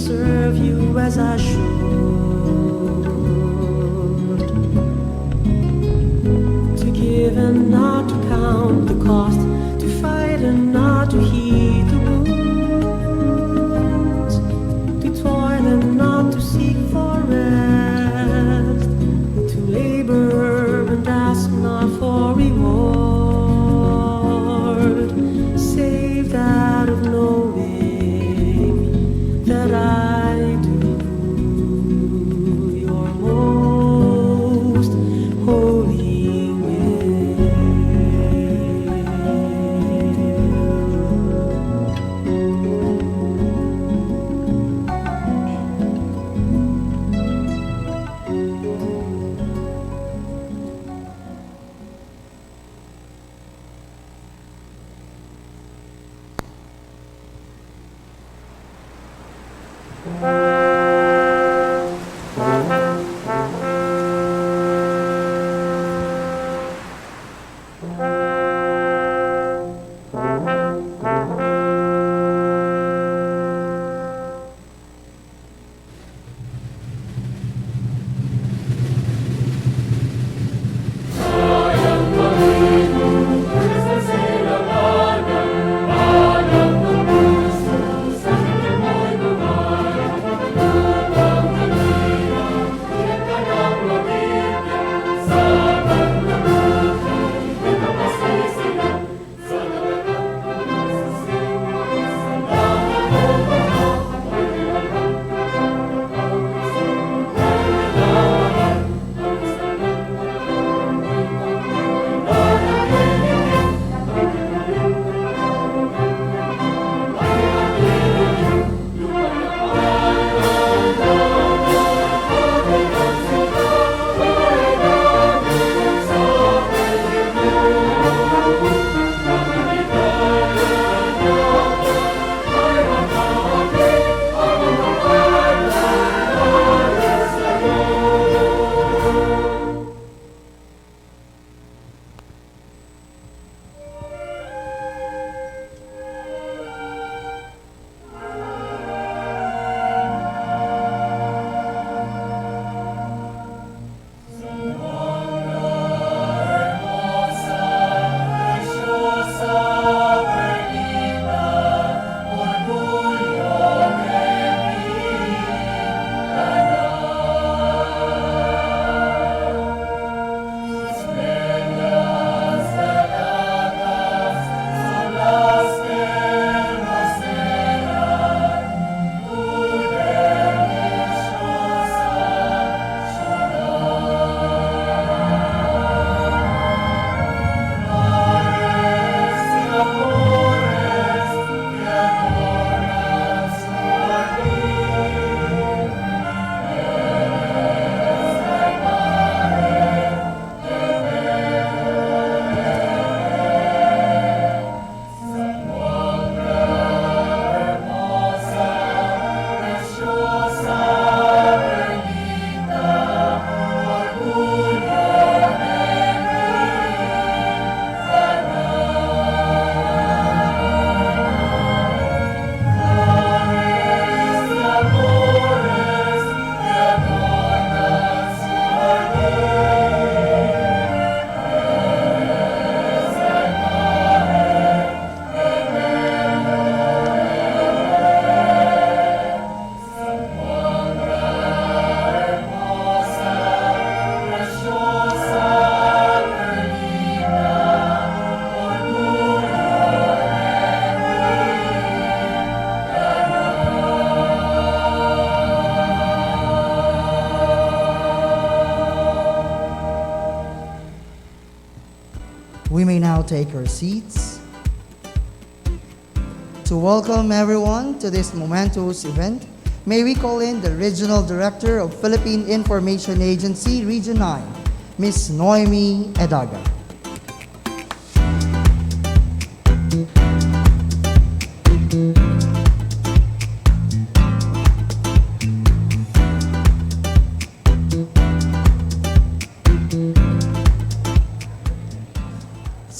serve you as I should, to give and not to count the cost, to fight and not to heed the wounds, to toil and not to seek for rest, to labor and ask not for reward, saved out of knowing that I do your most holy will. We may now take our seats. To welcome everyone to this momentous event, may we call in the Regional Director of Philippine Information Agency, Region 9, Ms. Noemi Edaga.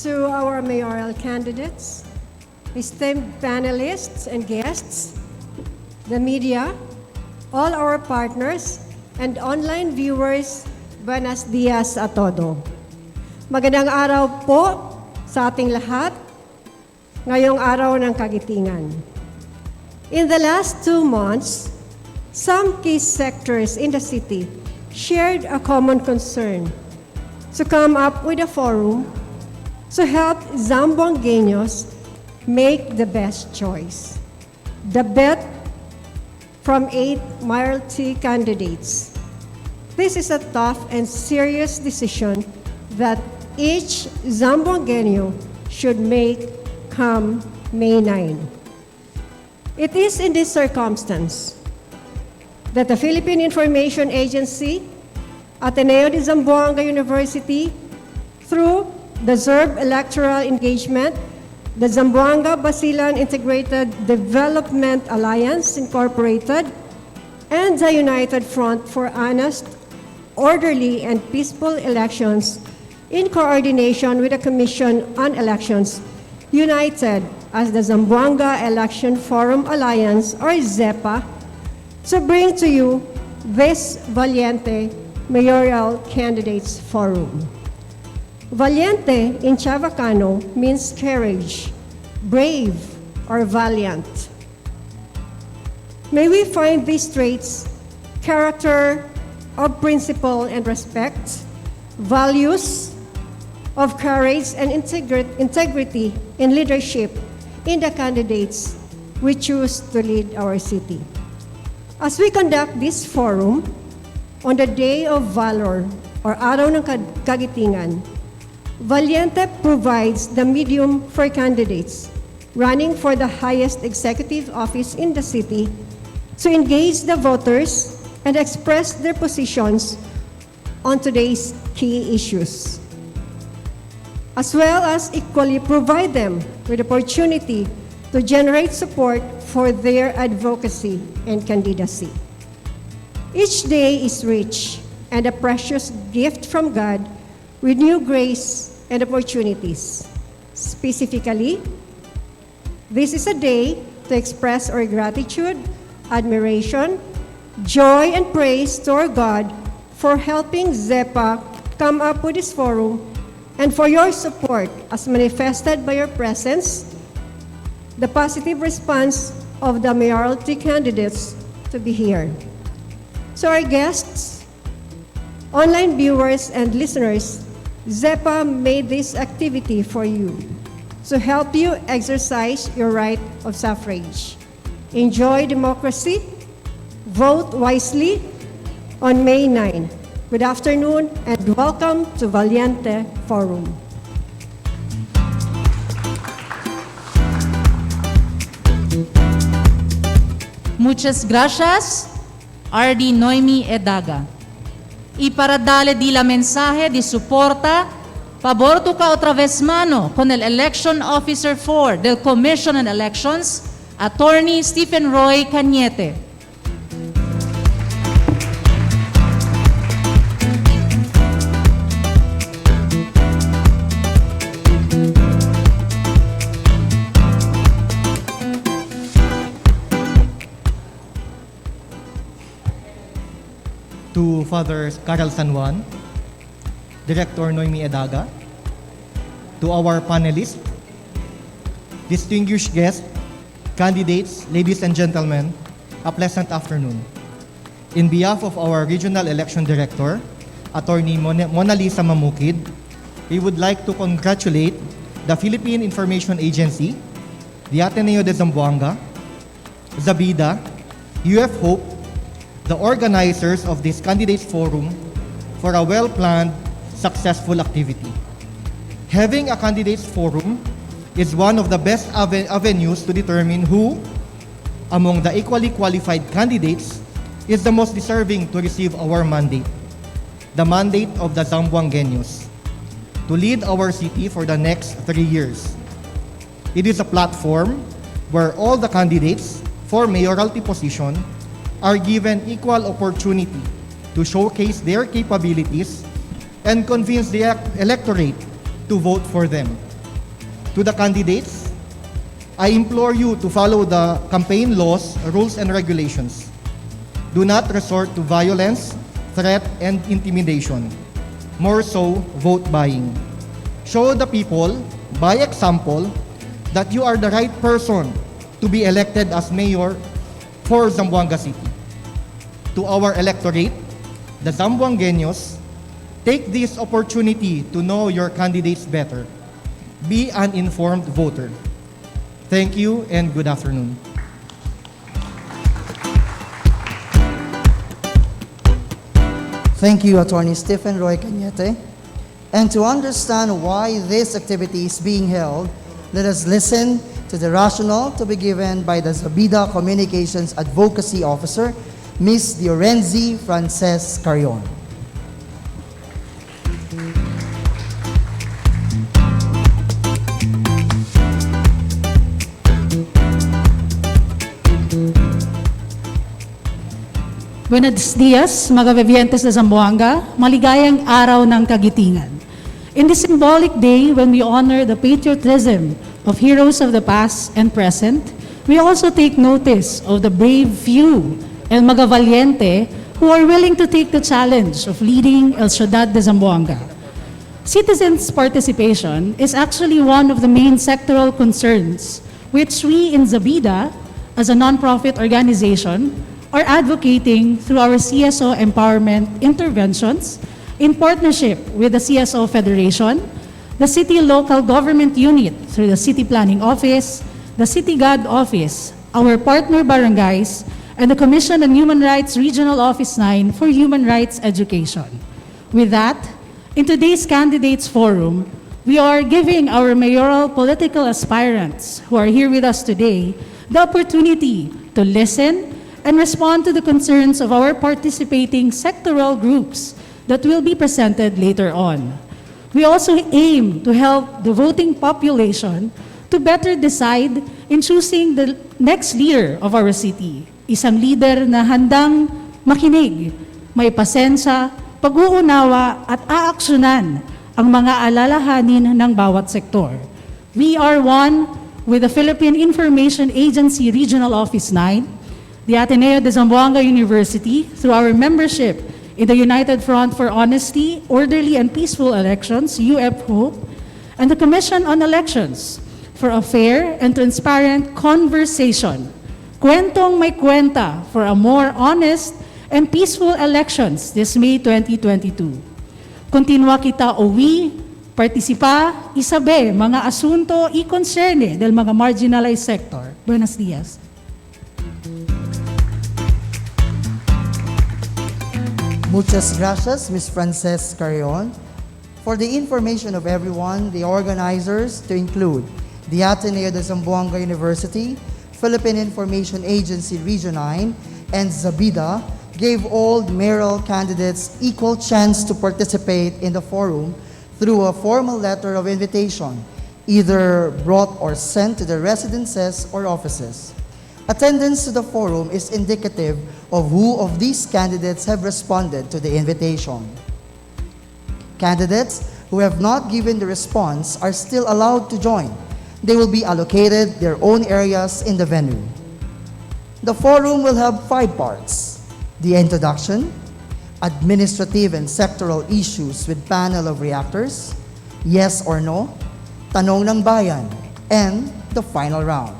To our mayoral candidates, esteemed panelists and guests, the media, all our partners, and online viewers, buenos dias a todo. Magandang araw po sa ating lahat ngayong araw ng kagitingan. In the last 2 months, some key sectors in the city shared a common concern to come up with a forum to help Zamboangeños make the best choice. The bet from 8 Mayoral candidates. This is a tough and serious decision that each Zamboangeño should make come May 9. It is in this circumstance that the Philippine Information Agency, Ateneo de Zamboanga University, through the ZERB Electoral Engagement, the Zamboanga Basilan Integrated Development Alliance Incorporated, and the United Front for Honest, Orderly, and Peaceful Elections in coordination with the Commission on Elections, united as the Zamboanga Election Forum Alliance, or ZEFA, to bring to you this VALIENTE Mayoral Candidates Forum. Valiente in Chavacano means courage, brave, or valiant. May we find these traits, character of principle and respect, values of courage and integrity in leadership in the candidates we choose to lead our city. As we conduct this forum on the Day of Valor, or Araw ng Kagitingan, Valiente provides the medium for candidates running for the highest executive office in the city to engage the voters and express their positions on today's key issues, as well as equally provide them with opportunity to generate support for their advocacy and candidacy. Each day is rich and a precious gift from God with new grace and opportunities. Specifically, this is a day to express our gratitude, admiration, joy, and praise to our God for helping ZEFA come up with this forum and for your support as manifested by your presence, the positive response of the Mayoral candidates to be here. So our guests, online viewers, and listeners, ZEFA made this activity for you to help you exercise your right of suffrage. Enjoy democracy, vote wisely on May 9. Good afternoon and welcome to Valiente Forum. Muchas gracias, R.D. Noemi Edaga. Y para darle di la mensaje de soporta, favor toca otra vez mano con el Election Officer 4 del Commission on Elections, Attorney Stephen Roy Cañete. To Father Carl San Juan, Director Noemi Edaga, to our panelists, distinguished guests, candidates, ladies and gentlemen, a pleasant afternoon. In behalf of our Regional Election Director, Attorney Mona Lisa Mamukid, we would like to congratulate the Philippine Information Agency, the Ateneo de Zamboanga, Zabida, UF Hope, the organizers of this Candidates Forum for a well-planned, successful activity. Having a Candidates Forum is one of the best avenues to determine who, among the equally qualified candidates, is the most deserving to receive our mandate, the mandate of the Zamboangeños, to lead our city for the next 3 years. It is a platform where all the candidates for mayoralty position are given equal opportunity to showcase their capabilities and convince the electorate to vote for them. To the candidates, I implore you to follow the campaign laws, rules, and regulations. Do not resort to violence, threat, and intimidation. More so, vote buying. Show the people, by example, that you are the right person to be elected as mayor for Zamboanga City. To our electorate, the Zamboangeños, take this opportunity to know your candidates better. Be an informed voter. Thank you and good afternoon. Thank you, Attorney Stephen Roy Cañete. And to understand why this activity is being held, let us listen to the rationale to be given by the Zabida Communications Advocacy Officer, Ms. Diorenzi Frances Carion. Buenos dias, mga VALIENTEs de Zamboanga, maligayang araw ng kagitingan. In this symbolic day when we honor the patriotism of heroes of the past and present, we also take notice of the brave few and mga valiente who are willing to take the challenge of leading El Ciudad de Zamboanga. Citizens' participation is actually one of the main sectoral concerns which we in Zabida, as a non-profit organization, are advocating through our CSO empowerment interventions in partnership with the CSO Federation, the City Local Government Unit through the City Planning Office, the City God Office, our partner barangays, and the Commission on Human Rights Regional Office 9 for Human Rights Education. With that, in today's Candidates Forum, we are giving our mayoral political aspirants who are here with us today the opportunity to listen and respond to the concerns of our participating sectoral groups that will be presented later on. We also aim to help the voting population to better decide in choosing the next leader of our city. Isang leader na handang makinig, may pasensya, pag-uunawa at aaksyonan ang mga alalahanin ng bawat sektor. We are one with the Philippine Information Agency Regional Office 9, the Ateneo de Zamboanga University, through our membership in the United Front for Honesty, Orderly and Peaceful Elections, UFHOPE, and the Commission on Elections for a fair and transparent conversation. Kwentong may kwenta for a more honest and peaceful elections this May 2022. Continua kita uwi, partisipa, isabe, mga asunto i concerne del mga marginalized sector. Buenos dias. Muchas gracias, Ms. Frances Carion. For the information of everyone, the organizers, to include the Ateneo de Zamboanga University, Philippine Information Agency Region 9, and Zabida, gave all mayoral candidates equal chance to participate in the forum through a formal letter of invitation, either brought or sent to the residences or offices. Attendance to the forum is indicative of who of these candidates have responded to the invitation. Candidates who have not given the response are still allowed to join. They will be allocated their own areas in the venue. The forum will have 5 parts: the introduction, administrative and sectoral issues with panel of reactors, yes or no, tanong ng bayan, and the final round.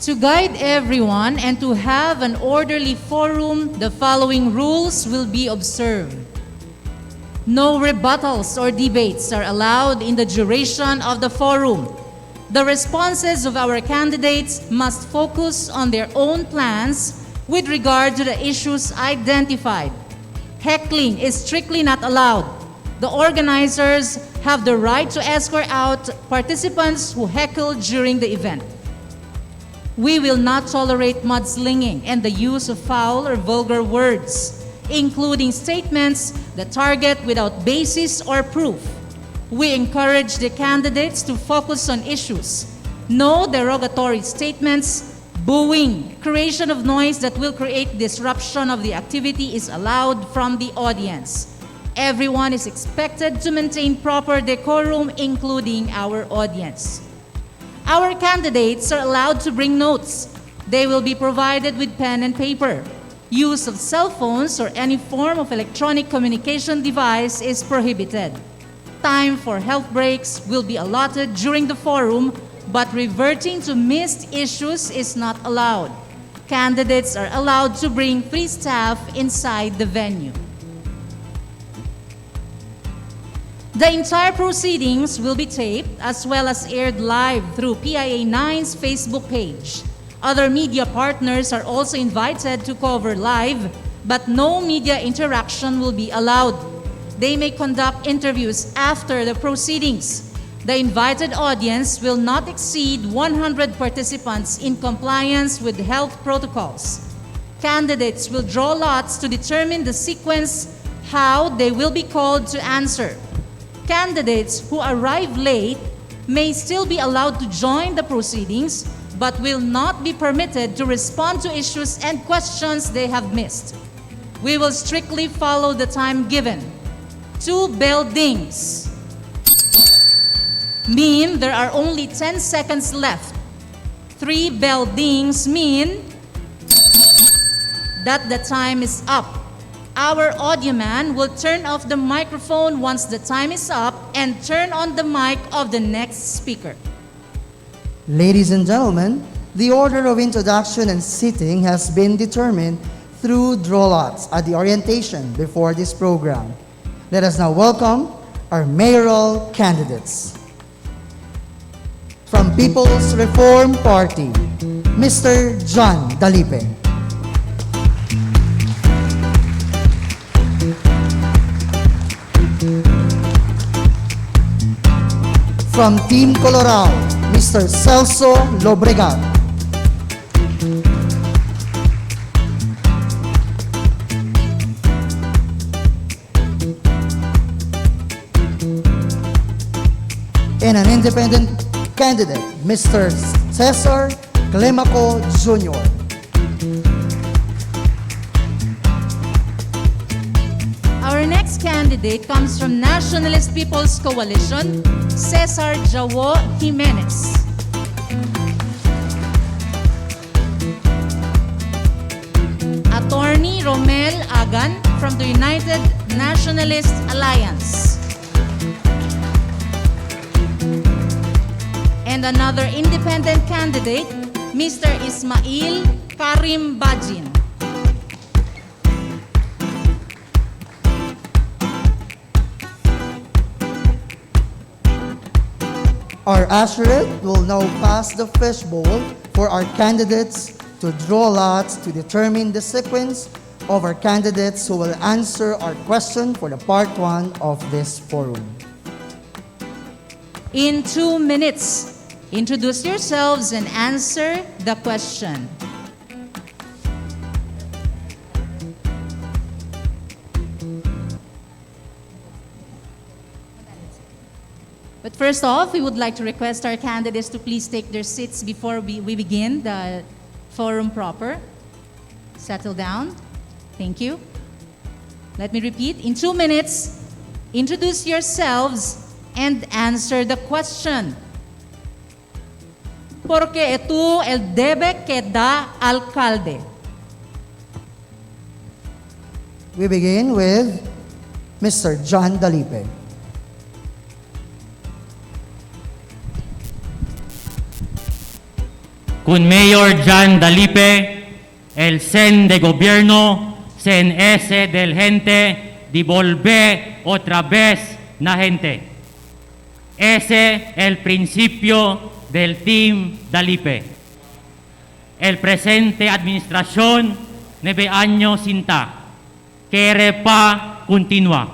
To guide everyone and to have an orderly forum, the following rules will be observed. No rebuttals or debates are allowed in the duration of the forum. The responses of our candidates must focus on their own plans with regard to the issues identified. Heckling is strictly not allowed. The organizers have the right to escort out participants who heckle during the event. We will not tolerate mudslinging and the use of foul or vulgar words, including statements that target without basis or proof. We encourage the candidates to focus on issues. No derogatory statements, booing, creation of noise that will create disruption of the activity is allowed from the audience. Everyone is expected to maintain proper decorum, including our audience. Our candidates are allowed to bring notes. They will be provided with pen and paper. Use of cell phones or any form of electronic communication device is prohibited. Time for health breaks will be allotted during the forum, but reverting to missed issues is not allowed. Candidates are allowed to bring 3 staff inside the venue. The entire proceedings will be taped as well as aired live through PIA9's Facebook page. Other media partners are also invited to cover live, but no media interaction will be allowed. They may conduct interviews after the proceedings. The invited audience will not exceed 100 participants in compliance with health protocols. Candidates will draw lots to determine the sequence how they will be called to answer. Candidates who arrive late may still be allowed to join the proceedings, but will not be permitted to respond to issues and questions they have missed. We will strictly follow the time given. 2 bell dings mean there are only 10 seconds left. 3 bell dings mean that the time is up. Our audioman will turn off the microphone once the time is up and turn on the mic of the next speaker. Ladies and gentlemen, the order of introduction and seating has been determined through draw lots at the orientation before this program. Let us now welcome our mayoral candidates. From People's Reform Party, Mr. John Dalipe. From Team Colorado, Mr. Celso Lobregat. And an independent candidate, Mr. Cesar Clemaco Jr. Our next candidate comes from Nationalist People's Coalition, Cesar Jawo Jimenez. Attorney Romel Agan from the United Nationalist Alliance. And another independent candidate, Mr. Ismail Karim Bajin. Our usherette will now pass the fishbowl for our candidates to draw lots to determine the sequence of our candidates who will answer our question for the part 1 of this forum. In 2 minutes, introduce yourselves and answer the question. But first off, we would like to request our candidates to please take their seats before we begin the forum proper. Settle down. Thank you. Let me repeat. In 2 minutes, introduce yourselves and answer the question. Porque tú el debe queda alcalde. We begin with Mr. John Dalipe. Con Mayor John Dalipe, el CEN de gobierno, CNS del gente, devolver otra vez la gente. Ese es el principio del Team Dalipe. El presente administración, 9 años cinta, quiere pa continua.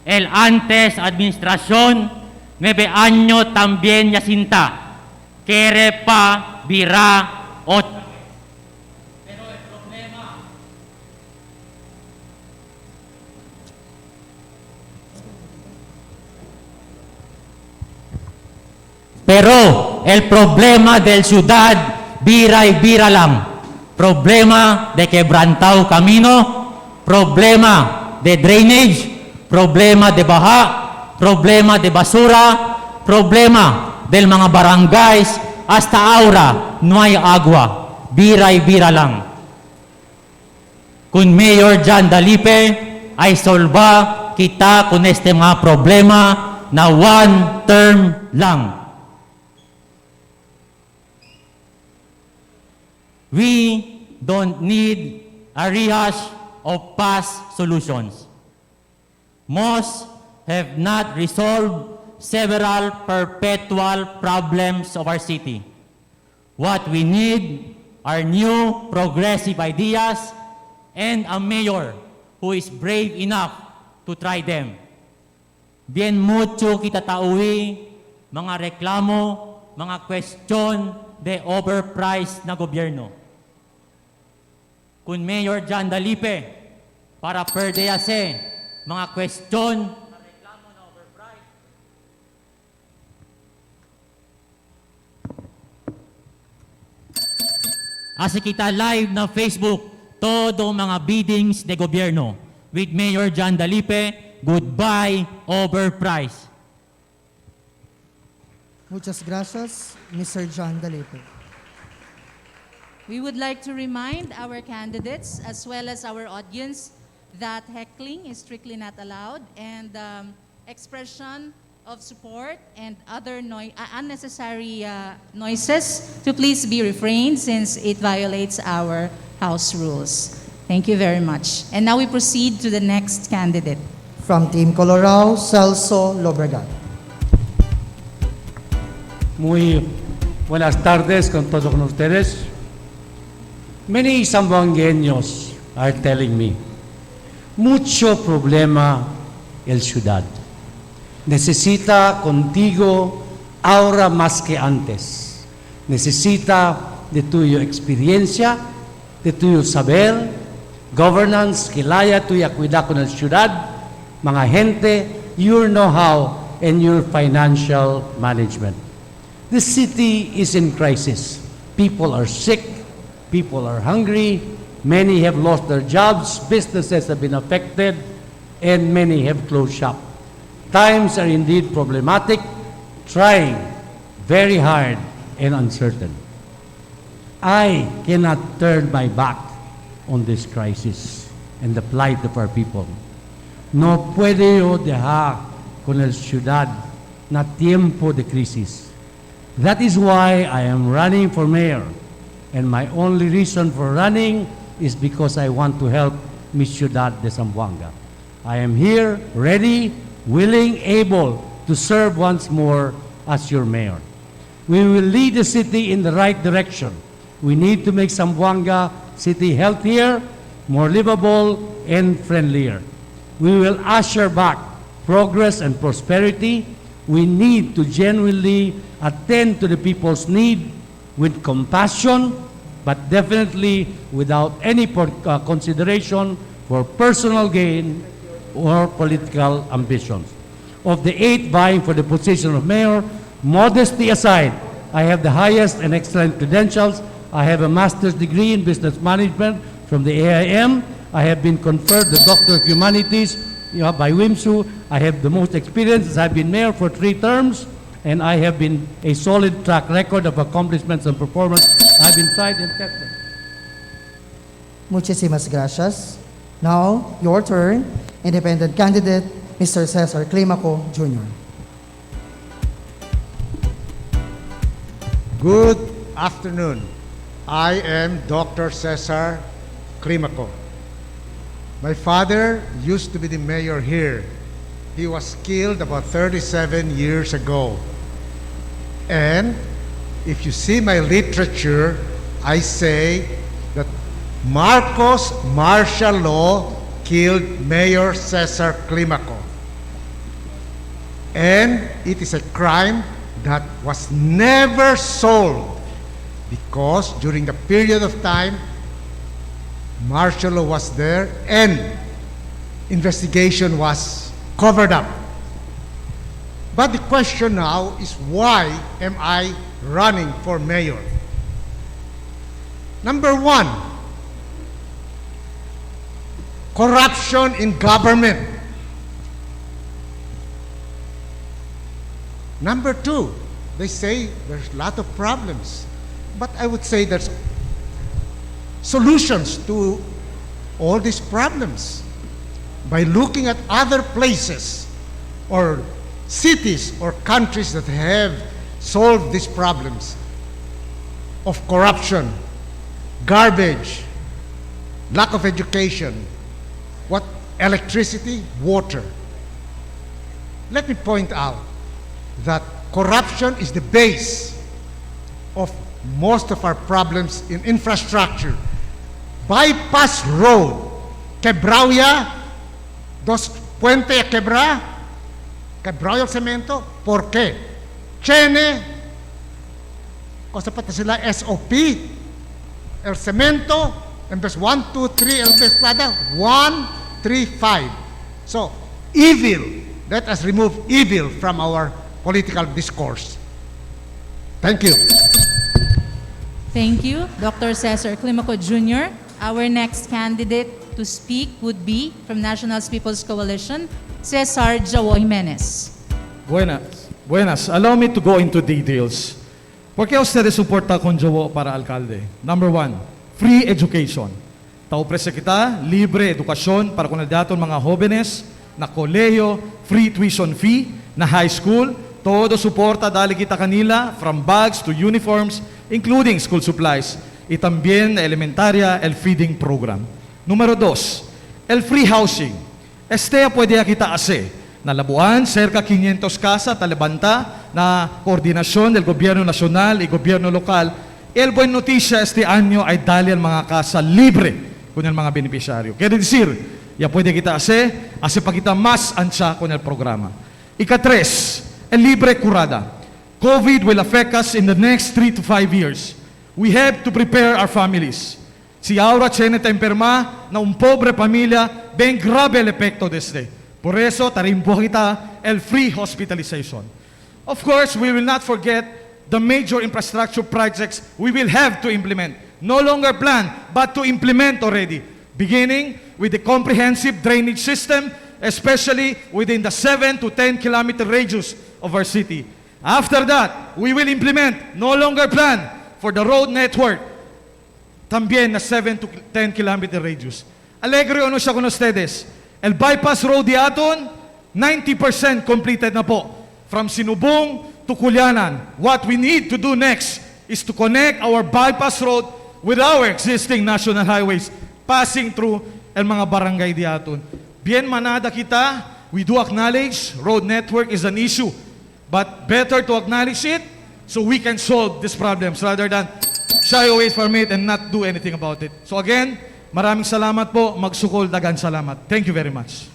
El antes administración, 9 años también ya cinta, quiere pa virá otra. Pero el problema del ciudad vira y vira lang. Problema de quebrantado camino, problema de drainage, problema de baha, problema de basura, problema del mga barangays. Hasta ahora no hay agua. biray-bira lang. Kung Mayor John Dalipe ay solba kita kung este mga problema na one term lang. We don't need a rehash of past solutions. Most have not resolved several perpetual problems of our city. What we need are new progressive ideas and a mayor who is brave enough to try them. Bien mucho kita taui mga reklamo, mga question de overpriced na gobyerno. Kung Mayor John Dalipe, para perdeyase, mga question na reklamo na overpriced, asi kita live na Facebook, todo mga biddings de gobyerno with Mayor John Dalipe, goodbye overpriced. Muchas gracias, Mr. John Dalipe. We would like to remind our candidates as well as our audience that heckling is strictly not allowed, and expression of support and other unnecessary noises to please be refrained since it violates our House rules. Thank you very much. And now we proceed to the next candidate. From Team Colorado, Celso Lobregat. Muy buenas tardes con todos ustedes. Many Zamboangeños are telling me, mucho problema el ciudad. Necesita contigo ahora más que antes. Necesita de tu experiencia, de tu saber, governance, kilaya tuya cuidar con el ciudad, mga gente, your know-how and your financial management. The city is in crisis. People are sick. People are hungry. Many have lost their jobs. Businesses have been affected. And many have closed shop. Times are indeed problematic, trying very hard and uncertain. I cannot turn my back on this crisis and the plight of our people. No puede yo dejar con el ciudad na tiempo de crisis. That is why I am running for mayor. And my only reason for running is because I want to help mi ciudad de Zamboanga. I am here, ready, willing, able to serve once more as your mayor. We will lead the city in the right direction. We need to make Zamboanga City healthier, more livable, and friendlier. We will usher back progress and prosperity. We need to genuinely attend to the people's need with compassion, but definitely without any consideration for personal gain or political ambitions. Of the 8 vying for the position of mayor, modesty aside, I have the highest and excellent credentials. I have a master's degree in business management from the AIM. I have been conferred the Doctor of Humanities by WIMSU. I have the most experience as I've been mayor for 3 terms, and I have been a solid track record of accomplishments and performance. I've been tried and tested. Muchísimas gracias. Now, your turn, independent candidate, Mr. Cesar Climaco Jr. Good afternoon. I am Dr. Cesar Climaco. My father used to be the mayor here. He was killed about 37 years ago. And if you see my literature, I say that Marcos martial law killed Mayor Cesar Climaco. And it is a crime that was never solved because during the period of time, martial law was there and investigation was covered up. But the question now is, why am I running for mayor? Number 1, corruption in government. Number 2, they say there's a lot of problems. But I would say there's solutions to all these problems by looking at other places or cities or countries that have solved these problems of corruption, garbage, lack of education, electricity, water. Let me point out that corruption is the base of most of our problems in infrastructure. Bypass road, Quebrauya, dos Puente a Quebrauya el Cemento, ¿por qué? Chene, cosa pa sila SOP, el cemento, en vez 1, 2, 3, el vez plata, 1, 3, 5. So, evil, let us remove evil from our political discourse. Thank you. Thank you, Dr. Cesar Climaco Jr. Our next candidate to speak would be from National People's Coalition, Cesar Joao Jimenez. Buenas. Allow me to go into details. ¿Por qué ustedes suporta con Joao para alcalde? Number 1, free education. Taupresa kita, libre edukasyon para kandidato mga jóvenes na kolehiyo, free tuition fee, na high school, todo suporta dali kita kanila from bags to uniforms, including school supplies. Y también elementaria, el feeding program. Número 2, el free housing. Puede kita hacer. Nalabuan, cerca 500 casa, talabanta, na koordinasyon del gobierno nacional y gobierno local. El buen noticia este año ay dali ang mga casa libre con el mga beneficiario. Quiere decir, ya puede kita hacer pa kita mas ancha con el programa. Ika-3, el libre curada. COVID will affect us in the next 3 to 5 years. We have to prepare our families. Si ahora tiene enferma na pobre familia, ben grave el efecto desde. Por eso, tarimbo kita el free hospitalization. Of course, we will not forget the major infrastructure projects we will have to implement. No longer plan, but to implement already. Beginning with the comprehensive drainage system, especially within the 7 to 10 kilometer radius of our city. After that, we will implement, no longer plan, for the road network, también na 7 to 10 kilometer radius. Alegre o no siya con ustedes? El bypass road di aton, 90% completed na po. From Sinubong to Culianan. What we need to do next is to connect our bypass road with our existing national highways passing through el mga barangay di aton. Bien manada kita, we do acknowledge road network is an issue. But better to acknowledge it so we can solve these problems rather than shy away from it and not do anything about it. So again, maraming salamat po. Magsukol, dagan salamat. Thank you very much.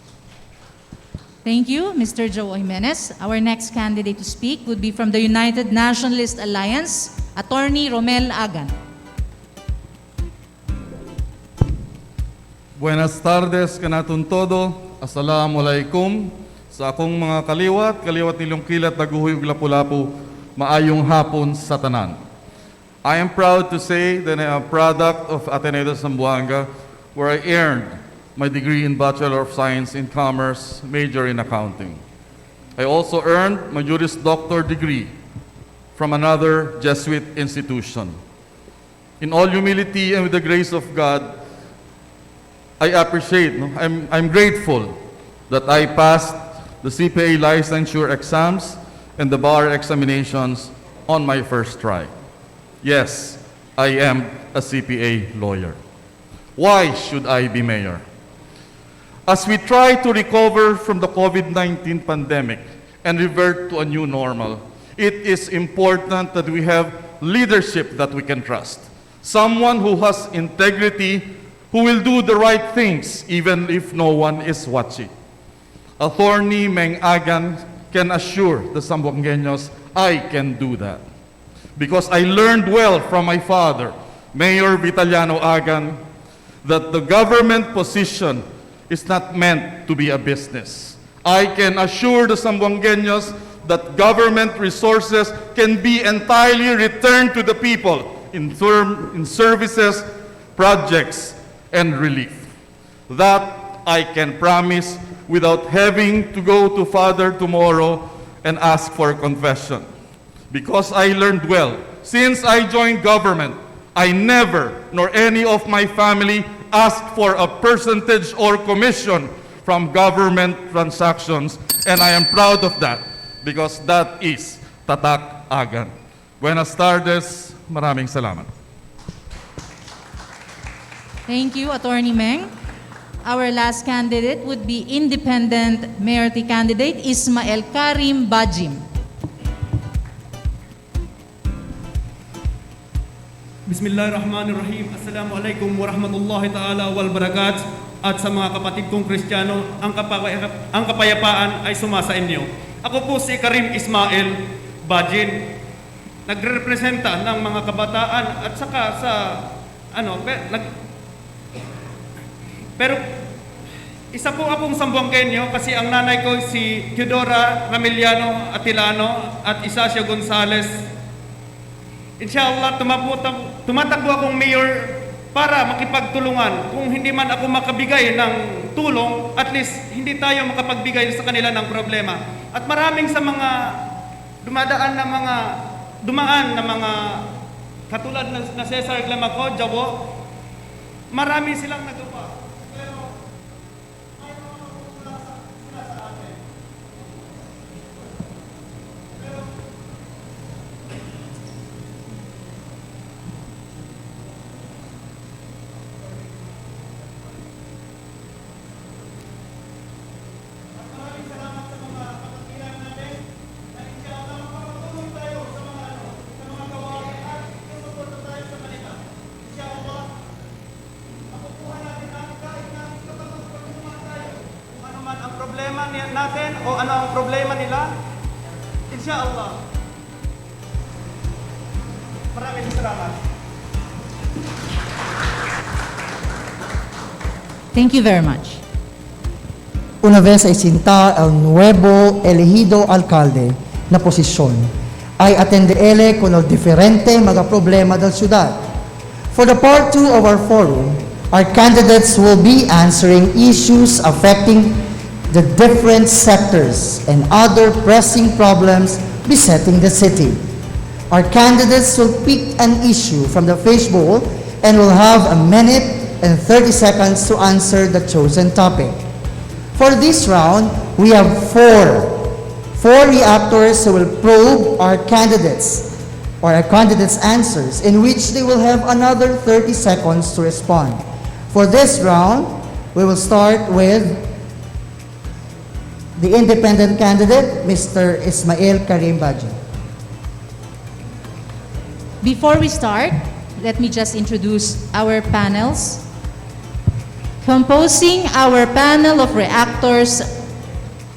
Thank you, Mr. Joao Jimenez. Our next candidate to speak would be from the United Nationalist Alliance, Attorney Romel Agan. Buenas tardes kanatun todo. Assalamualaikum. Sa akong mga kaliwat nilyong kilat naguhuyog lapu-lapu, maayong hapon sa tanan. I am proud to say that I am a product of Ateneo de Zamboanga, where I earned my degree in Bachelor of Science in Commerce, major in accounting. I also earned my Juris Doctor degree from another Jesuit institution. In all humility and with the grace of God, I appreciate, I'm grateful that I passed the CPA licensure exams and the bar examinations on my first try. Yes, I am a CPA lawyer. Why should I be mayor? As we try to recover from the COVID-19 pandemic and revert to a new normal, it is important that we have leadership that we can trust. Someone who has integrity, who will do the right things even if no one is watching. Attorney Meng Agan can assure the Zamboangeños I can do that. Because I learned well from my father, Mayor Vitaliano Agan, that the government position is not meant to be a business. I can assure the Zamboangeños that government resources can be entirely returned to the people in services, projects, and relief. That I can promise without having to go to Father tomorrow and ask for confession. Because I learned well. Since I joined government, I never, nor any of my family, asked for a percentage or commission from government transactions, and I am proud of that because that is tatak agan. Buenas tardes, maraming salamat. Thank you, Attorney Meng. Our last candidate would be independent mayoralty candidate Ismael Karim Bajim. Bismillahirrahmanirrahim. Assalamualaikum warahmatullahi ta'ala wal barakat. At sa mga kapatid kong Kristiyano, ang kapayapaan ay sumasa inyo. Ako po si Karim Ismael Bajin. Nagrepresenta ng mga kabataan at saka sa pero isa po akong Zamboangeño kasi ang nanay ko si Teodora Ramiliano Atilano at Isacio Gonzales. Inshallah, tumatakbo akong mayor para makipagtulungan. Kung hindi man ako makabigay ng tulong, at least hindi tayo makapagbigay sa kanila ng problema. At maraming sa mga dumaan na mga katulad na Cesar Glamaco, Jawo, marami silang nagawa. Natin o ano ang problema nila, inshallah. Maraming salamat. Thank you very much. Una vez ay sinta el nuevo elegido alcalde na posisyon ay atenderle con el diferente mga problema del ciudad. For the part 2 of our forum, our candidates will be answering issues affecting the different sectors and other pressing problems besetting the city. Our candidates will pick an issue from the fishbowl and will have a minute and 30 seconds to answer the chosen topic. For this round, we have four reactors who will probe our candidates or our candidates' answers, in which they will have another 30 seconds to respond. For this round, we will start with the independent candidate, Mr. Ismael Karim Bajim. Before we start, let me just introduce our panels. Composing our panel of reactors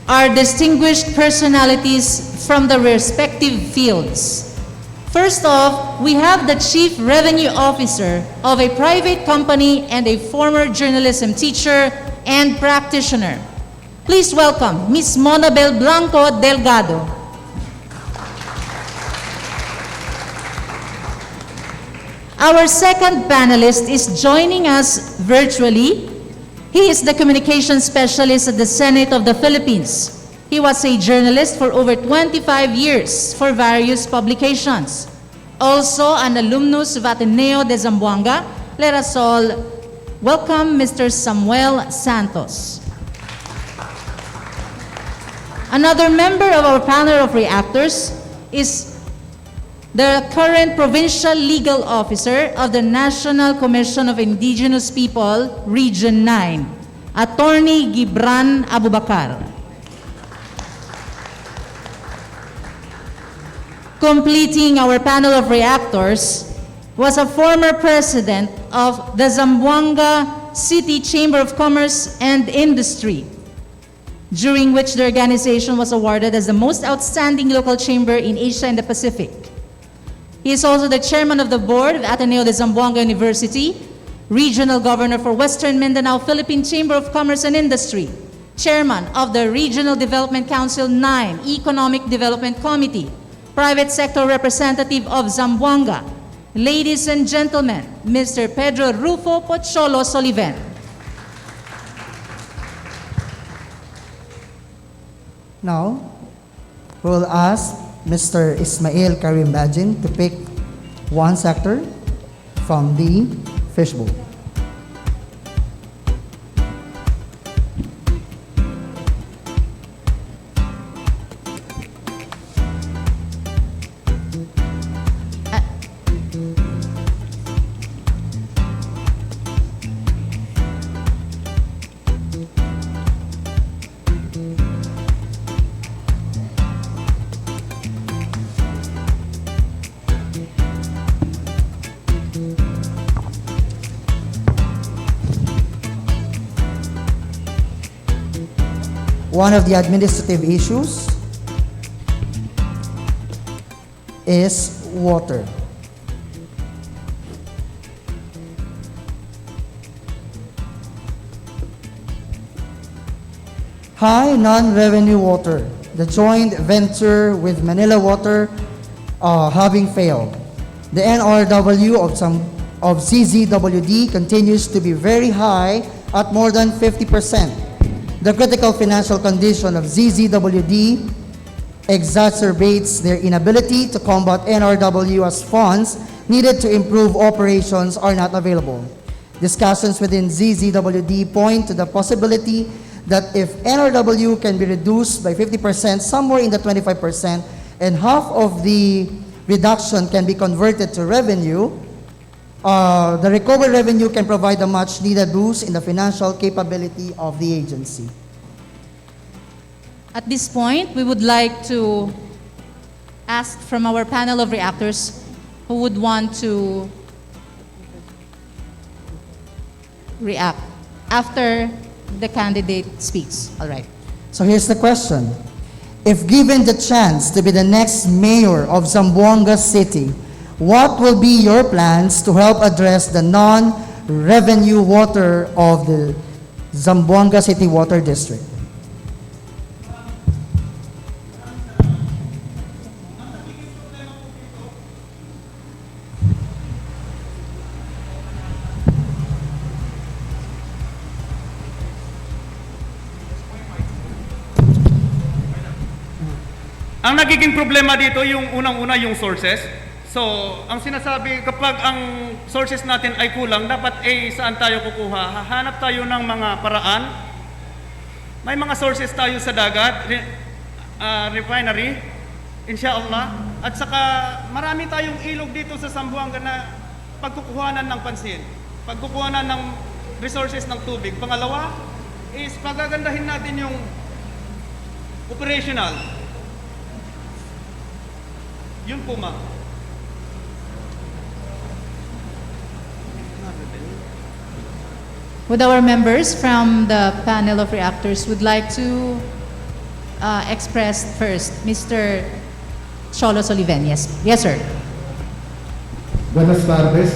are distinguished personalities from the respective fields. First off, we have the Chief Revenue Officer of a private company and a former journalism teacher and practitioner. Please welcome Ms. Monabel Blanco Delgado. Our second panelist is joining us virtually. He is the communication specialist at the Senate of the Philippines. He was a journalist for over 25 years for various publications. Also an alumnus of Ateneo de Zamboanga. Let us all welcome Mr. Samuel Santos. Another member of our panel of reactors is the current Provincial Legal Officer of the National Commission of Indigenous People, Region 9, Attorney Gibran Abubakar. Completing our panel of reactors was a former president of the Zamboanga City Chamber of Commerce and Industry, during which the organization was awarded as the most outstanding local chamber in Asia and the Pacific. He is also the chairman of the board of Ateneo de Zamboanga University, regional governor for Western Mindanao Philippine Chamber of Commerce and Industry, chairman of the Regional Development Council 9 Economic Development Committee, private sector representative of Zamboanga. Ladies and gentlemen, Mr. Pedro Rufo Pocholo Soliven. Now, we'll ask Mr. Ismael Karim Bajim to pick one sector from the fishbowl. One of the administrative issues is water. High non-revenue water, the joint venture with Manila Water having failed. The NRW of CZWD continues to be very high at more than 50%. The critical financial condition of ZZWD exacerbates their inability to combat NRW as funds needed to improve operations are not available. Discussions within ZZWD point to the possibility that if NRW can be reduced by 50%, somewhere in the 25%, and half of the reduction can be converted to revenue, the recovered revenue can provide a much needed boost in the financial capability of the agency. At this point, we would like to ask from our panel of reactors who would want to react after the candidate speaks. All right. So here's the question. If given the chance to be the next mayor of Zamboanga City, what will be your plans to help address the non-revenue water of the Zamboanga City Water District? Ang nagiging problema dito, yung unang-una yung sources. So, ang sinasabi, kapag ang sources natin ay kulang, dapat saan tayo kukuha? Hahanap tayo ng mga paraan. May mga sources tayo sa dagat, refinery, inshallah. At saka, marami tayong ilog dito sa Zamboanga na pagkukuhanan ng pansin. Pagkukuhanan ng resources ng tubig. Pangalawa, is pagagandahin natin yung operational. Yun po, ma'am. Would our members from the panel of reactors would like to express first? Mr. Cholos Oliven, yes. Yes, sir. Buenas tardes.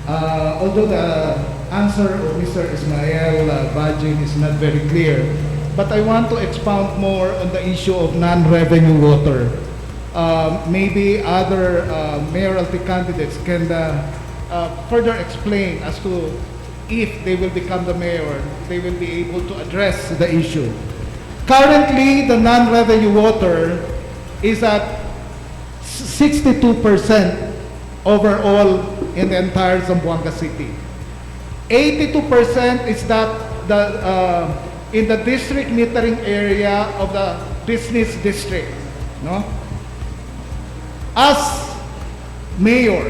Although the answer of Mr. Ismael Bajin is not very clear, but I want to expound more on the issue of non-revenue water. Maybe other mayoralty candidates can further explain as to if they will become the mayor, they will be able to address the issue. Currently, the non-revenue water is at 62% overall in the entire Zamboanga City. 82% is that in the district metering area of the business district. No? As mayor,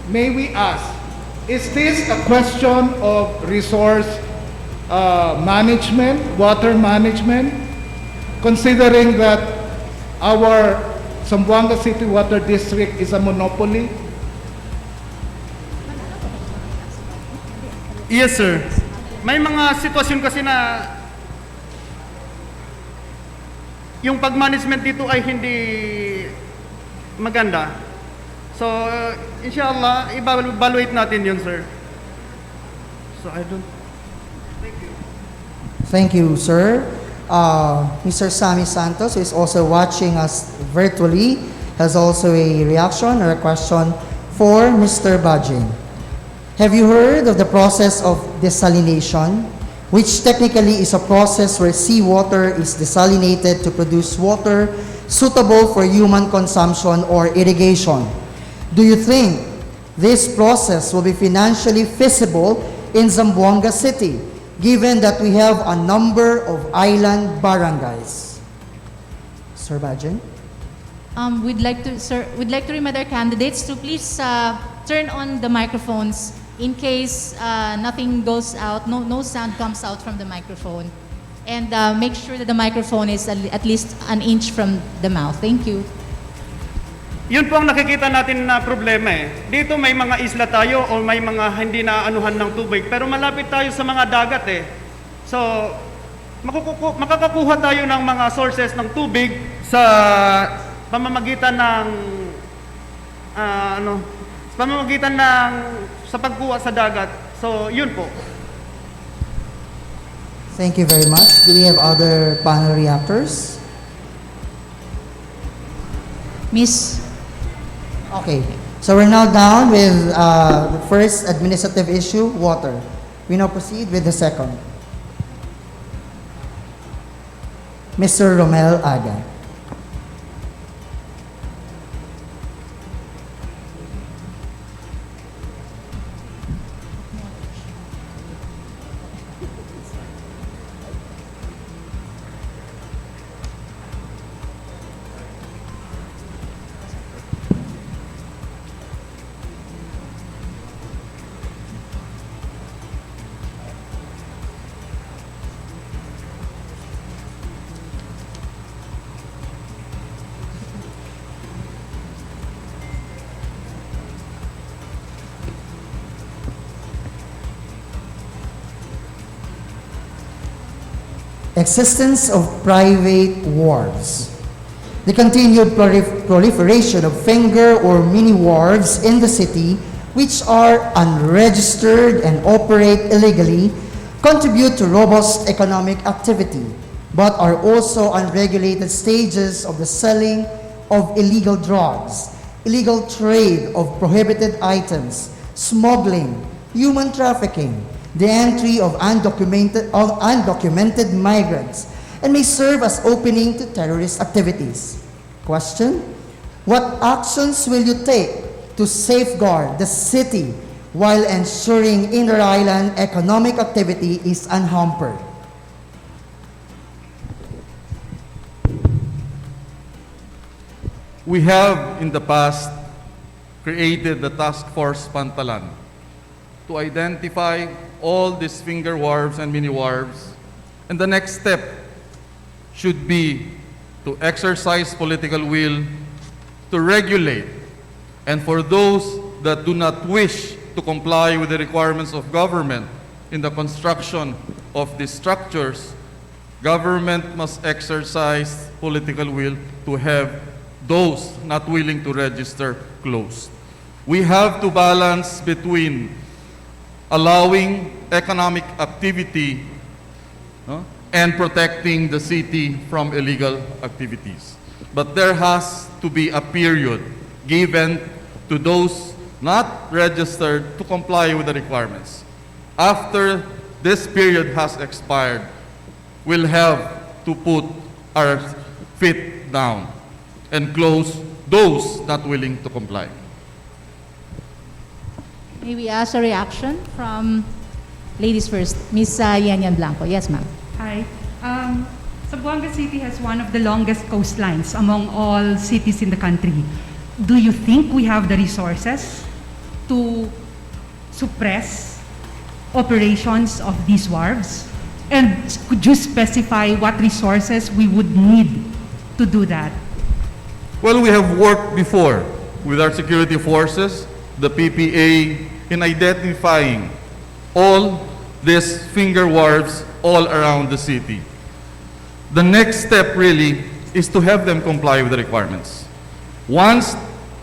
may we ask, is this a question of resource management, water management, considering that our Zamboanga City Water District is a monopoly? Yes, sir. May mga sitwasyon kasi na yung pag-management dito ay hindi maganda. So, inshallah, evaluate natin yun, sir. So, I don't... Thank you. Thank you, sir. Mr. Sammy Santos, who is also watching us virtually, has also a reaction or a question for Mr. Bajin. Have you heard of the process of desalination, which technically is a process where seawater is desalinated to produce water suitable for human consumption or irrigation? Do you think This process will be financially feasible in Zamboanga City, given that we have a number of island barangays. Sir Bajen? We'd like to remind our candidates to please turn on the microphones in case nothing goes out, no sound comes out from the microphone. And make sure that the microphone is at least an inch from the mouth. Thank you. Yun po ang nakikita natin na problema eh. Dito may mga isla tayo o may mga hindi naaanuhan ng tubig, pero malapit tayo sa mga dagat eh. So, makakakuha tayo ng mga sources ng tubig sa pamamagitan ng sa pagkuha sa dagat. So, yun po. Thank you very much. Do we have other panel reactors? Miss? Okay, so we're now down with the first administrative issue, water. We now proceed with the second. Mr. Romel Aga. Existence of private wharves. The continued proliferation of finger or mini wharves in the city, which are unregistered and operate illegally, contribute to robust economic activity, but are also unregulated stages of the selling of illegal drugs, illegal trade of prohibited items, smuggling, human trafficking, the entry of undocumented migrants, and may serve as opening to terrorist activities. Question: what actions will you take to safeguard the city while ensuring inter-island economic activity is unhampered? We have in the past created the Task Force Pantalan to identify all these finger wharves and mini wharves. And the next step should be to exercise political will to regulate. And for those that do not wish to comply with the requirements of government in the construction of these structures, government must exercise political will to have those not willing to register closed. We have to balance between allowing economic activity and protecting the city from illegal activities. But there has to be a period given to those not registered to comply with the requirements. After this period has expired, we'll have to put our feet down and close those not willing to comply. May we ask a reaction from ladies first. Ms. Yan Blanco. Yes, ma'am. Hi. Zamboanga City has one of the longest coastlines among all cities in the country. Do you think we have the resources to suppress operations of these wharves? And could you specify what resources we would need to do that? Well, we have worked before with our security forces, the PPA, in identifying all these finger wharves all around the city. The next step really is to have them comply with the requirements. Once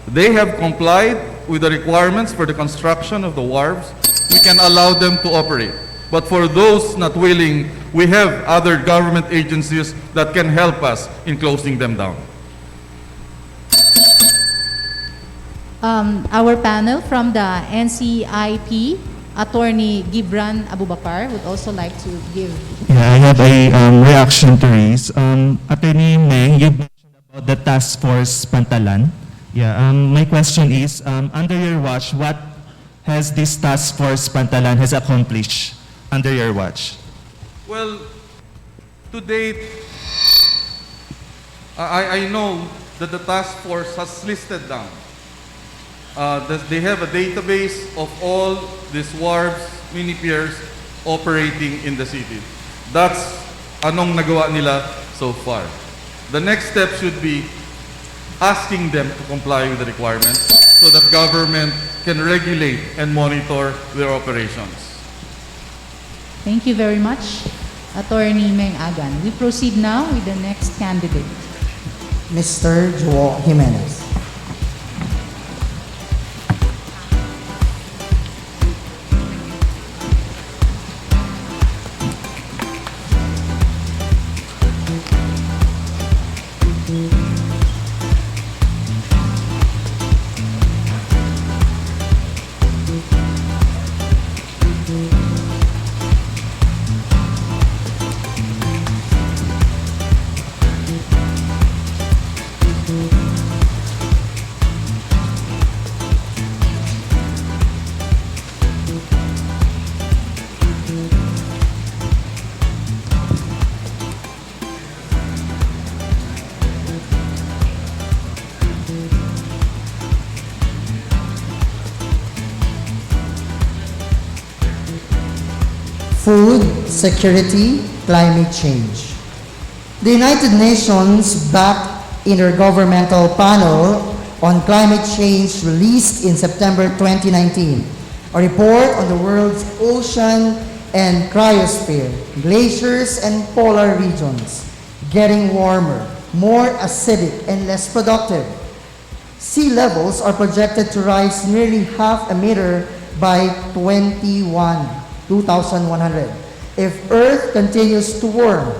they have complied with the requirements for the construction of the wharves, we can allow them to operate. But for those not willing, we have other government agencies that can help us in closing them down. Our panel from the NCIP, Attorney Gibran Abubakar, would also like to give. Yeah, I have a reaction to raise. Attorney Meng, you mentioned about the Task Force Pantalan Yeah, my question is, under your watch, what has this task force Pantalan has accomplished under your watch? Well, to date, I know that the task force has listed down that they have a database of all these wharves, mini piers operating in the city. That's anong nagawa nila so far. The next step should be asking them to comply with the requirements so that government can regulate and monitor their operations. Thank you very much, Attorney Meng Agan. We proceed now with the next candidate. Mr. Joel Jimenez. Food security, climate change. The United Nations backed Intergovernmental Panel on Climate Change released in September 2019, a report on the world's ocean and cryosphere, glaciers and polar regions, getting warmer, more acidic and less productive. Sea levels are projected to rise nearly half a meter by 2100 if Earth continues to warm.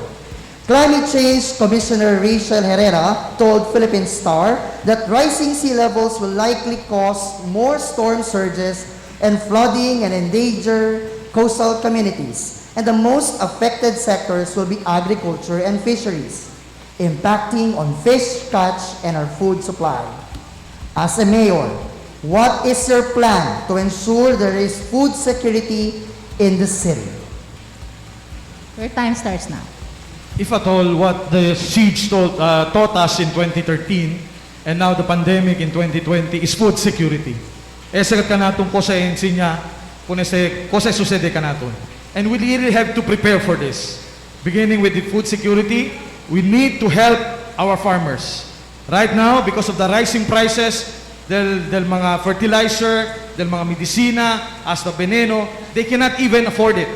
Climate Change Commissioner Rachel Herrera told Philippine Star that rising sea levels will likely cause more storm surges and flooding and endanger coastal communities. And the most affected sectors will be agriculture and fisheries, impacting on fish catch and our food supply. As a mayor, what is your plan to ensure there is food security in the city? Your time starts now. If at all, what the siege taught us in 2013 and now the pandemic in 2020 is food security. Sagat ka natin po sa ensinya, kung sucede ka natin. And we really have to prepare for this. Beginning with the food security, we need to help our farmers. Right now, because of the rising prices, del mga fertilizer, del mga medicina, hasta veneno, they cannot even afford it.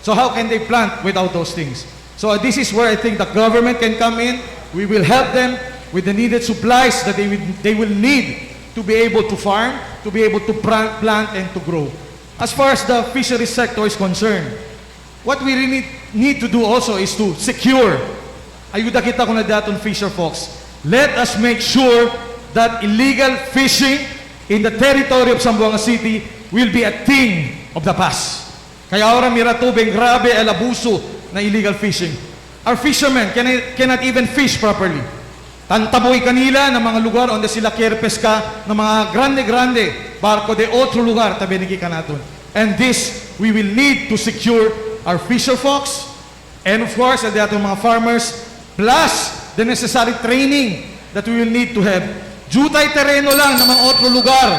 So how can they plant without those things? So this is where I think the government can come in. We will help them with the needed supplies that they will need to be able to farm, to be able to plant and to grow. As far as the fisheries sector is concerned, what we really need to do also is to secure. Ayuda kita ko na daton fisher folks. Let us make sure that illegal fishing in the territory of Zamboanga City will be a thing of the past. Kaya ora mira tubeng grabe el abuso na illegal fishing. Our fishermen cannot even fish properly. Tantaboy kanila na mga lugar onde sila pesca na mga grande barko de otro lugar tabi ni kanaton. And this we will need to secure our fisher folks and of course the atong mga farmers plus the necessary training that we will need to have. Jutay terreno lang na mga otro lugar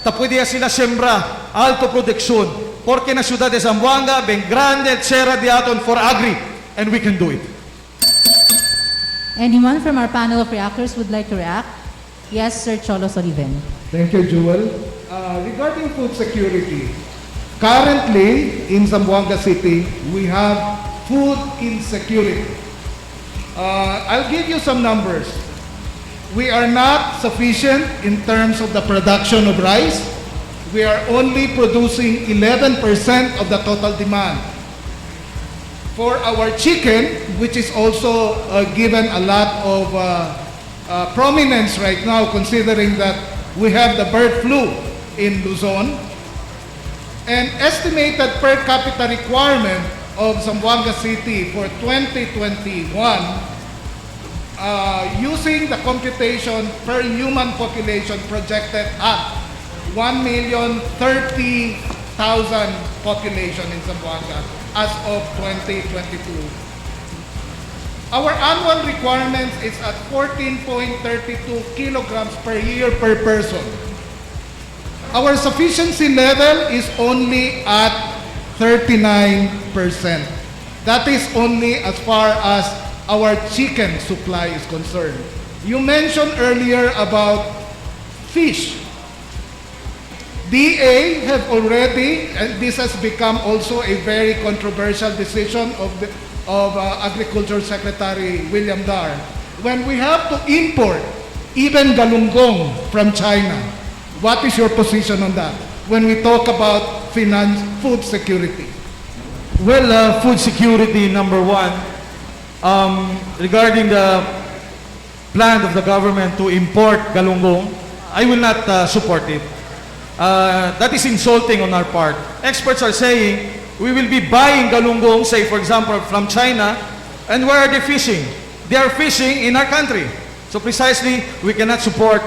ta pwede sila sembra alto produksyon. Porque na ciudad de Zamboanga, ben grande, etc. di aton for agri, and we can do it. Anyone from our panel of reactors would like to react? Yes, Sir Cholo Soliven. Thank you, Jewel. Regarding food security, currently in Zamboanga City, we have food insecurity. I'll give you some numbers. We are not sufficient in terms of the production of rice. We are only producing 11% of the total demand. For our chicken, which is also given a lot of prominence right now, considering that we have the bird flu in Luzon, an estimated per capita requirement of Zamboanga City for 2021 using the computation per human population projected at 1,030,000 population in Zamboanga as of 2022. Our annual requirement is at 14.32 kilograms per year per person. Our sufficiency level is only at 39%. That is only as far as our chicken supply is concerned. You mentioned earlier about fish. DA have already, and this has become also a very controversial decision of Agriculture Secretary William Dar, when we have to import even galunggong from China. What is your position on that when we talk about food security? Well, food security, number one, regarding the plan of the government to import galunggong, I will not support it. That is insulting on our part. Experts are saying we will be buying galunggong, say for example, from China, and where are they fishing? They are fishing in our country. So precisely, we cannot support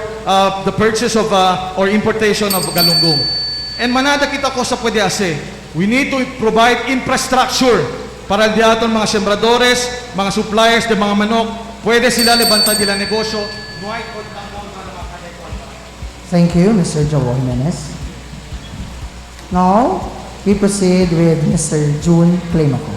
the purchase of or importation of galunggong. And manada kita ko sa pwede ase, we need to provide infrastructure para diaton mga sembradores, mga suppliers, de mga manok, pwede sila lebanta nila negosyo. Thank you, Mr. Joel Jimenez. Now, we proceed with Mr. June Climaco.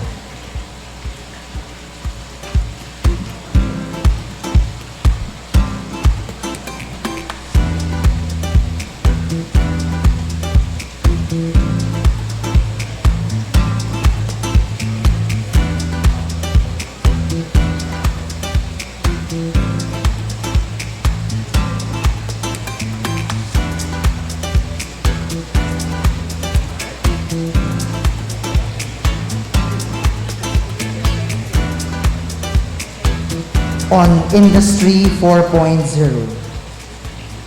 On Industry 4.0.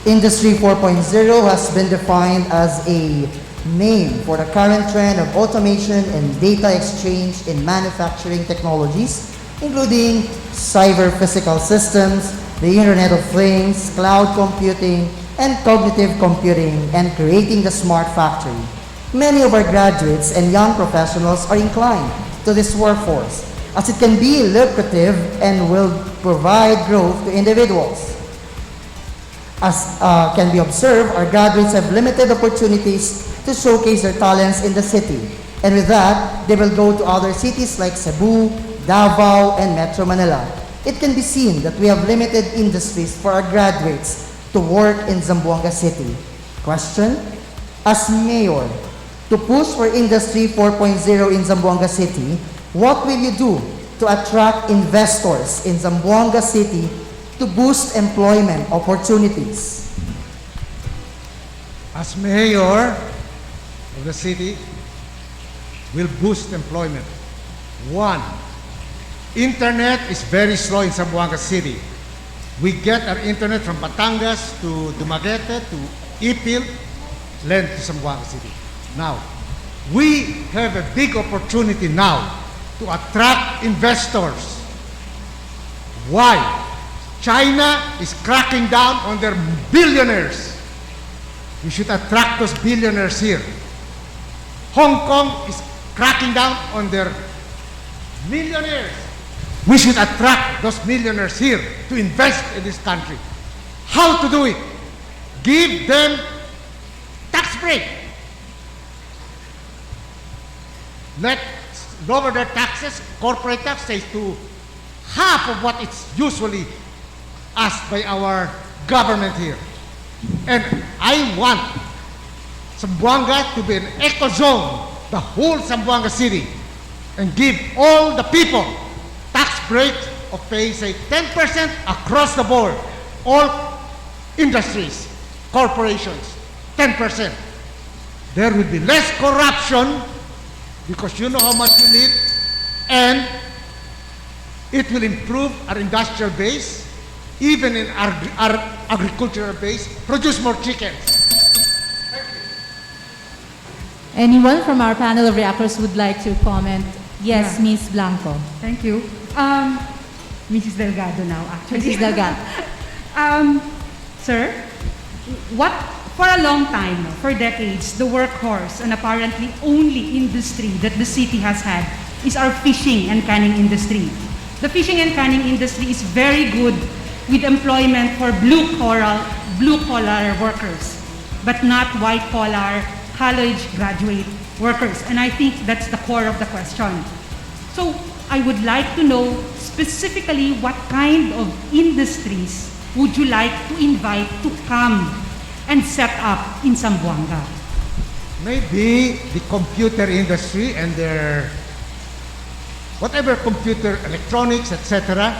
Industry 4.0 has been defined as a name for the current trend of automation and data exchange in manufacturing technologies, including cyber-physical systems, the Internet of Things, cloud computing, and cognitive computing, and creating the smart factory. Many of our graduates and young professionals are inclined to this workforce, as it can be lucrative and will provide growth to individuals. As can be observed, our graduates have limited opportunities to showcase their talents in the city. And with that, they will go to other cities like Cebu, Davao, and Metro Manila. It can be seen that we have limited industries for our graduates to work in Zamboanga City. Question: as mayor, to push for Industry 4.0 in Zamboanga City, what will you do to attract investors in Zamboanga City to boost employment opportunities? As mayor of the city, will boost employment. One, internet is very slow in Zamboanga City. We get our internet from Batangas to Dumaguete to Ipil, lend to Zamboanga City. Now, we have a big opportunity now to attract investors. Why? China is cracking down on their billionaires. We should attract those billionaires here. Hong Kong is cracking down on their millionaires. We should attract those millionaires here to invest in this country. How to do it? Give them tax break. Let's lower their taxes, corporate tax, say to half of what it's usually asked by our government here. And I want Zamboanga to be an eco zone, the whole Zamboanga City, and give all the people tax break of paying, say, 10% across the board. All industries, corporations, 10%. There will be less corruption because you know how much you need, and it will improve our industrial base, even in our agricultural base, produce more chickens. Anyone from our panel of reactors would like to comment? Yes, Yeah. Ms. Blanco. Thank you. Mrs. Delgado now, actually. Mrs. Delgado. Sir, for a long time, for decades, the workhorse and apparently only industry that the city has had is our fishing and canning industry. The fishing and canning industry is very good with employment for blue-collar workers, but not white-collar college graduate workers. And I think that's the core of the question. So I would like to know specifically what kind of industries would you like to invite to come and set up in Zamboanga? Maybe the computer industry and their whatever computer, electronics, etc.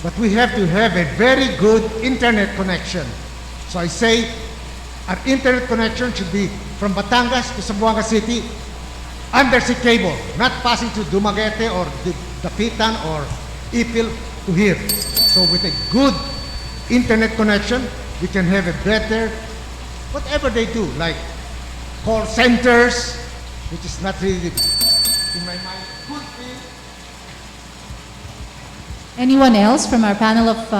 But we have to have a very good internet connection. So I say our internet connection should be from Batangas to Zamboanga City, undersea cable, not passing to Dumaguete or Dapitan or Ipil to here. So with a good internet connection, we can have a better, whatever they do, like call centers, which is not really, in my mind, good thing. Anyone else from our panel of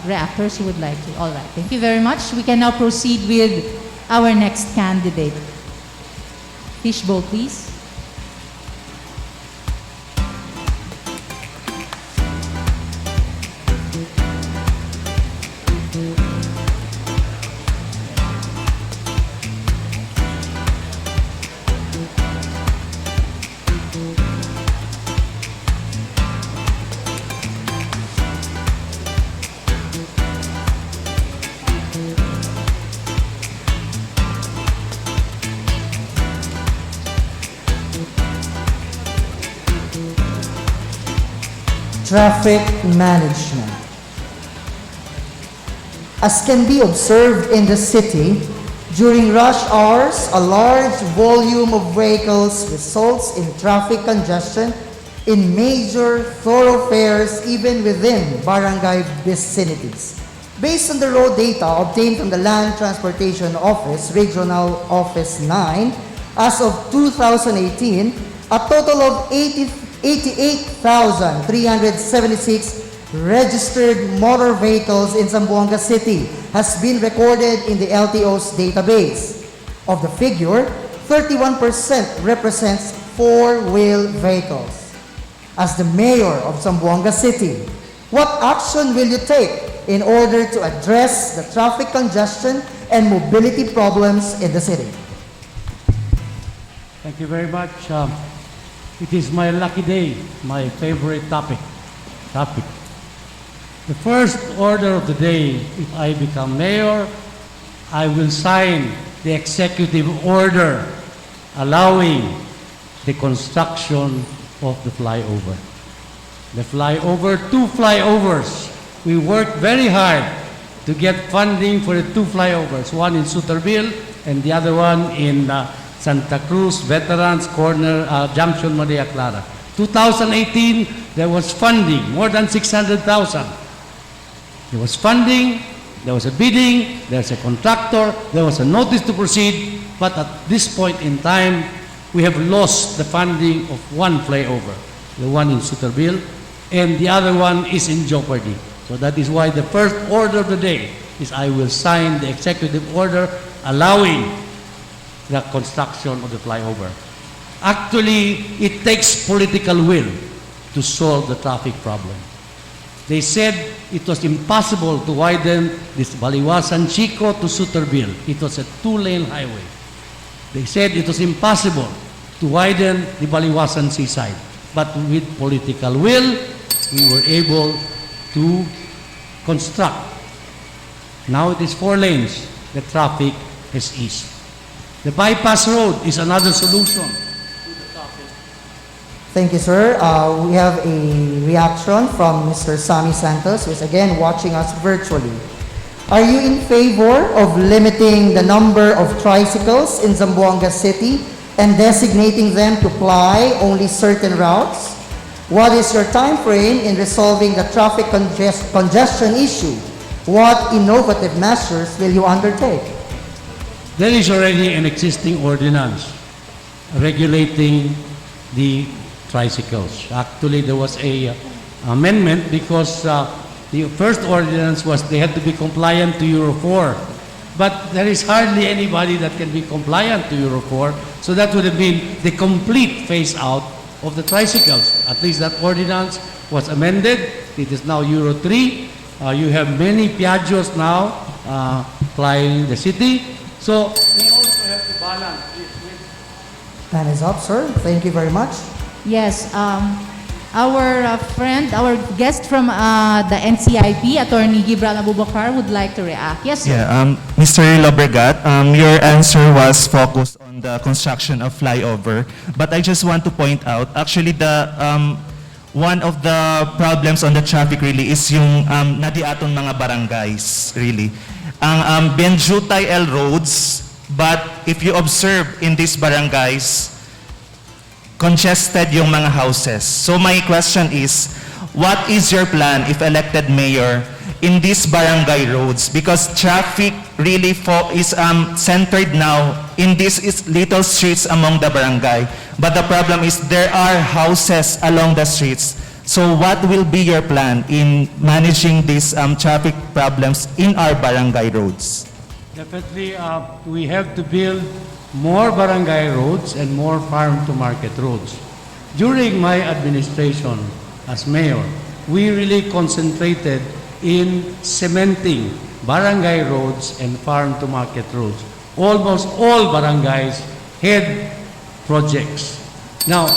reactors who would like to? All right, thank you very much. We can now proceed with our next candidate. Fishbowl, please. Traffic management. As can be observed in the city, during rush hours, a large volume of vehicles results in traffic congestion in major thoroughfares even within barangay vicinities. Based on the road data obtained from the Land Transportation Office, Regional Office 9, as of 2018, a total of 88,376 registered motor vehicles in Zamboanga City has been recorded in the LTO's database. Of the figure, 31% represents four-wheel vehicles. As the mayor of Zamboanga City, what action will you take in order to address the traffic congestion and mobility problems in the city? Thank you very much. It is my lucky day, my favorite topic. The first order of the day, if I become mayor, I will sign the executive order allowing the construction of the flyover. The flyover, two flyovers. We worked very hard to get funding for the two flyovers, one in Suterville and the other one in Santa Cruz Veterans Corner Junction, Maria Clara. 2018, there was funding, more than 600,000. There was funding, there was a bidding, there's a contractor, there was a notice to proceed, but at this point in time, we have lost the funding of one flyover, the one in Suterville, and the other one is in jeopardy. So that is why the first order of the day is I will sign the executive order allowing the construction of the flyover. Actually, it takes political will to solve the traffic problem. They said it was impossible to widen this Baliwasan Chico to Suterville. It was a two-lane highway. They said it was impossible to widen the Baliwasan seaside. But with political will, we were able to construct. Now it is 4 lanes. The traffic has eased. The bypass road is another solution. Thank you, sir. We have a reaction from Mr. Sammy Santos, who is again watching us virtually. Are you in favor of limiting the number of tricycles in Zamboanga City and designating them to ply only certain routes? What is your time frame in resolving the traffic congestion issue? What innovative measures will you undertake? There is already an existing ordinance regulating the tricycles. Actually, there was a amendment because the first ordinance was they had to be compliant to Euro 4. But there is hardly anybody that can be compliant to Euro 4, so that would have been the complete phase out of the tricycles. At least that ordinance was amended. It is now Euro 3. You have many Piaggios now flying the city. So we also have to balance this with... Time is up, sir. Thank you very much. Yes, our friend, our guest from the NCIP, Attorney Gibran Abubakar, would like to react. Yes, sir. Yeah, Mr. Lobregat, your answer was focused on the construction of flyover, but I just want to point out, actually, one of the problems on the traffic really is yung nadiaton mga barangays, really. Ang Benjutay L roads, but if you observe in these barangays, congested yung mga houses. So my question is, what is your plan if elected mayor in these barangay roads? Because traffic really is centered now in these little streets among the barangay. But the problem is there are houses along the streets. So what will be your plan in managing these traffic problems in our barangay roads? Definitely, we have to build more barangay roads and more farm-to-market roads. During my administration as mayor, we really concentrated in cementing barangay roads and farm-to-market roads. Almost all barangays had projects. Now,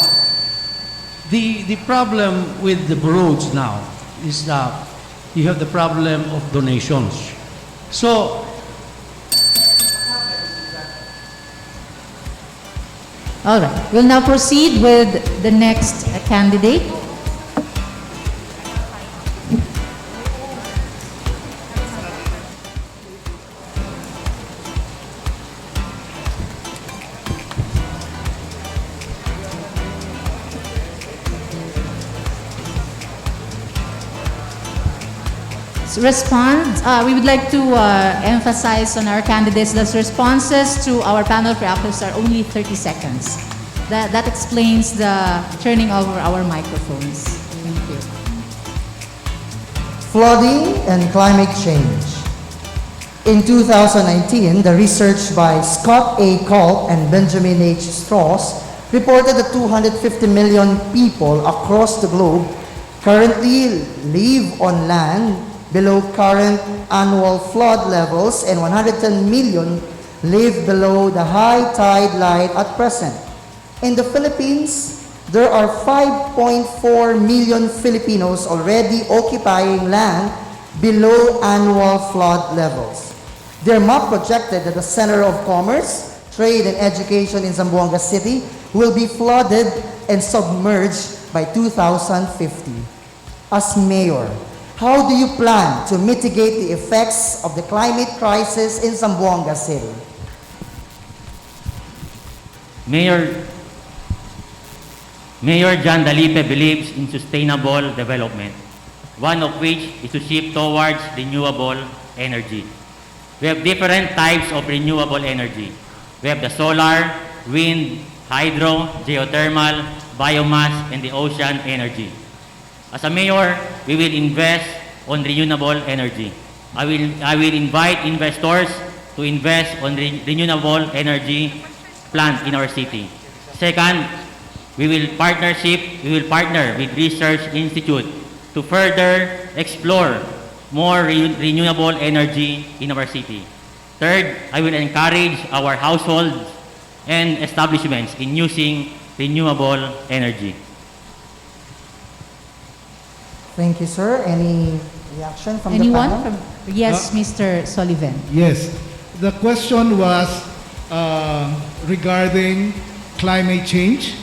the problem with the roads now is that you have the problem of donations. So, All right, we'll now proceed with the next candidate. We would like to emphasize on our candidates that responses to our panel reactors are only 30 seconds. That explains the turning over our microphones. Thank you. Flooding and climate change. In 2019, the research by Scott A. Culp and Benjamin H. Strauss reported that 250 million people across the globe currently live on land below current annual flood levels, and 110 million live below the high tide line at present. In the Philippines, there are 5.4 million Filipinos already occupying land below annual flood levels. Their map projected that the center of commerce, trade, and education in Zamboanga City will be flooded and submerged by 2050. As mayor, how do you plan to mitigate the effects of the climate crisis in Zamboanga City? Mayor John Dalipe believes in sustainable development, one of which is to shift towards renewable energy. We have different types of renewable energy. We have the solar, wind, hydro, geothermal, biomass, and the ocean energy. As a mayor, we will invest on renewable energy. I will invite investors to invest on renewable energy plants in our city. Second, we will partner with research institute to further explore more renewable energy in our city. Third, I will encourage our households and establishments in using renewable energy. Thank you, sir. Any reaction from Anyone? the panel? Yes, Mr. Sullivan. Yes. The question was regarding climate change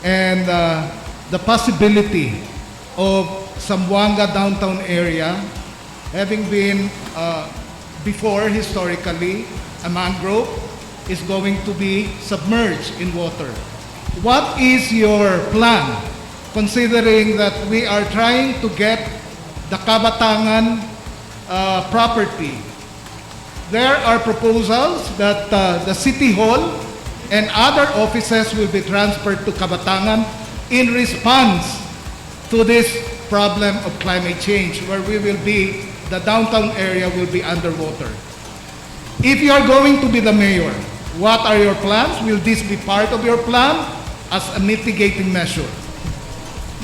and the possibility of Zamboanga downtown area having been before historically a mangrove is going to be submerged in water. What is your plan considering that we are trying to get the Kabatangan property? There are proposals that the City Hall and other offices will be transferred to Kabatangan in response to this problem of climate change, where the downtown area will be underwater. If you are going to be the mayor, what are your plans? Will this be part of your plan as a mitigating measure?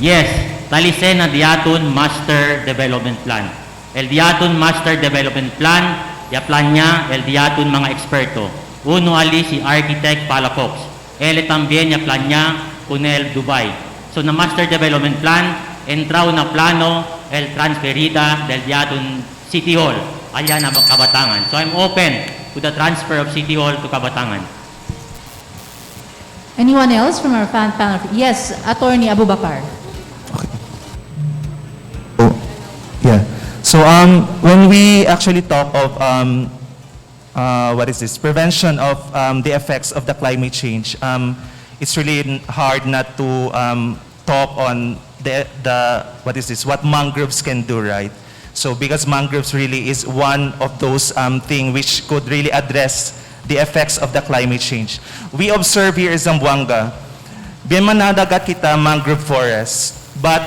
Yes, talisen na diaton Master Development Plan. El diaton Master Development Plan, ya plan niya, el diaton mga eksperto. Uno ali si Architect Palafox. Ele también ya plan niya con el Dubai. So na Master Development Plan, entraw na plano el transferida del diaton City Hall. Allá na Kabatangan. So I'm open to the transfer of City Hall to Kabatangan. Anyone else from our fan panel? Yes, Attorney Abubakar. Yeah. So when we actually talk of prevention of the effects of the climate change, it's really hard not to talk on what mangroves can do, right? So because mangroves really is one of those things which could really address the effects of the climate change. We observe here in Zamboanga, manadagat kita mangrove forests, but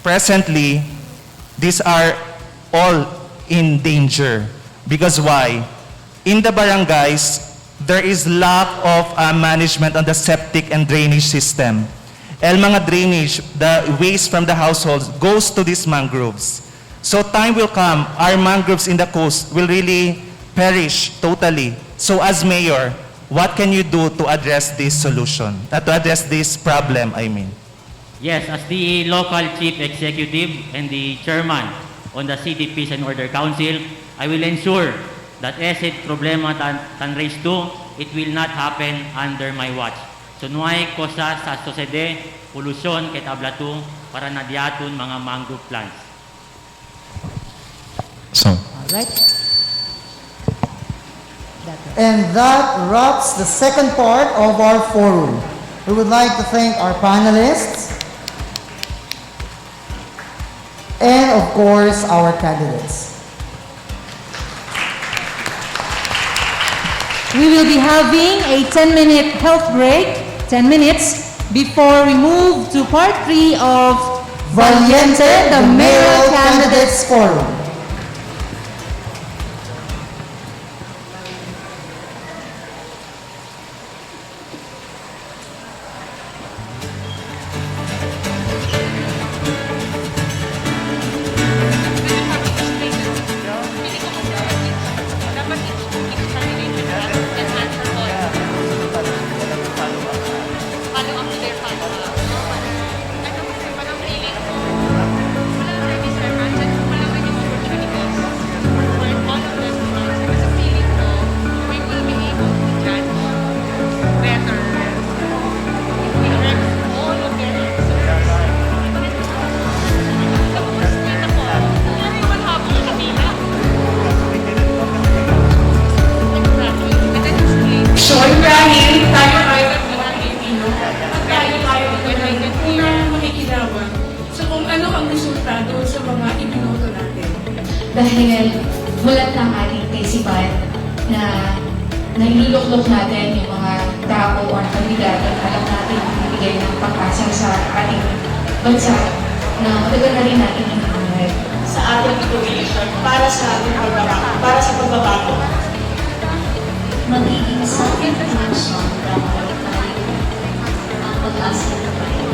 presently, these are all in danger. Because why? In the barangays, there is lack of management on the septic and drainage system. El mga drainage, the waste from the households goes to these mangroves. So time will come, our mangroves in the coast will really perish totally. So as mayor, what can you do to address this solution? To address this problem, I mean? Yes, as the local chief executive and the chairman on the City Peace and Order Council, I will ensure that ese problema tan raised to, it will not happen under my watch. So nuay kosa sa sosede, polusyon ket ablatu para nadiaton mga mangrove plants. So. All right. And that wraps the second part of our forum. We would like to thank our panelists and, of course, our candidates. We will be having a 10-minute health break, 10 minutes, before we move to part 3 of VALIENTE, the Mayoral Candidates Forum. Dahil mulat ng ating kaisipan na niluluklok natin yung mga tao o kandidato na alam natin bibigay ng pag-asa sa ating bansa na matagal na rin natin hinahanap sa ating population para sa ating pagbabago. Magiging sa ating election dapat tayo ang pag-asa na tayo.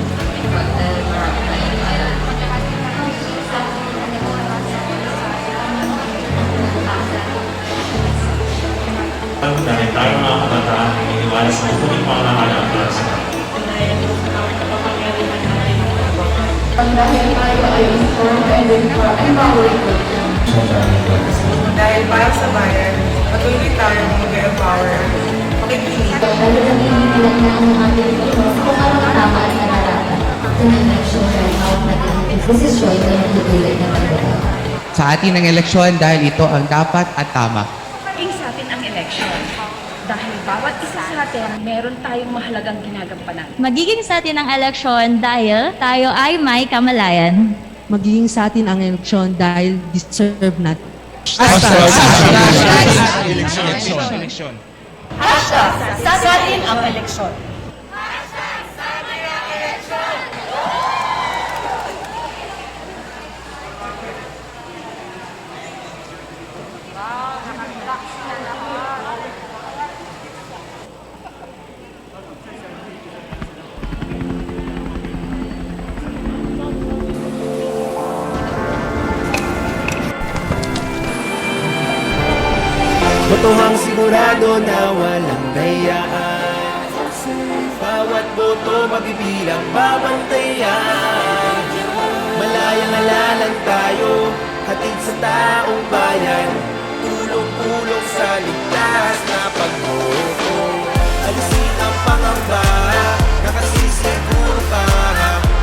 Dahil tayo mga kabataan ay iniwala sa muling pangalaman para sa dahil tayo ay informed and empowering culture. Dahil para sa bayan, patuloy tayong mag-empower, makikinig. Dahil nanginginig na ang ating kung anong tama at nararapat. Election right out natin desisyon na natutuloy na pagbabago. Sa atin ang eleksyon dahil ito ang dapat at tama. Maging sa atin ang eleksyon. Dahil bawat isa sa atin, meron tayong mahalagang ginagampanan. Magiging sa atin ang eleksyon dahil tayo ay may kamalayan. Magiging sa atin ang eleksyon dahil deserve natin. Eleksyon. Hashtag sa atin ang eleksyon. sigurado na walang dayaan. Bawat boto mabibilang babantayan. Malayang alalang tayo, hatid sa taong bayan. Tulong-tulong sa ligtas na pagboto. Alisin ang pangamba, nakasisiguro ka.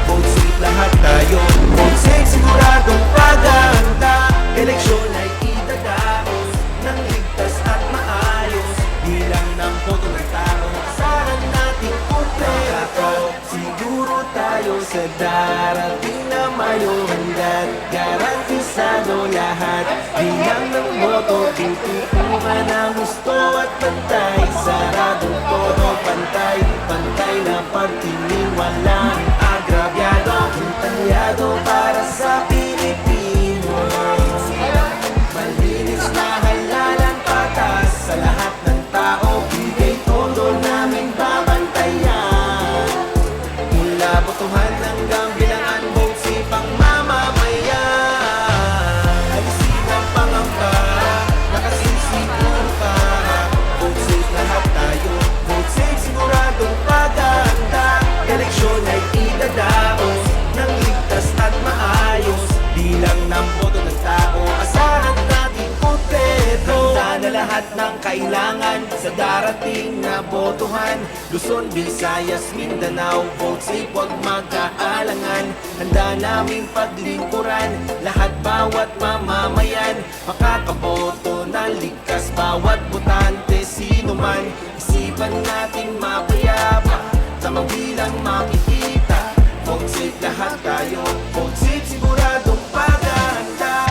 Vote safe lahat tayo, vote safe siguradong paghahanda. Eleksyon ay idadaos ng ligtas at maayos. Bilang ng boto ng tao, asahan natin kumpleto. Siguro tayo sa darating na mayoral, garantisado lahat. Bilang ng boto, tutukan ang gusto at pantay. Saradong todo, pantay, pantay na pagtingin. Walang agrabyado, talyado para sa Pilipino. Malinis na halalan, patas sa lahat ng tao. Bigay todo namin babantayan. Mula botohan hanggang bilangan, vote safe ang mamamayan. Alisin ang pangamba, nakasisiguro ka. Vote safe lahat tayo, vote safe siguradong paghahanda. Eleksyon ay idadaos ng ligtas at maayos. Bilang ng boto ng tao, asahan natin kumpleto. Handa na lahat ng kailangan sa darating na botohan. Luzon, Visayas, Mindanao, vote safe, huwag magkaalangan. Handa naming paglingkuran lahat, bawat mamamayan. Makakaboto ng likas, bawat botante, sino man. Isipan natin mapayapa, tamang bilang makikita. Vote safe lahat tayo, vote safe siguradong paghahanda.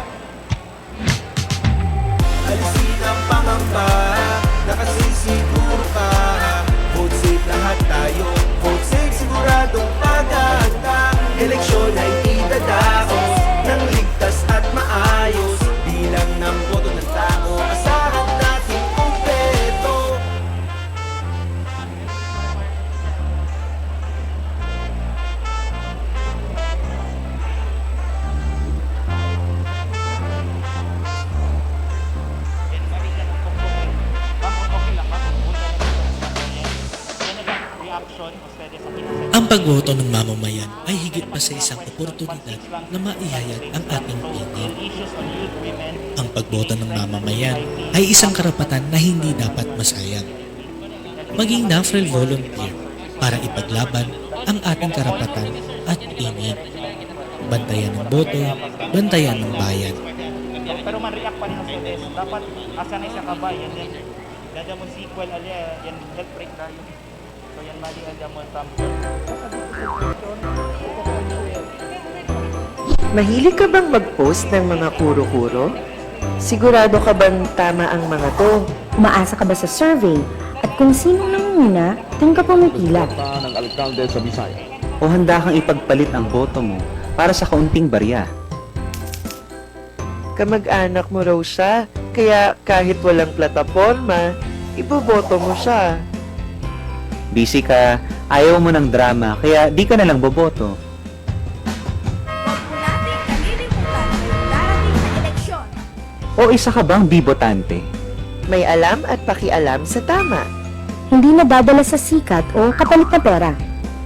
Alisin ang pangamba, nakasisiguro ka. Vote safe lahat tayo, vote safe siguradong paghahanda. Eleksyon ay idadaos ng ligtas at maayos. Bilang ng boto ng tao, asahan natin kumpleto. Ang pagboto ng mamamayan ay higit pa sa isang oportunidad na maihayag ang ating pinin. Ang pagboto ng mamamayan ay isang karapatan na hindi dapat masayang. Maging natural volunteer para ipaglaban ang ating karapatan at pinin. Bantayan ng boto, bantayan ng bayan. Pero man-react pa rin sa des. Dapat asa na siya kabayan. Then, dada mo sequel alya, yan health break tayo. So yan mali alya mo Mahilig ka bang mag-post ng mga kuro-kuro? Sigurado ka bang tama ang mga to? Umaasa ka ba sa survey? At kung sino nangunguna, doon ka pumipila. Ng alkalde sa Bisaya. O handa kang ipagpalit ang boto mo para sa kaunting barya. Kamag-anak mo raw siya, kaya kahit walang plataforma, iboboto mo siya. Busy ka, ayaw mo ng drama, kaya di ka na lang boboto. O isa ka bang bibotante? May alam at pakialam sa tama. Hindi nadadala sa sikat o kapalit na pera.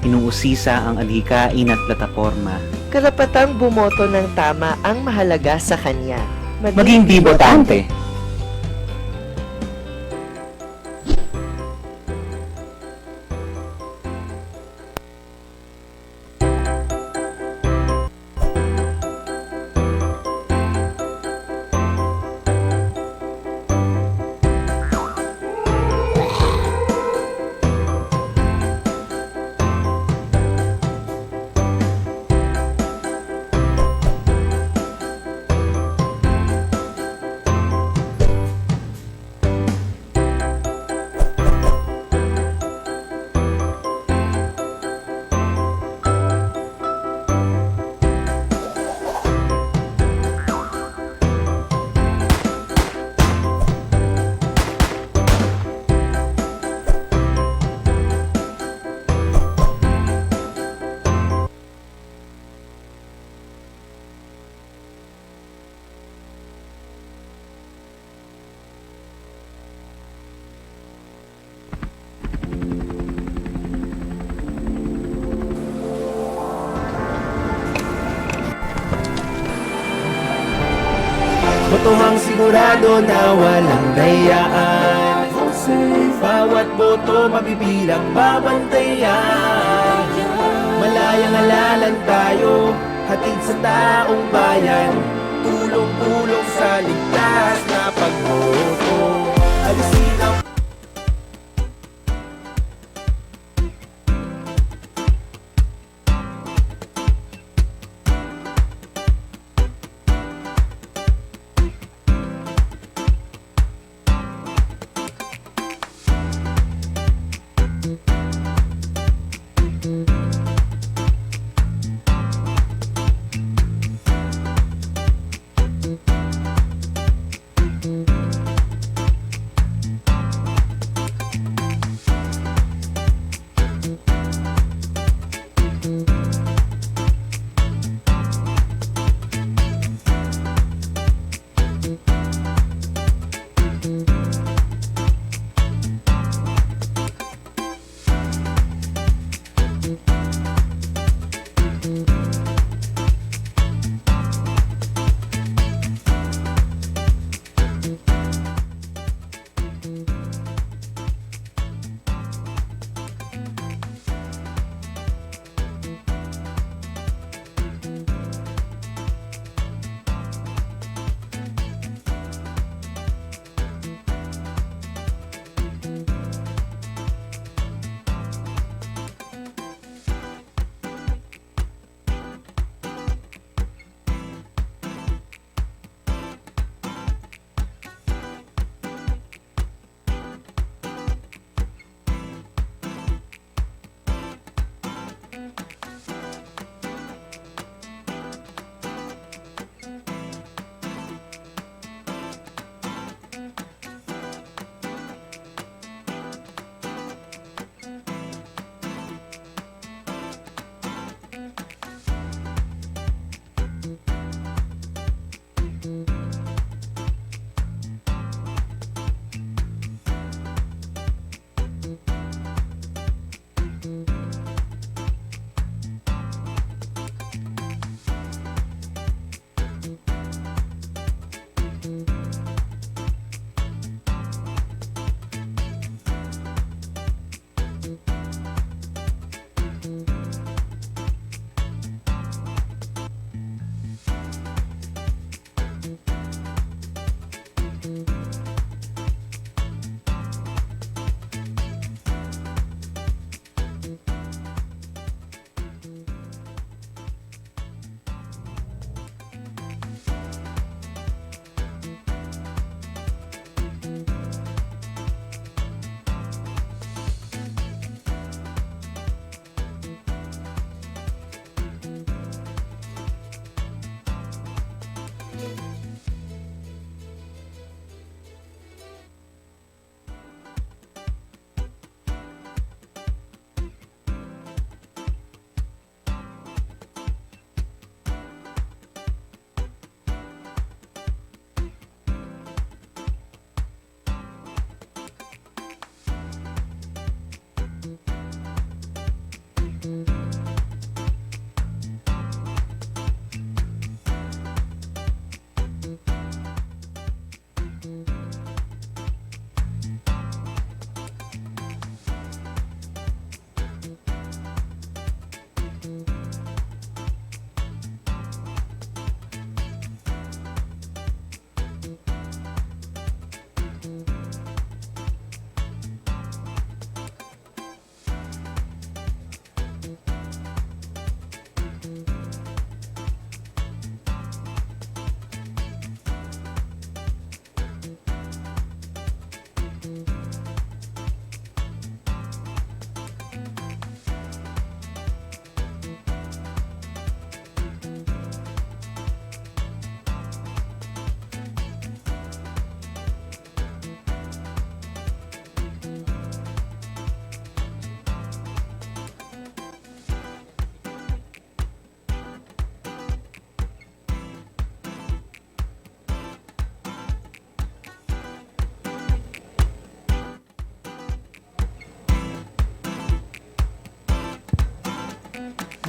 Inuusisa ang adhikain at plataforma. Karapatang bumoto ng tama ang mahalaga sa kanya. Maging bibotante. botohang sigurado na walang dayaan. Bawat boto mabibilang babantayan. Malayang alalan tayo, hatid sa taong bayan. Tulong-tulong sa ligtas na pagboto. Alisin ang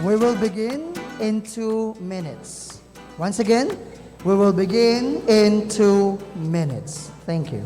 We will begin in 2 minutes. Once again, We will begin in 2 minutes. Thank you.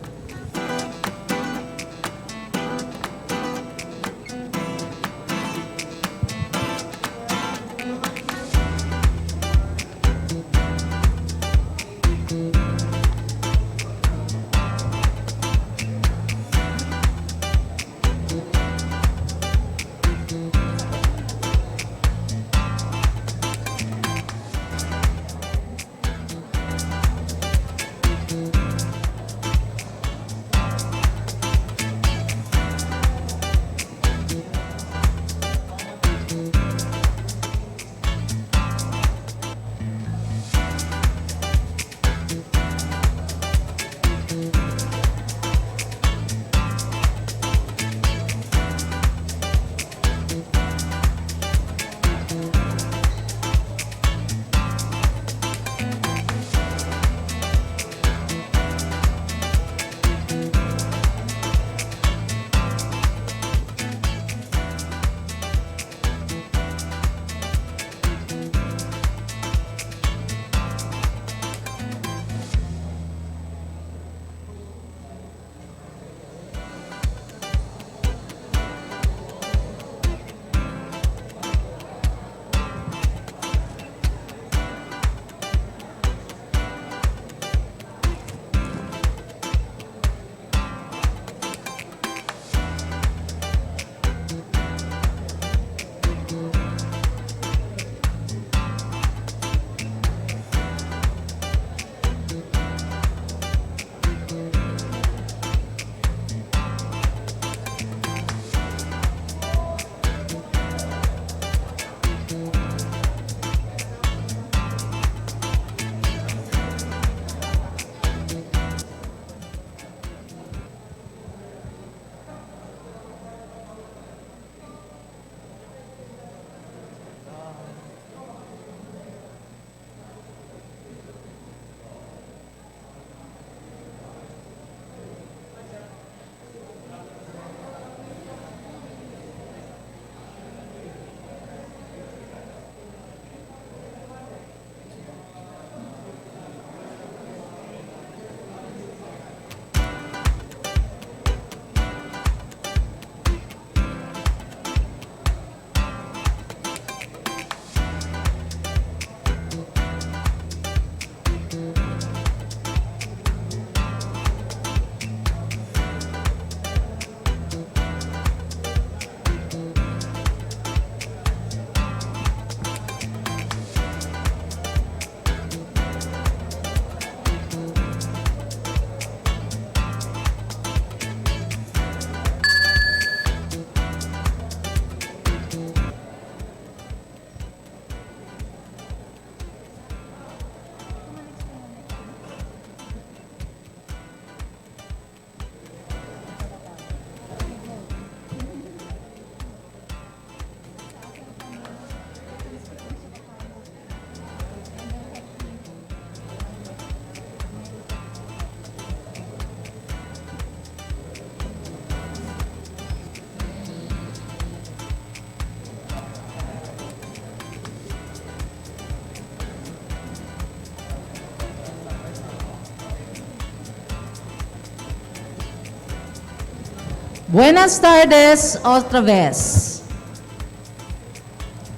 Buenas tardes otra vez.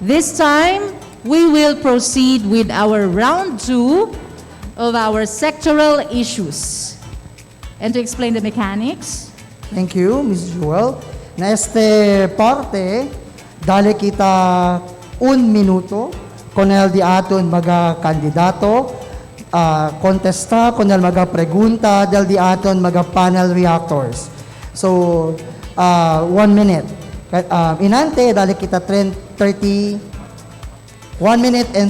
This time, we will proceed with our round 2 of our sectoral issues. And to explain the mechanics, Thank you, Ms. Jewel. Na este parte, dali kita 1 minuto con el di aton mga kandidato, contesta con el mga pregunta del di aton mga panel reactors. So, 1 minute. Inante, dali kita 1 minute and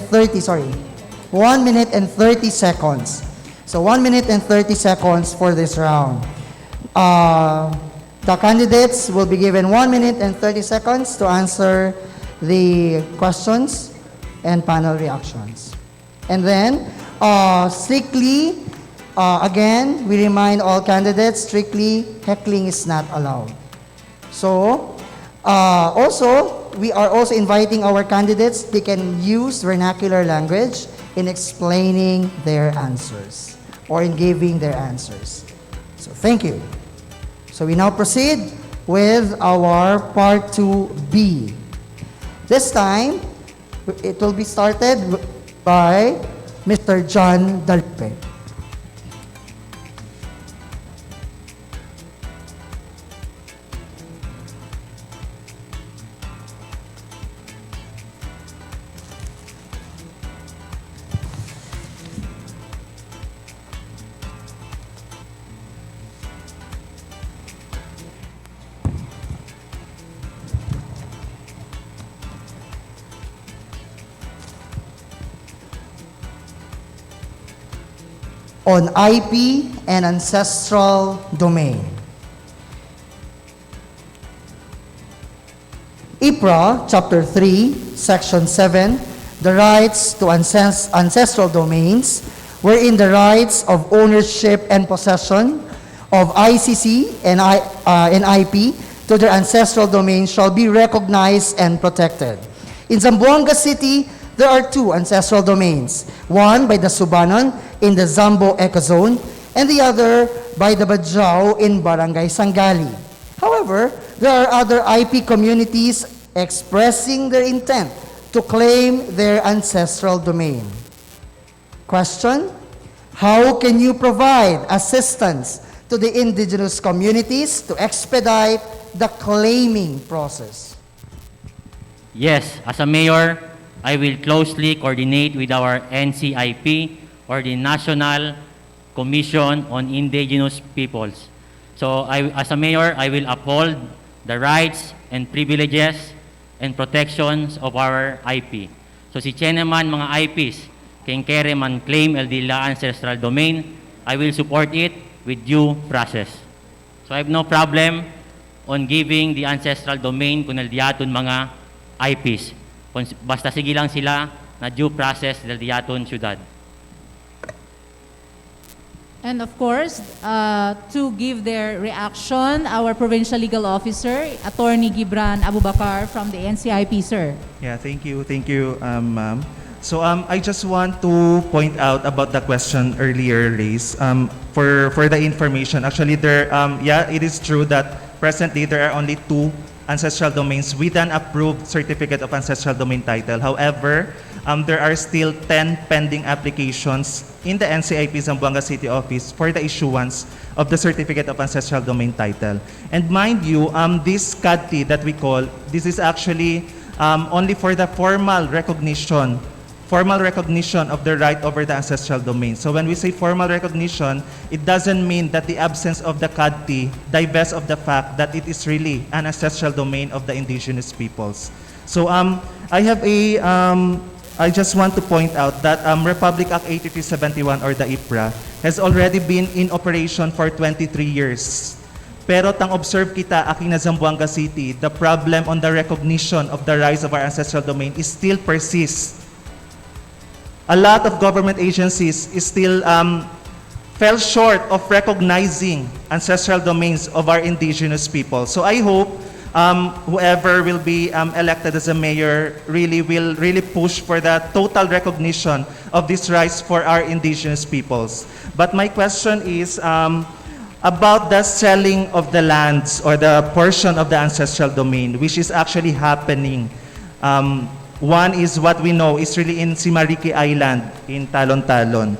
30 seconds. So 1 minute and 30 seconds for this round. The candidates will be given 1 minute and 30 seconds to answer the questions and panel reactions. And then, strictly, again, we remind all candidates, strictly, heckling is not allowed. So, also, we are also inviting our candidates, they can use vernacular language in explaining their answers or in giving their answers. So thank you. So we now proceed with our Part 2B. This time, it will be started by Mr. John Dalpe. On IP and ancestral domain. IPRA, Chapter 3, Section 7, the rights to ancestral domains, wherein the rights of ownership and possession of ICC and IP to their ancestral domains shall be recognized and protected. In Zamboanga City, there are 2 ancestral domains, one by the Subanon in the Zambo Ecozone, and the other by the Bajau in Barangay Sangali. However, there are other IP communities expressing their intent to claim their ancestral domain. Question: how can you provide assistance to the indigenous communities to expedite the claiming process? Yes, as a mayor, I will closely coordinate with our NCIP, or the National Commission on Indigenous Peoples. So as a mayor, I will uphold the rights and privileges and protections of our IP. So si Cheneman mga IPs, kung kere man claim el dila ancestral domain, I will support it with due process. So I have no problem on giving the ancestral domain kung el diaton mga IPs. Basta sige lang sila na due process del diaton syudad. And of course, to give their reaction, our Provincial Legal Officer, Attorney Gibran Abubakar from the NCIP, sir. Yeah, thank you, ma'am. So I just want to point out about the question earlier raised. For the information, actually there, yeah, it is true that presently there are only 2 ancestral domains with an approved certificate of ancestral domain title. However, there are still 10 pending applications in the NCIP Zamboanga City Office for the issuance of the certificate of ancestral domain title. And mind you, this CADT that we call, this is actually only for the formal recognition of the right over the ancestral domain. So when we say formal recognition, it doesn't mean that the absence of the CADT divests of the fact that it is really an ancestral domain of the indigenous peoples. So I just want to point out that Republic Act 8371, or the IPRA, has already been in operation for 23 years. Pero tang observe kita aking na Zamboanga City, the problem on the recognition of the rights of our ancestral domain is still persists. A lot of government agencies is still fell short of recognizing ancestral domains of our indigenous people. So I hope whoever will be elected as a mayor will push for the total recognition of these rights for our indigenous peoples. But my question is about the selling of the lands or the portion of the ancestral domain, which is actually happening. One is what we know is really in Simariki Island in Talon-Talon.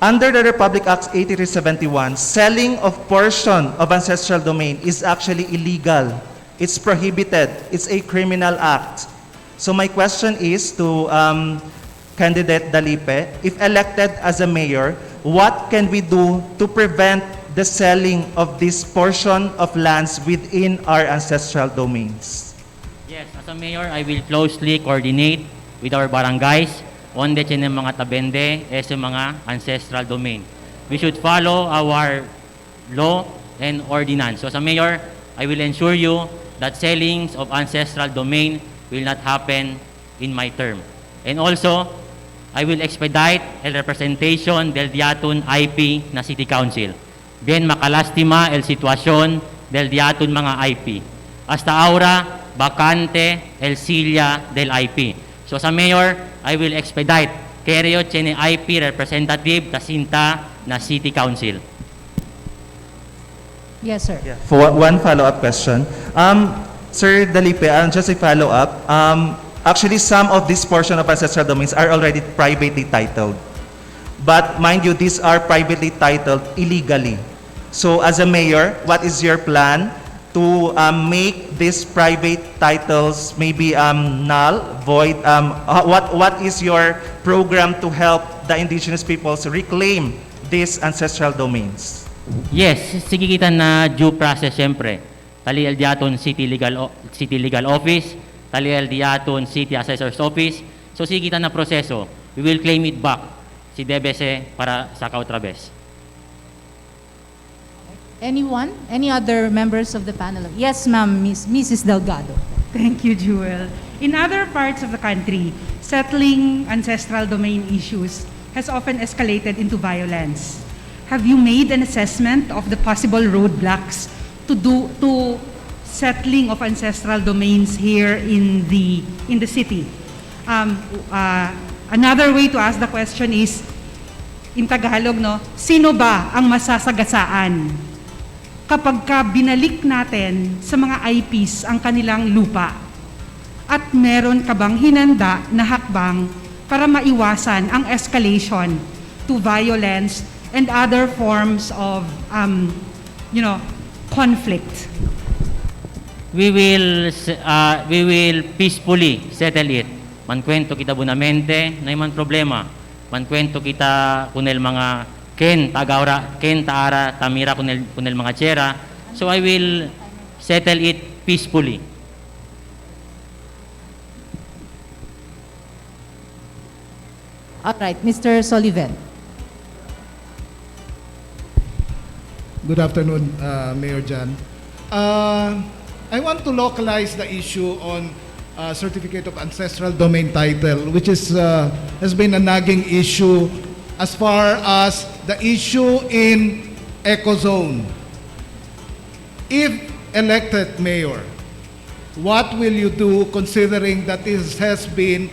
Under the Republic Act 8371, selling of portion of ancestral domain is actually illegal. It's prohibited. It's a criminal act. So my question is to candidate Dalipe, if elected as a mayor, what can we do to prevent the selling of this portion of lands within our ancestral domains? Yes, as a mayor, I will closely coordinate with our barangays on the mga tabende as mga ancestral domain. We should follow our law and ordinance. So as a mayor, I will ensure you that sellings of ancestral domain will not happen in my term. And also, I will expedite el representation del diaton IP na City Council. Bien makalastima el sitwasyon del diaton mga IP. Hasta ahora, vacante el silla del IP. So sa mayor, I will expedite Kereo Chene IP representative Tasinta na City Council. Yes, sir. For one follow-up question. Sir Dalipe, just a follow-up. Actually, some of this portion of ancestral domains are already privately titled. But mind you, these are privately titled illegally. So as a mayor, what is your plan to make these private titles maybe null, void? What is your program to help the indigenous peoples reclaim these ancestral domains? Yes, sige kita na due process siyempre. Taliel diaton City Legal Office, taliel diaton City Assessor's Office. So sige kita na proseso. We will claim it back si DBC para sa kautrabes. Anyone? Any other members of the panel? Yes, ma'am, Mrs. Delgado. Thank you, Jewel. In other parts of the country, settling ancestral domain issues has often escalated into violence. Have you made an assessment of the possible roadblocks to settling of ancestral domains here in the city? Another way to ask the question is, in Tagalog, no, sino ba ang masasagasaan kapag ka binalik natin sa mga IPs ang kanilang lupa? At meron ka bang hinanda na hakbang para maiwasan ang escalation to violence and other forms of, conflict? We will peacefully settle it. Mankwento kita bunamente, na man problema. Mankwento kita kunel mga ken taara tamira kunel mga tsera. So I will settle it peacefully. All right, Mr. Sullivan. Good afternoon, Mayor Jan. I want to localize the issue on Certificate of Ancestral Domain Title, which has been a nagging issue as far as the issue in Ecozone. If elected mayor, what will you do considering that this has been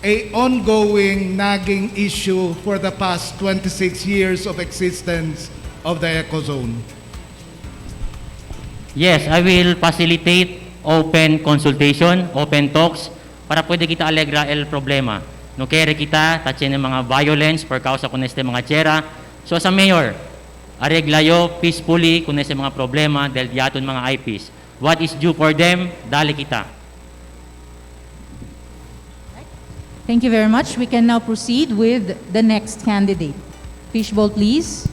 an ongoing nagging issue for the past 26 years of existence of the Ecozone? Yes, I will facilitate open consultation, open talks, para pwede kita alegra el problema. No kere kita, tatsin ng mga violence per causa kung este mga tsera. So sa mayor, areglayo peacefully kung este mga problema dahil diaton mga IPs. What is due for them, dali kita. Thank you very much. We can now proceed with the next candidate. Fishbowl, please.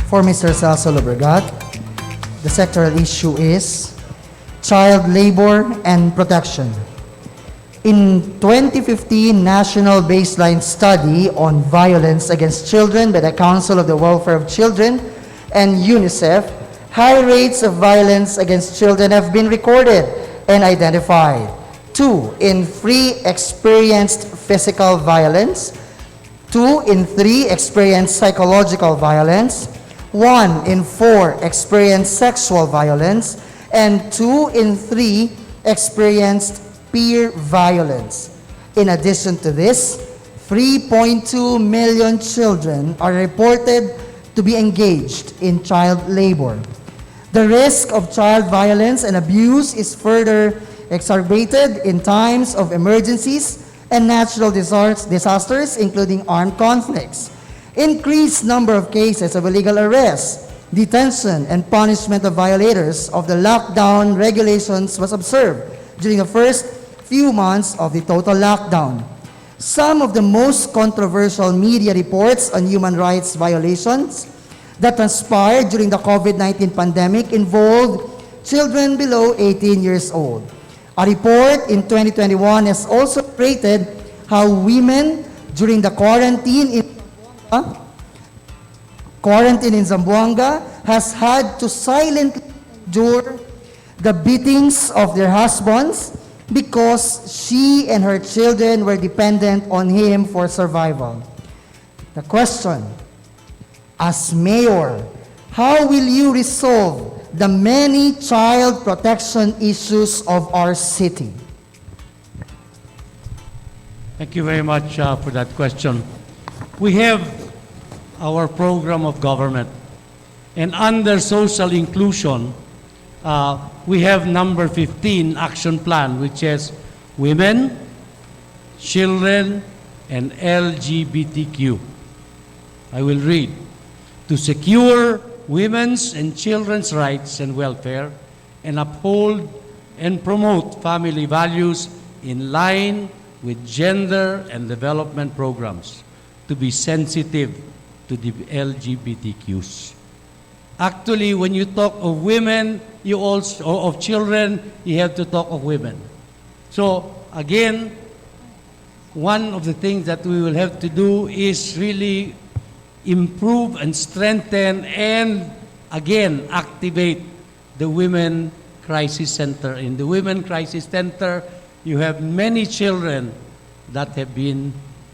For Mr. Celso Lobregat, the sectoral issue is child labor and protection. In 2015 National Baseline Study on Violence Against Children by the Council of the Welfare of Children and UNICEF, high rates of violence against children have been recorded and identified. 2 in 3 experienced physical violence, 2 in 3 experienced psychological violence, 1 in 4 experienced sexual violence, and 2 in 3 experienced peer violence. In addition to this, 3.2 million children are reported to be engaged in child labor. The risk of child violence and abuse is further exacerbated in times of emergencies and natural disasters, including armed conflicts. Increased number of cases of illegal arrest, detention, and punishment of violators of the lockdown regulations was observed during the first few months of the total lockdown. Some of the most controversial media reports on human rights violations that transpired during the COVID-19 pandemic involved children below 18 years old. A report in 2021 has also rated how women during the quarantine in quarantined in Zamboanga, has had to silently endure the beatings of their husbands because she and her children were dependent on him for survival. The question, as mayor, how will you resolve the many child protection issues of our city? Thank you very much for that question. We have our program of government, and under social inclusion, we have number 15 action plan, which is women, children, and LGBTQ. I will read. To secure women's and children's rights and welfare, and uphold and promote family values in line with gender and development programs, to be sensitive to the LGBTQs. Actually, when you talk of women, you also, or of children, you have to talk of women. So, again, one of the things that we will have to do is really improve and strengthen and, again, activate the Women Crisis Center. In the Women Crisis Center, you have many children that have been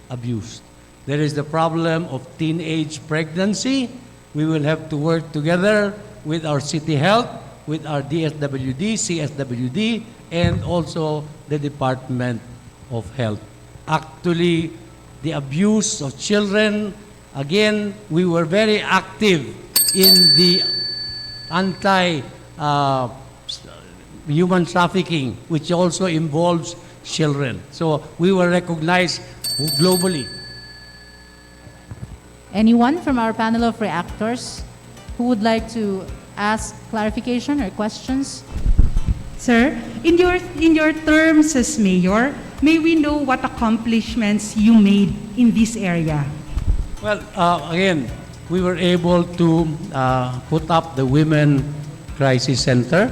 abused. There is the problem of teenage pregnancy. We will have to work together with our City Health, with our DSWD, CSWD, and also the Department of Health. Actually, the abuse of children, again, we were very active in the anti-human trafficking, which also involves children. So we were recognized globally. Anyone from our panel of reactors who would like to ask clarification or questions? Sir, in your terms as mayor, may we know what accomplishments you made in this area? Well, again, we were able to put up the Women Crisis Center,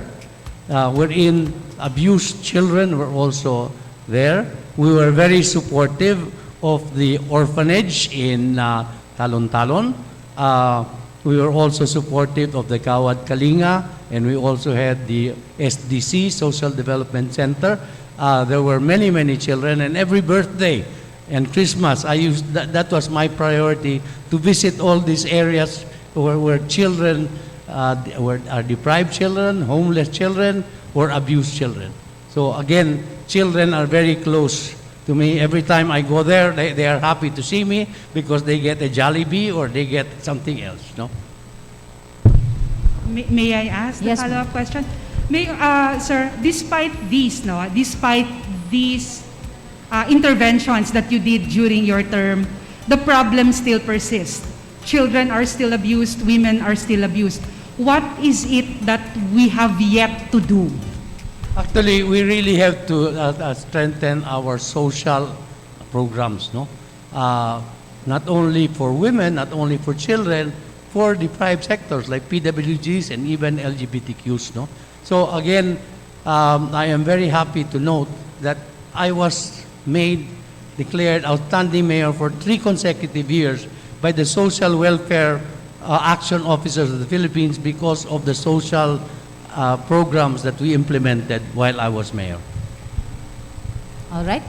wherein abused children were also there. We were very supportive of the orphanage in Talon-Talon. We were also supportive of the Kawad Kalinga, and we also had the SDC, Social Development Center. There were many, many children, and every birthday and Christmas, that was my priority, to visit all these areas where children are deprived children, homeless children, or abused children. So again, children are very close to me. Every time I go there, they are happy to see me because they get a Jollibee or they get something else. No? May I ask the follow-up question? Sir, despite these interventions that you did during your term, the problem still persists. Children are still abused, women are still abused. What is it that we have yet to do? Actually, we really have to strengthen our social programs, no? Not only for women, not only for children, for deprived sectors like PWGs and even LGBTQs, no? So again, I am very happy to note that I was declared outstanding mayor for 3 consecutive years by the Social Welfare Action Officers of the Philippines because of the social programs that we implemented while I was mayor. All right.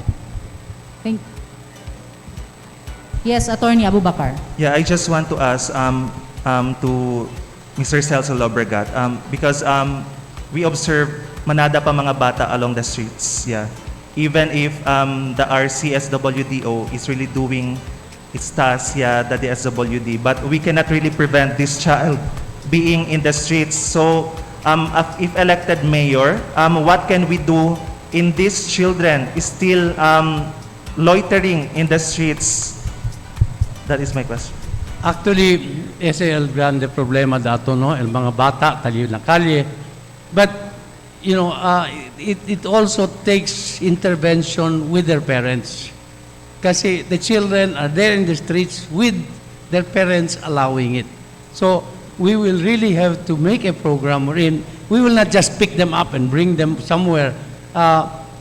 Yes, Attorney Abubakar. Yeah, I just want to ask to Mr. Celso Lobregat, because we observe manada pa mga bata along the streets. Yeah. Even if the RCSWDO is really doing its task, yeah, the DSWD, but we cannot really prevent this child being in the streets. So, if elected mayor, what can we do in these children still loitering in the streets? That is my question. Actually, ese el grande problema dato, no? El mga bata, kalye na kalye. But, you know, it also takes intervention with their parents. Kasi the children are there in the streets with their parents allowing it. So, we will really have to make a program wherein we will not just pick them up and bring them somewhere.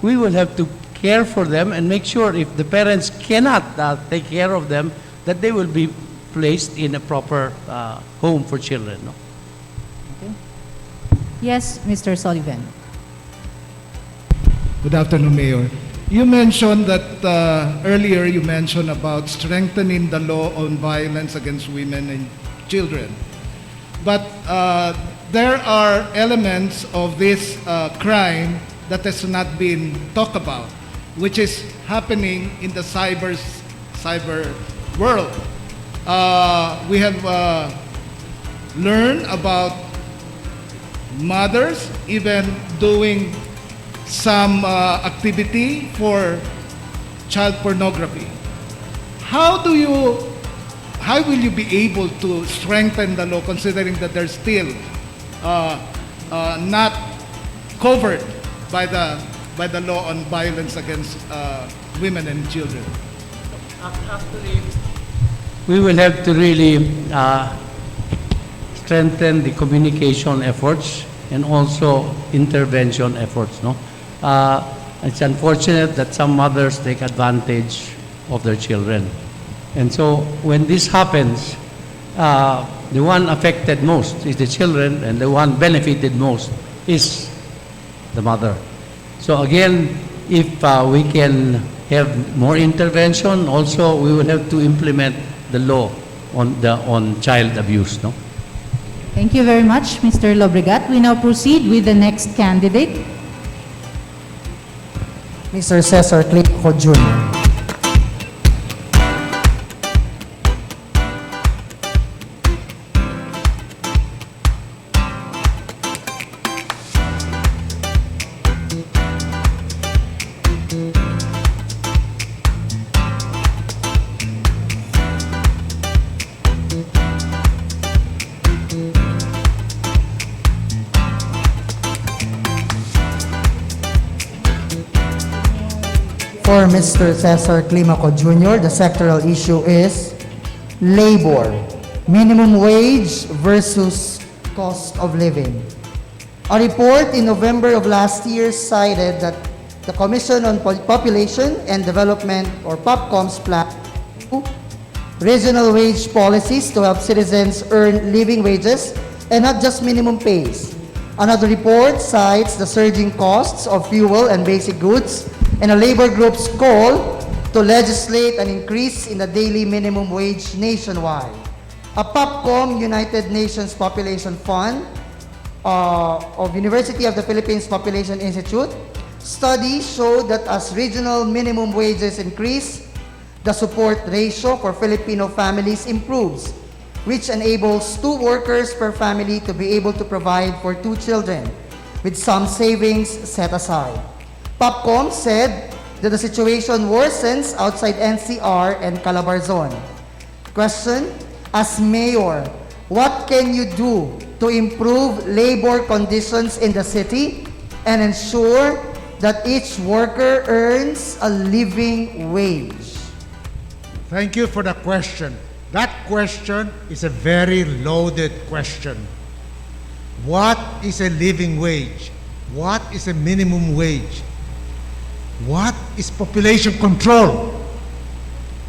We will have to care for them and make sure if the parents cannot take care of them, that they will be placed in a proper home for children. No? Yes, Mr. Sullivan. Good afternoon, Mayor. You mentioned that earlier you mentioned about strengthening the law on violence against women and children. But there are elements of this crime that has not been talked about, which is happening in the cyber world. We have learned about mothers even doing some activity for child pornography. How will you be able to strengthen the law considering that they're still not covered by the law on violence against women and children? Actually, we will have to really strengthen the communication efforts and also intervention efforts. No, it's unfortunate that some mothers take advantage of their children, and so when this happens, the one affected most is the children, and the one benefited most is the mother. So again, if we can have more intervention, also we will have to implement the law on child abuse. No. Thank you very much, Mr. Lobregat. We now proceed with the next candidate. Mr. Cesar Clico Jr. For Mr. Cesar Climaco Jr., the sectoral issue is labor, minimum wage versus cost of living. A report in November of last year cited that the Commission on Population and Development, or POPCOM's plan regional wage policies to help citizens earn living wages and not just minimum pays. Another report cites the surging costs of fuel and basic goods and a labor group's call to legislate an increase in the daily minimum wage nationwide. A POPCOM United Nations Population Fund of University of the Philippines Population Institute studies showed that as regional minimum wages increase, the support ratio for Filipino families improves, which enables 2 workers per family to be able to provide for 2 children, with some savings set aside. POPCOM said that the situation worsens outside NCR and Calabarzon. Question, as mayor, what can you do to improve labor conditions in the city and ensure that each worker earns a living wage? Thank you for the question. That question is a very loaded question. What is a living wage? What is a minimum wage? What is population control?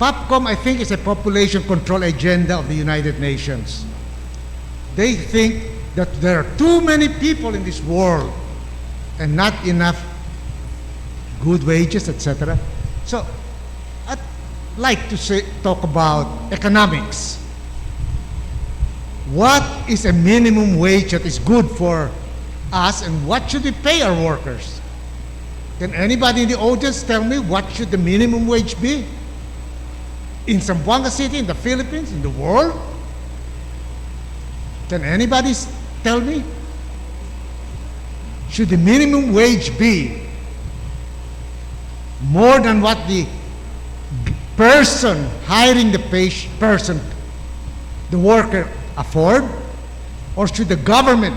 POPCOM, I think, is a population control agenda of the United Nations. They think that there are too many people in this world and not enough good wages, etc. So, I'd like to talk about economics. What is a minimum wage that is good for us, and what should we pay our workers? Can anybody in the audience tell me what should the minimum wage be? In Zamboanga City, in the Philippines, in the world? Can anybody tell me? Should the minimum wage be more than what the person hiring the person, the worker, afford? Or should the government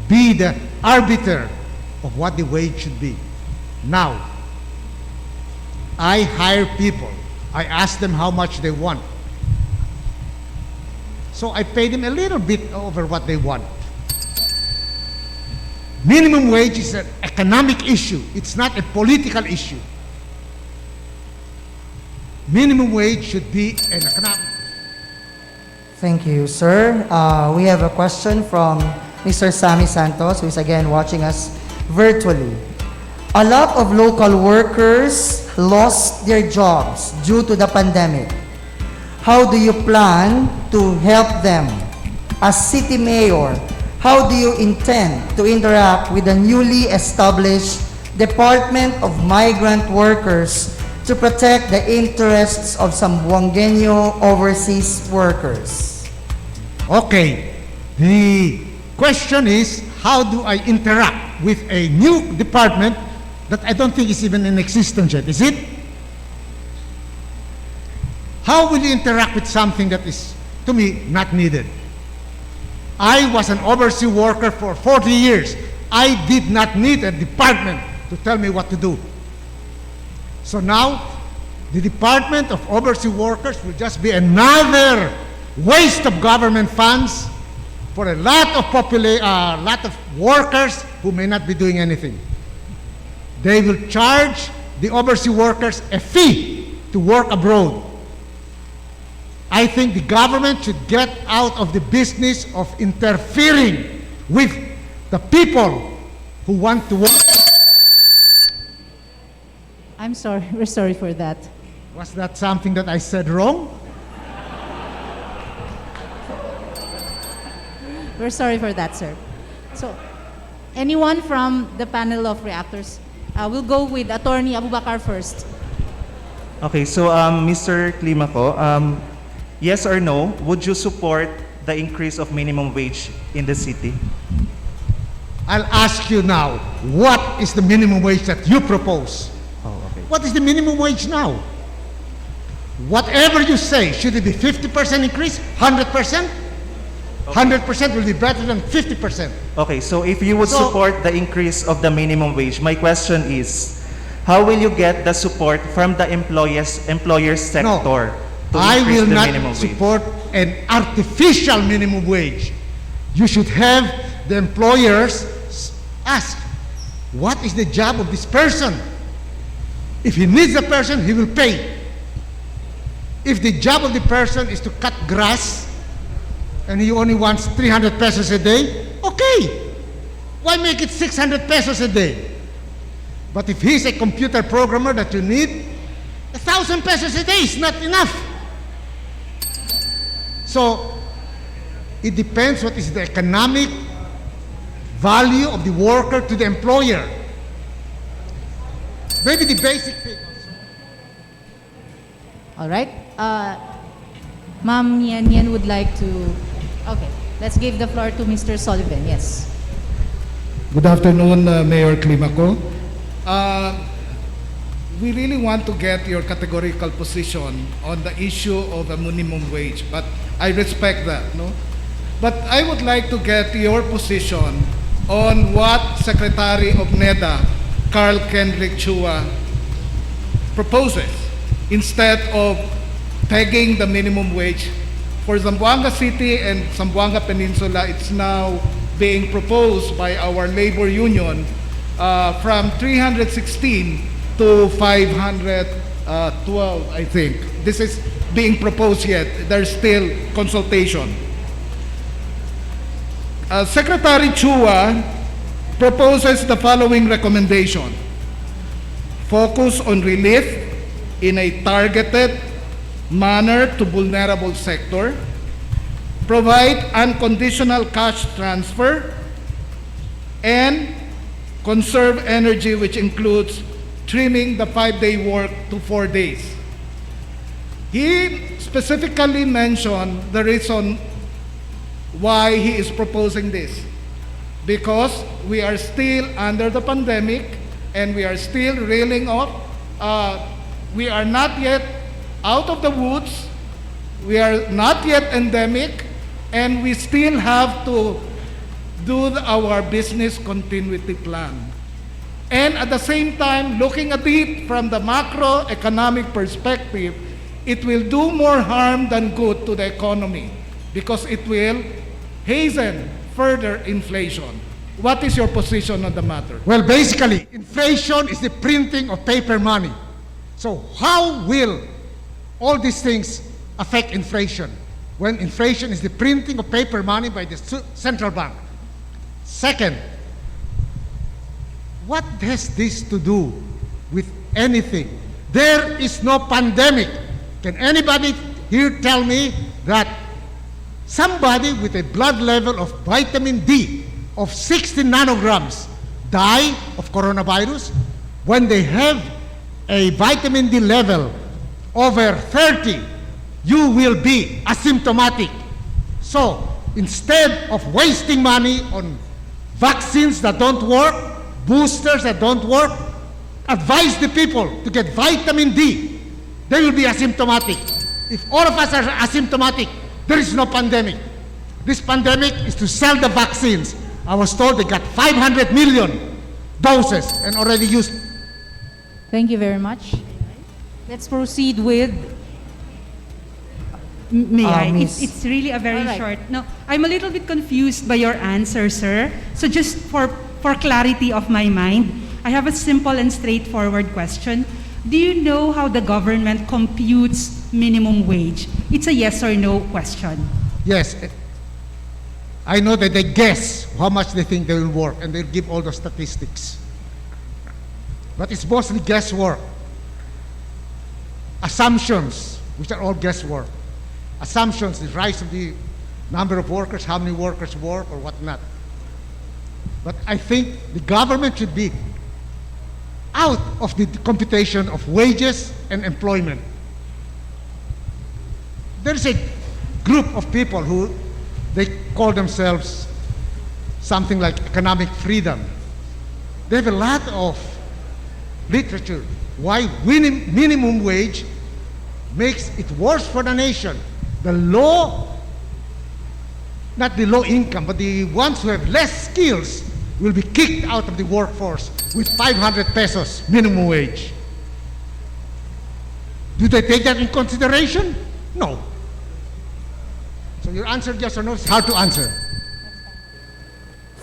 be the arbiter of what the wage should be? Now, I hire people. I ask them how much they want. So I pay them a little bit over what they want. Minimum wage is an economic issue. It's not a political issue. Minimum wage should be an economic. Thank you, sir. We have a question from Mr. Sammy Santos, who is again watching us virtually. A lot of local workers lost their jobs due to the pandemic. How do you plan to help them? As city mayor, how do you intend to interact with the newly established Department of Migrant Workers to protect the interests of Zamboangeño overseas workers? Okay, the question is, how do I interact with a new department that I don't think is even in existence yet, is it? How will you interact with something that is, to me, not needed? I was an overseas worker for 40 years. I did not need a department to tell me what to do. So now, the Department of Overseas Workers will just be another waste of government funds for a lot of workers who may not be doing anything. They will charge the overseas workers a fee to work abroad. I think the government should get out of the business of interfering with the people who want to work. I'm sorry, we're sorry for that. Was that something that I said wrong? We're sorry for that, sir. So, anyone from the panel of reactors? We'll go with Attorney Abubakar first. Okay, so Mr. Climaco, yes or no, would you support the increase of minimum wage in the city? I'll ask you now, what is the minimum wage that you propose? Oh, okay. What is the minimum wage now? Whatever you say, should it be 50% increase, 100%? 100% will be better than 50%. Okay, so if you would support the increase of the minimum wage, my question is, how will you get the support from the employer sector to I increase will the not minimum wage? support an artificial minimum wage. You should have the employers ask, what is the job of this person? If he needs a person, he will pay. If the job of the person is to cut grass and he only wants 300 pesos a day, okay. Why make it 600 pesos a day? But if he's a computer programmer that you need, 1,000 pesos a day is not enough. So, it depends what is the economic value of the worker to the employer. Maybe the basic thing. All right. Ma'am Yan would like to... Okay, let's give the floor to Mr. Sullivan. Yes. Good afternoon, Mayor Climaco. We really want to get your categorical position on the issue of a minimum wage, but I respect that, no? But I would like to get your position on what Secretary of NEDA, Carl Kendrick Chua, proposes instead of pegging the minimum wage. For Zamboanga City and Zamboanga Peninsula, it's now being proposed by our labor union from 316 to 512, I think. This is being proposed yet. There's still consultation. Secretary Chua proposes the following recommendation. Focus on relief in a targeted manner to vulnerable sector. Provide unconditional cash transfer and conserve energy, which includes trimming the 5-day work to 4 days. He specifically mentioned the reason why he is proposing this. Because we are still under the pandemic and we are still reeling off. We are not yet out of the woods. We are not yet endemic, and we still have to do our business continuity plan. And at the same time, looking at it from the macroeconomic perspective, it will do more harm than good to the economy because it will hasten further inflation. What is your position on the matter? Well, basically, inflation is the printing of paper money. So how will all these things affect inflation? when inflation is the printing of paper money by the central bank? Second, what has this to do with anything? There is no pandemic. Can anybody here tell me that somebody with a blood level of vitamin D of 60 nanograms die of coronavirus when they have a vitamin D level over 30? You will be asymptomatic. So, instead of wasting money on vaccines that don't work, boosters that don't work, advise the people to get vitamin D. They will be asymptomatic. If all of us are asymptomatic, there is no pandemic. This pandemic is to sell the vaccines. I was told they got 500 million doses and already used. Thank you very much. Let's proceed with... May I? Miss. It's really a very All right. short. No, I'm a little bit confused by your answer, sir. So just for clarity of my mind, I have a simple and straightforward question. Do you know how the government computes minimum wage? It's a yes or no question. Yes. I know that they guess how much they think they will work and they'll give all the statistics. But it's mostly guesswork. Assumptions, which are all guesswork. Assumptions, the rise of the number of workers, how many workers work or whatnot. But I think the government should be out of the computation of wages and employment. There's a group of people who they call themselves something like economic freedom. They have a lot of literature why minimum wage makes it worse for the nation. The low, not the low income, but the ones who have less skills will be kicked out of the workforce with 500 pesos minimum wage. Do they take that in consideration? No. So your answer, yes or no, is hard to answer.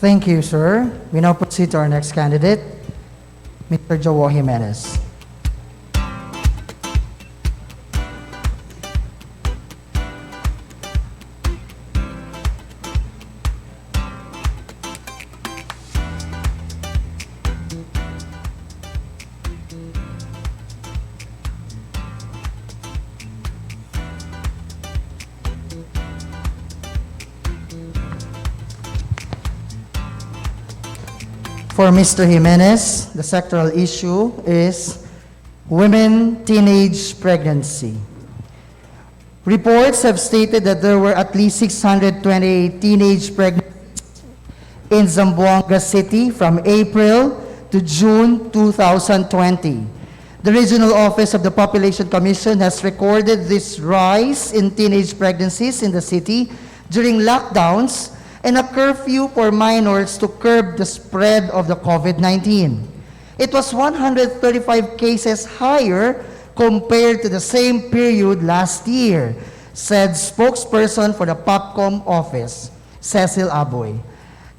Thank you, sir. We now proceed to our next candidate, Mr. Joao Jimenez. For Mr. Jimenez, the sectoral issue is women teenage pregnancy. Reports have stated that there were at least 628 teenage pregnancies in Zamboanga City from April to June 2020. The Regional Office of the Population Commission has recorded this rise in teenage pregnancies in the city during lockdowns and a curfew for minors to curb the spread of the COVID-19. It was 135 cases higher compared to the same period last year, said spokesperson for the POPCOM office, Cecil Aboy.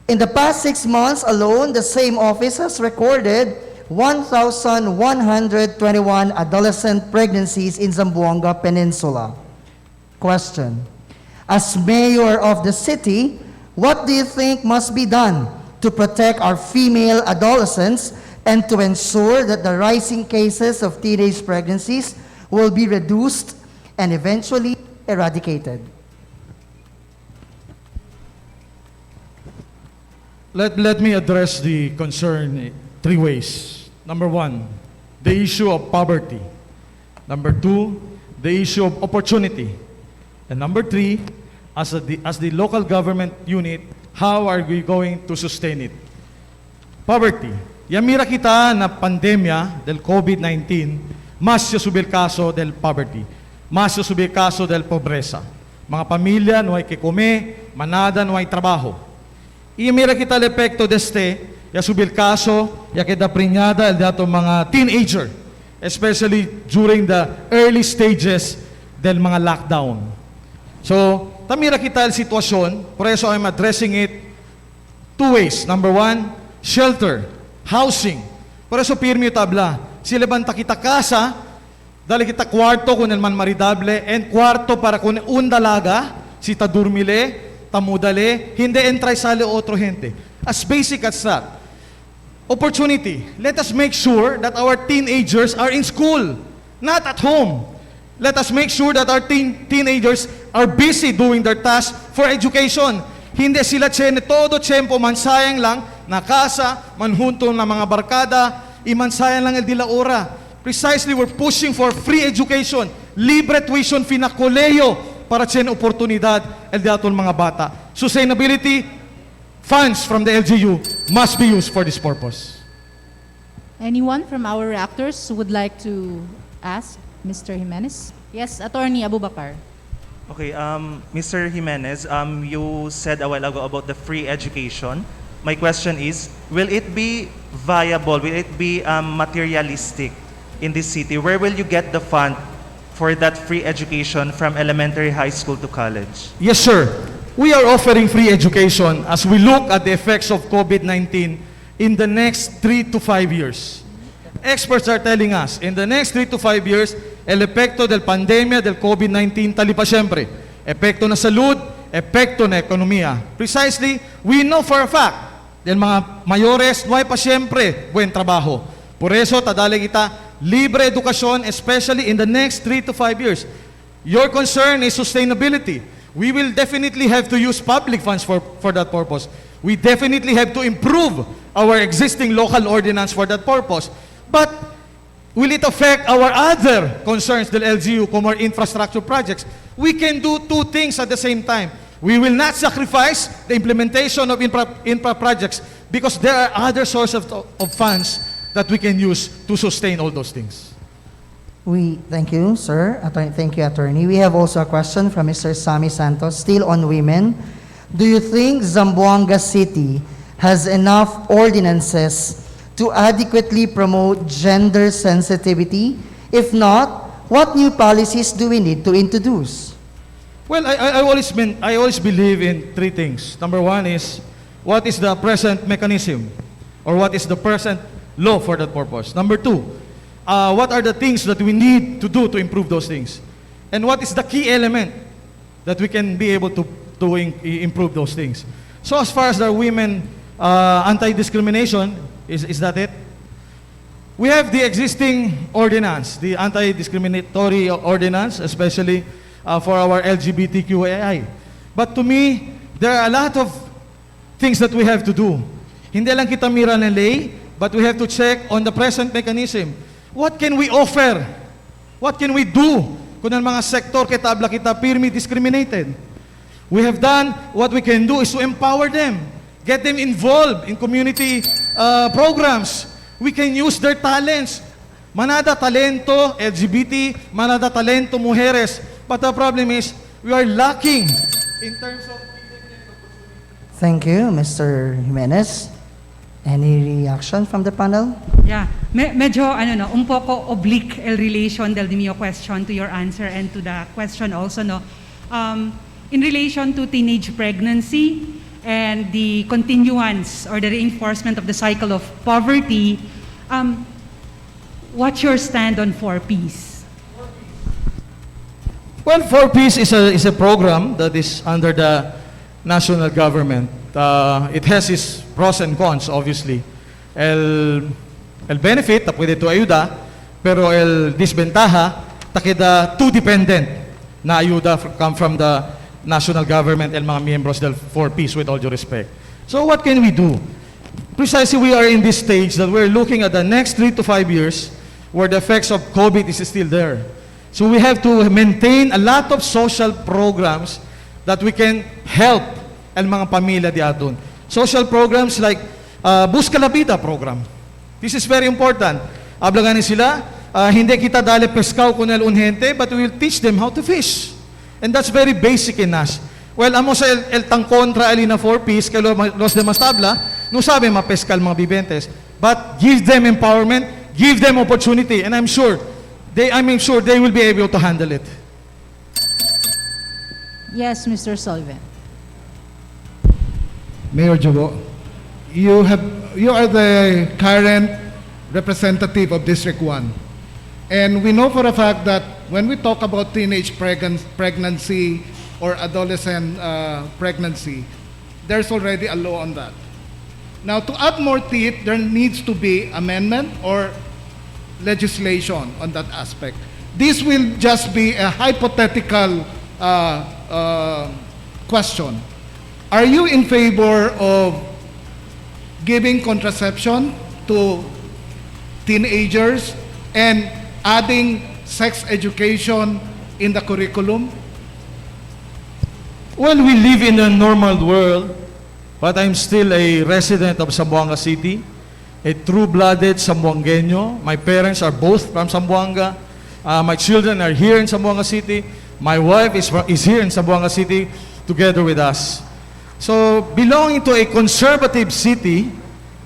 In the past 6 months alone, the same office has recorded 1,121 adolescent pregnancies in Zamboanga Peninsula. Question: as mayor of the city, what do you think must be done to protect our female adolescents and to ensure that the rising cases of teenage pregnancies will be reduced and eventually eradicated? Let me address the concern 3 ways. Number 1, the issue of poverty. Number 2, the issue of opportunity. And number 3, as the local government unit, how are we going to sustain it? Poverty. Yamira kita na pandemia del COVID-19, mas subir caso del poverty, mas subir caso del pobreza. Mga pamilya no hay que comer, manada no hay trabajo. Yamira kita el epekto deste, ya subir caso, ya queda preñada el dato mga teenager, especially during the early stages del mga lockdown. So, tamira kita ang sitwasyon, por eso I'm addressing it 2 ways. Number 1, shelter, housing. Por eso pirmi tabla, sila banta kita casa, dali kita kwarto kung man maridable, and kwarto para kung undalaga, si tadurmile, tamudale, hindi entray sale otro gente. As basic as that. Opportunity. Let us make sure that our teenagers are in school, not at home. Let us make sure that our teenagers are busy doing their tasks for education. Hindi sila todo tiyempo mansayang lang, nakasa, manhunto ng mga barkada, imansayang lang el di la ora. Precisely, we're pushing for free education, libre tuition fee na koleyo para tiyan oportunidad el di aton mga bata. Sustainability, funds from the LGU must be used for this purpose. Anyone from our actors who would like to ask Mr. Jimenez? Yes, Attorney Abubakar. Okay, Mr. Jimenez, you said a while ago about the free education. My question is, will it be viable, will it be materialistic in this city? Where will you get the fund for that free education from elementary, high school to college? Yes, sir. We are offering free education as we look at the effects of COVID-19 in the next 3 to 5 years. Experts are telling us, in the next 3 to 5 years, el epekto del pandemia del COVID-19 tali pa siyempre. Epekto na salud, epekto na ekonomiya. Precisely, we know for a fact, del mga mayores, nuay pa siyempre, buen trabajo. Por eso, tadali kita, libre edukasyon, especially in the next 3 to 5 years. Your concern is sustainability. We will definitely have to use public funds for that purpose. We definitely have to improve our existing local ordinance for that purpose. But will it affect our other concerns del LGU, como our infrastructure projects? We can do two things at the same time. We will not sacrifice the implementation of infra projects because there are other sources of funds that we can use to sustain all those things. Thank you, sir. Thank you, attorney. We have also a question from Mr. Sammy Santos, still on women. Do you think Zamboanga City has enough ordinances to adequately promote gender sensitivity? If not, what new policies do we need to introduce? Well, I always believe in three things. Number one is, what is the present mechanism? Or what is the present law for that purpose? Number two, what are the things that we need to do to improve those things? And what is the key element that we can be able to improve those things? So as far as the women anti-discrimination, is that it? We have the existing ordinance, the anti-discriminatory ordinance, especially for our LGBTQAI. But to me, there are a lot of things that we have to do. Hindi lang kita mira ng lay, but we have to check on the present mechanism. What can we offer? What can we do kung ang mga sektor kitabla kita pirmi discriminated? We have done, what we can do is to empower them. Get them involved in community programs. We can use their talents. Manada talento, LGBT, manada talento, mujeres. But the problem is, we are lacking in terms of... Thank you, Mr. Jimenez. Any reaction from the panel? Yeah, medyo un poco oblique el relation del mio question to your answer and to the question also, no. In relation to teenage pregnancy and the continuance or the reinforcement of the cycle of poverty, what's your stand on 4Ps? Well, 4Ps is a program that is under the national government. It has its pros and cons, obviously. El benefit, pwede to ayuda, pero el disbentaha, takida too dependent na ayuda come from the national government and mga miyembros del 4Ps, with all due respect. So what can we do? Precisely, we are in this stage that we're looking at the next 3 to 5 years where the effects of COVID is still there. So we have to maintain a lot of social programs that we can help ang mga pamilya di aton. Social programs like Busca la Vida program. This is very important. Ablanganin sila, hindi kita dali pescaw kun el unhente, but we will teach them how to fish. And that's very basic in us. Well, amo sa el tangkontra alina 4Ps, kaya los demás tabla, no sabe mapeskal mga bibentes. But give them empowerment, give them opportunity, and I'm sure they will be able to handle it. Yes, Mr. Solven. Mayor Jobo, you are the current representative of District 1. And we know for a fact that when we talk about teenage pregnancy or adolescent pregnancy, there's already a law on that. Now, to add more teeth, there needs to be amendment or legislation on that aspect. This will just be a hypothetical question. Are you in favor of giving contraception to teenagers and adding sex education in the curriculum? Well, we live in a normal world, but I'm still a resident of Zamboanga City, a true-blooded Zamboangeño. My parents are both from Zamboanga. My children are here in Zamboanga City. My wife is here in Zamboanga City together with us. So, belonging to a conservative city,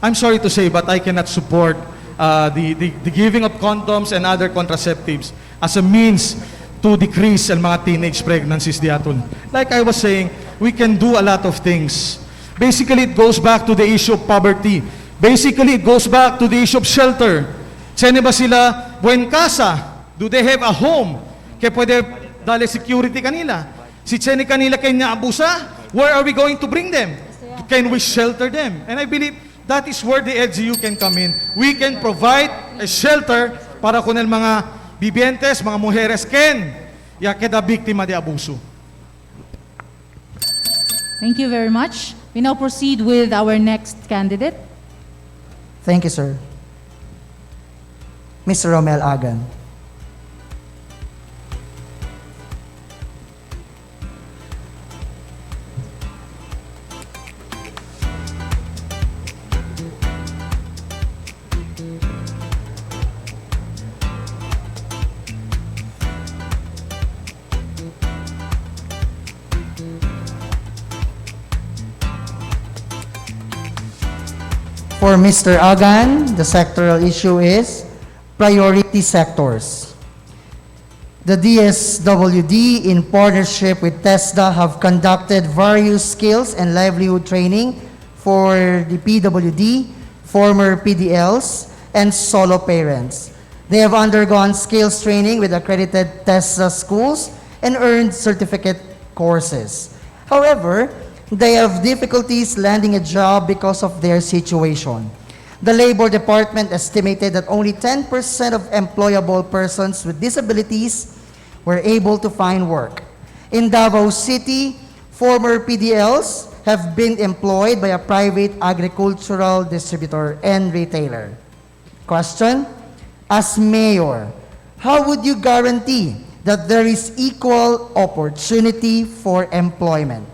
I'm sorry to say, but I cannot support the giving of condoms and other contraceptives as a means to decrease ang mga teenage pregnancies diaton. Like I was saying, we can do a lot of things. Basically, it goes back to the issue of poverty. Basically, it goes back to the issue of shelter. Saan ba sila buen casa? Do they have a home? Kaya pwede dali security kanila. Si Chene kanila kanya abusa, where are we going to bring them? Can we shelter them? And I believe that is where the LGU can come in. We can provide a shelter para kung mga bibientes, mga mujeres ya queda biktima de abuso. Thank you very much. We now proceed with our next candidate. Thank you, sir. Mr. Romel Agan. For Mr. Agan, the sectoral issue is priority sectors. The DSWD, in partnership with TESDA, have conducted various skills and livelihood training for the PWD, former PDLs, and solo parents. They have undergone skills training with accredited TESDA schools and earned certificate courses. However, they have difficulties landing a job because of their situation. The Labor Department estimated that only 10% of employable persons with disabilities were able to find work. In Davao City, former PDLs have been employed by a private agricultural distributor and retailer. Question: as mayor, how would you guarantee that there is equal opportunity for employment?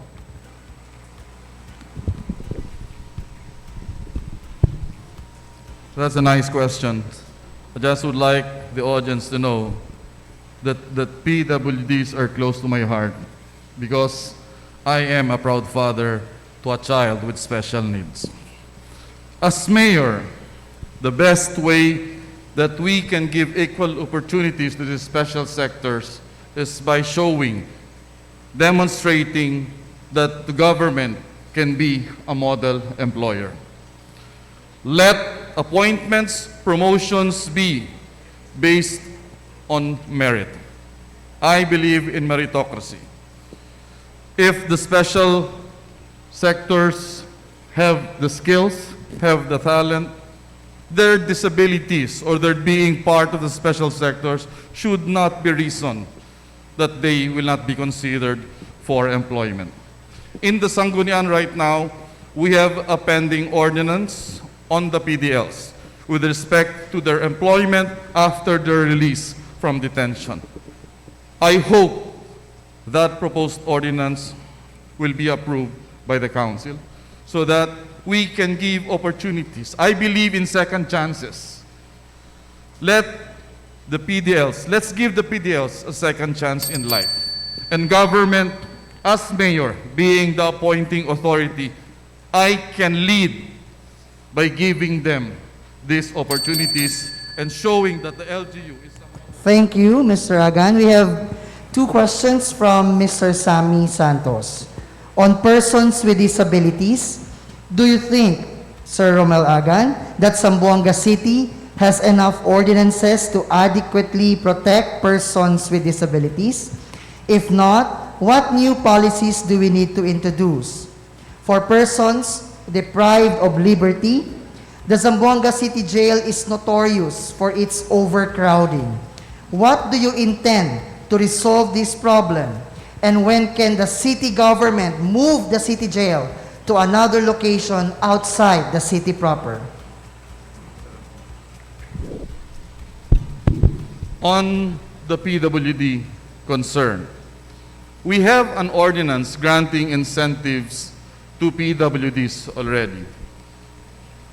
That's a nice question. I just would like the audience to know that PWDs are close to my heart because I am a proud father to a child with special needs. As mayor, the best way that we can give equal opportunities to these special sectors is by showing, demonstrating that the government can be a model employer. Let appointments, promotions be based on merit. I believe in meritocracy. If the special sectors have the skills, have the talent, their disabilities or their being part of the special sectors should not be reason that they will not be considered for employment. In the Sangguniang right now, we have a pending ordinance on the PDLs with respect to their employment after their release from detention. I hope that proposed ordinance will be approved by the council so that we can give opportunities. I believe in second chances. Let's give the PDLs a second chance in life. And government, as mayor, being the appointing authority, I can lead by giving them these opportunities and showing that the LGU is... Thank you, Mr. Agan. We have two questions from Mr. Sammy Santos. On persons with disabilities, do you think, Sir Romel Agan, that Zamboanga City has enough ordinances to adequately protect persons with disabilities? If not, what new policies do we need to introduce? For persons deprived of liberty, the Zamboanga City Jail is notorious for its overcrowding. What do you intend to resolve this problem? And when can the city government move the city jail to another location outside the city proper? On the PWD concern, we have an ordinance granting incentives to PWDs already.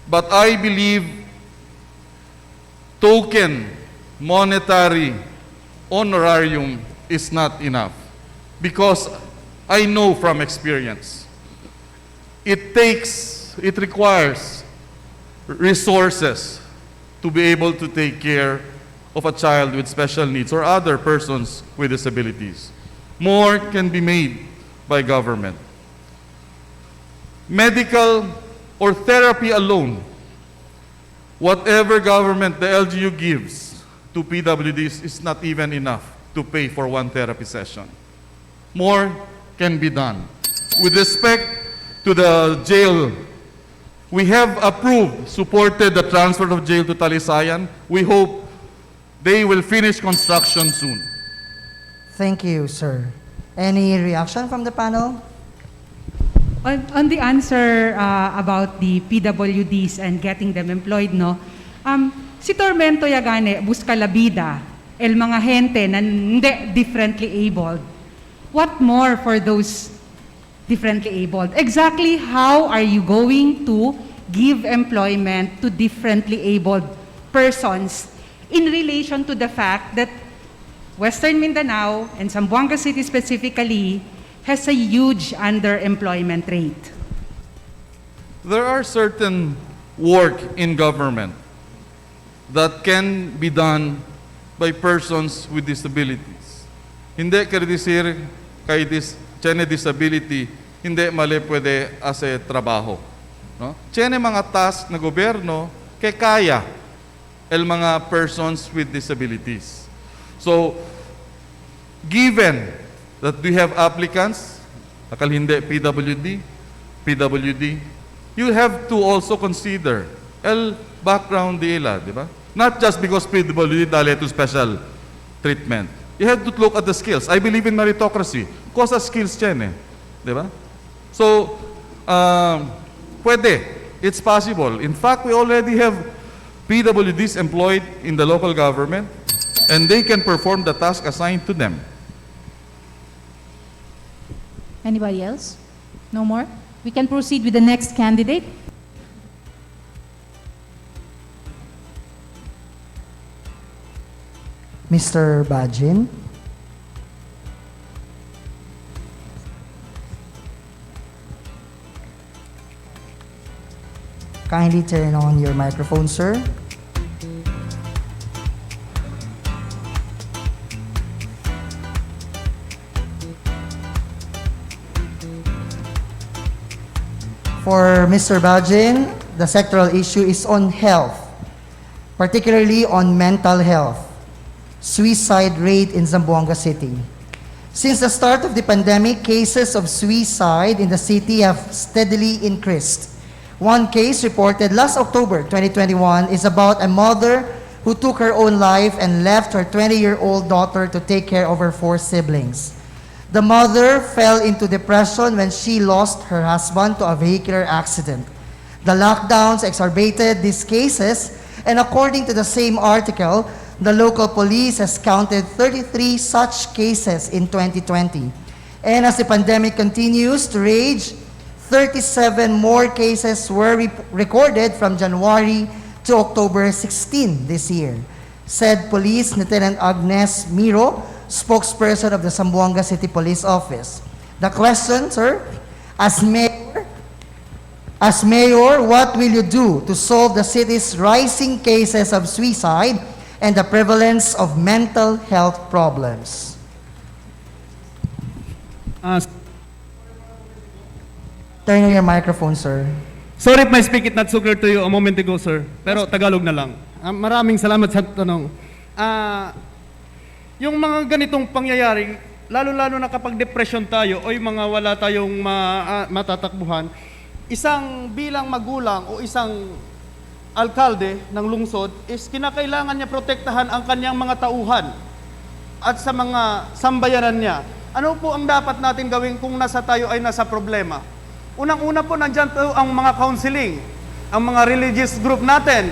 But I believe token monetary honorarium is not enough, because I know from experience, it requires resources to be able to take care of a child with special needs or other persons with disabilities. More can be made by government. Medical or therapy alone, whatever government the LGU gives to PWDs is not even enough to pay for one therapy session. More can be done. With respect to the jail, we have approved, supported the transfer of jail to Talisayan. We hope they will finish construction soon. Thank you, sir. Any reaction from the panel? On the answer about the PWDs and getting them employed, no? Si Tormento Yagane, busca la vida, el mga gente na hindi differently abled. What more for those differently abled? Exactly how are you going to give employment to differently abled persons in relation to the fact that Western Mindanao and Zamboanga City specifically has a huge underemployment rate? There are certain work in government that can be done by persons with disabilities. Hindi kredisir kay tiene disability, hindi mali pwede as a trabaho. No? Tiene mga task na gobyerno kay kaya el mga persons with disabilities. So, given that we have applicants, akal hindi PWD, you have to also consider el background nila, di ba? Not just because PWD dali to special treatment. You have to look at the skills. I believe in meritocracy. Cause sa skills yan eh. Di ba? So, pwede. It's possible. In fact, we already have PWDs employed in the local government, and they can perform the task assigned to them. Anybody else? No more? We can proceed with the next candidate. Mr. Bajin. Kindly turn on your microphone, sir. For Mr. Bajin, the sectoral issue is on health, particularly on mental health, suicide rate in Zamboanga City. Since the start of the pandemic, cases of suicide in the city have steadily increased. One case reported last October 2021 is about a mother who took her own life and left her 20-year-old daughter to take care of her 4 siblings. The mother fell into depression when she lost her husband to a vehicular accident. The lockdowns exacerbated these cases, and according to the same article, the local police has counted 33 such cases in 2020. And as the pandemic continues to rage, 37 more cases were recorded from January to October 16 this year, said Police Lieutenant Agnes Miro, spokesperson of the Zamboanga City Police Office. The question, sir, as mayor, what will you do to solve the city's rising cases of suicide and the prevalence of mental health problems? Turn on your microphone, sir. Sorry if my speak it not so clear to you a moment ago, sir. Pero Tagalog na lang. Maraming salamat sa tanong. Yung mga ganitong pangyayari, lalo-lalo na kapag depression tayo o yung mga wala tayong matatakbuhan, isang bilang magulang o isang alkalde ng lungsod is kinakailangan niya protektahan ang kanyang mga tauhan at sa mga sambayanan niya. Ano po ang dapat natin gawin kung tayo ay nasa problema? Unang-una po, nandyan po ang mga counseling, ang mga religious group natin,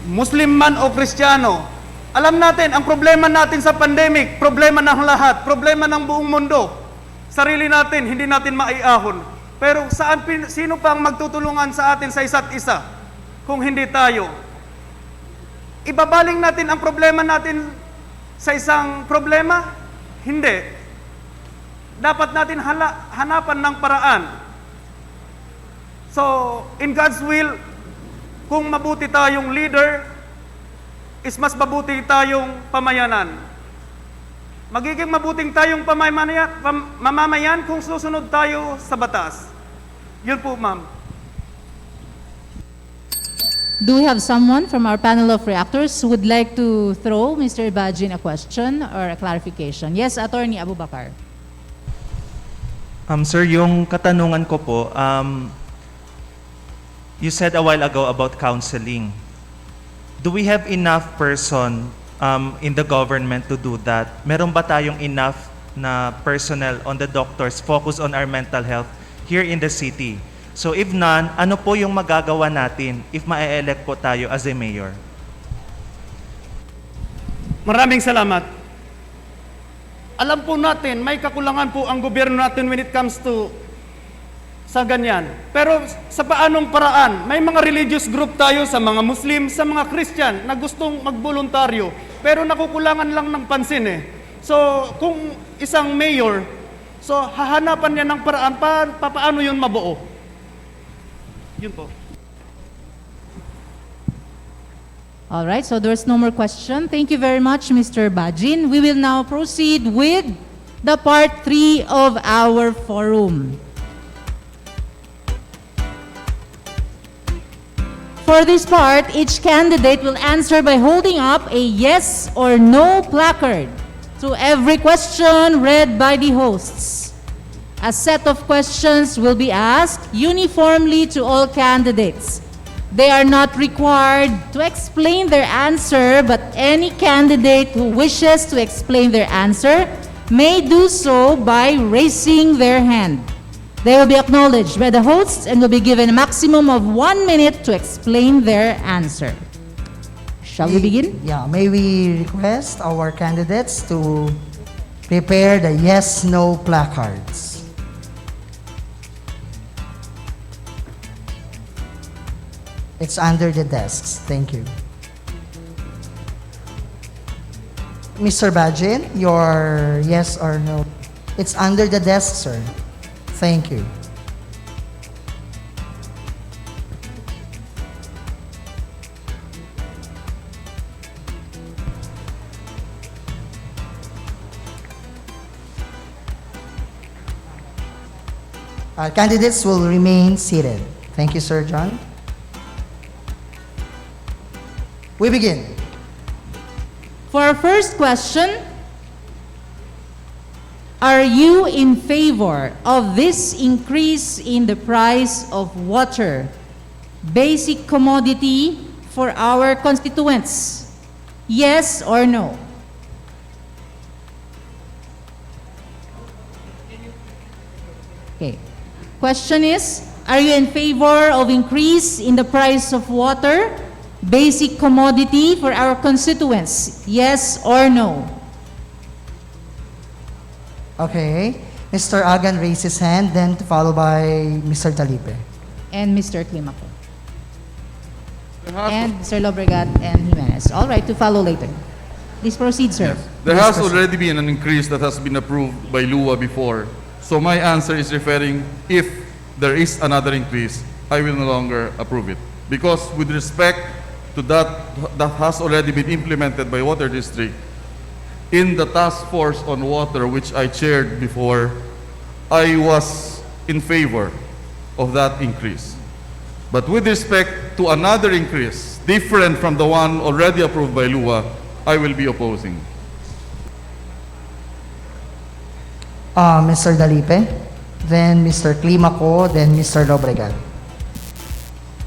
Muslim man o Kristiyano. Alam natin, ang problema natin sa pandemic, problema ng lahat, problema ng buong mundo. Sarili natin, hindi natin maiahon. Pero sino pa ang magtutulungan sa atin sa isa't isa kung hindi tayo? Ibabaling natin ang problema natin sa isang problema? Hindi. Dapat natin hanapan ng paraan. So, in God's will, kung mabuti tayong leader, is mas mabuti tayong pamayanan. Magiging mabuting tayong mamamayan kung susunod tayo sa batas. Yun po, ma'am. Do we have someone from our panel of reactors who would like to throw Mr. Bajin a question or a clarification? Yes, Attorney Abubakar. Sir, yung katanungan ko po, you said a while ago about counseling. Do we have enough person in the government to do that? Meron ba tayong enough na personnel on the doctors focus on our mental health here in the city? So if none, ano po yung magagawa natin if ma-elect po tayo as a mayor? Maraming salamat. Alam po natin, may kakulangan po ang gobyerno natin when it comes to sa ganyan. Pero sa paanong paraan? May mga religious group tayo sa mga Muslim, sa mga Christian na gustong magboluntaryo. Pero nakukulangan lang ng pansin eh. So kung isang mayor, so hahanapan niya ng paraan paano yun mabuo? Yun po. All right, so there's no more question. Thank you very much, Mr. Bajin. We will now proceed with the part 3 of our forum. For this part, each candidate will answer by holding up a yes or no placard to every question read by the hosts. A set of questions will be asked uniformly to all candidates. They are not required to explain their answer, but any candidate who wishes to explain their answer may do so by raising their hand. They will be acknowledged by the hosts and will be given a maximum of 1 minute to explain their answer. Shall we begin? Yeah, may we request our candidates to prepare the yes-no placards. It's under the desks. Thank you. Mr. Bajin, your yes or no? It's under the desk, sir. Thank you. Candidates will remain seated. Thank you, Sir John. We begin. For our first question, are you in favor of this increase in the price of water, basic commodity for our constituents? Yes or no? Okay. Question is, are you in favor of increase in the price of water, basic commodity for our constituents? Yes or no? Okay. Mr. Agan raised his hand, then followed by Mr. Talipe. And Mr. Climaco. And Mr. Lobregat and Jimenez. All right, to follow later. Please proceed, sir. Yes. There has already been an increase that has been approved by LUA before. So my answer is referring, if there is another increase, I will no longer approve it. Because with respect to that has already been implemented by Water District, in the task force on water, which I chaired before, I was in favor of that increase. But with respect to another increase, different from the one already approved by LUA, I will be opposing. Mr. Dalipe, then Mr. Climaco, then Mr. Lobregal.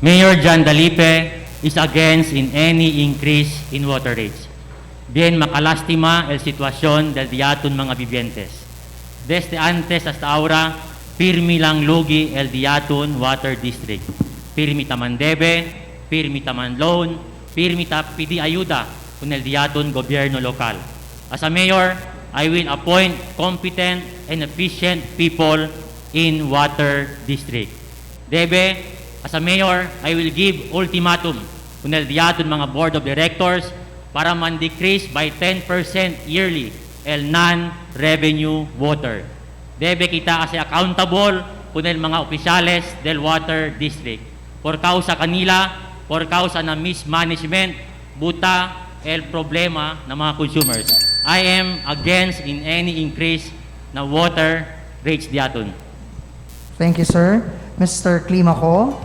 Mayor John Dalipe is against in any increase in water rates. Bien makalástima el situación del diaton mga vivientes. Desde antes hasta ahora, firme lang lugi el diaton water district. Firme taman debe, firme taman loan, firme pidi ayuda con el diaton gobierno local. As a mayor, I will appoint competent and efficient people in water district. Debe, as a mayor, I will give ultimatum con el diaton mga board of directors para man-decrease by 10% yearly el non-revenue water. Debe kita kasi accountable con el mga opisyales del water district. Por causa kanila, por causa na mismanagement, buta el problema ng mga consumers. I am against in any increase na water rates diaton. Thank you, sir. Mr. Climaco,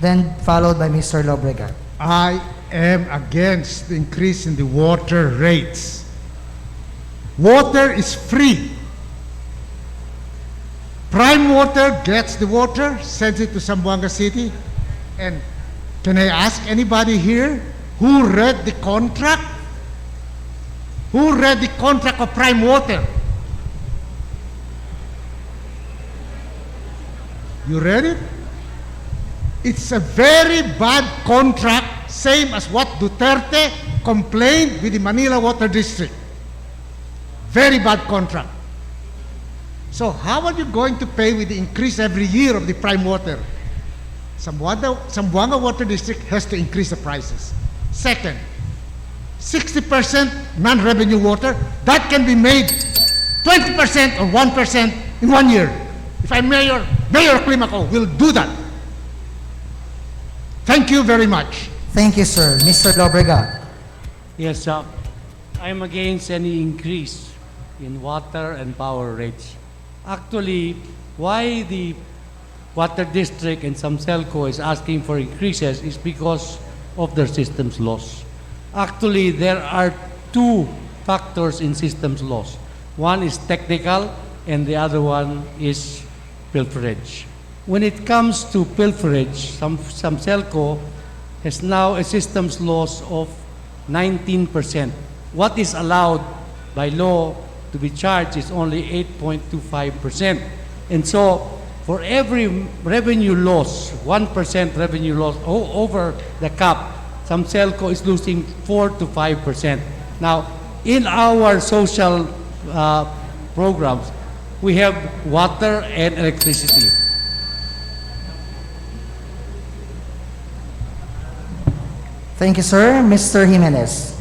then followed by Mr. Lobregal. I am against the increase in the water rates. Water is free. Prime Water gets the water, sends it to Zamboanga City, and can I ask anybody here who read the contract? Who read the contract of Prime Water? You read it? It's a very bad contract, same as what Duterte complained with the Manila Water District. Very bad contract. So how are you going to pay with the increase every year of the prime water? Zamboanga Water District has to increase the prices. Second, 60% non-revenue water, that can be made 20% or 1% in 1 year. If I'm Mayor Climaco will do that. Thank you very much. Thank you, sir. Mr. Lobregal. Yes, I'm against any increase in water and power rates. Actually, why the water district and Samselco is asking for increases is because of their systems loss. Actually, there are two factors in systems loss. One is technical and the other one is pilferage. When it comes to pilferage, Samselco has now a systems loss of 19%. What is allowed by law to be charged is only 8.25%. And so, for every revenue loss, 1% revenue loss over the cap, Samselco is losing 4 to 5%. Now, in our social programs, we have water and electricity. Thank you, sir. Mr. Jimenez.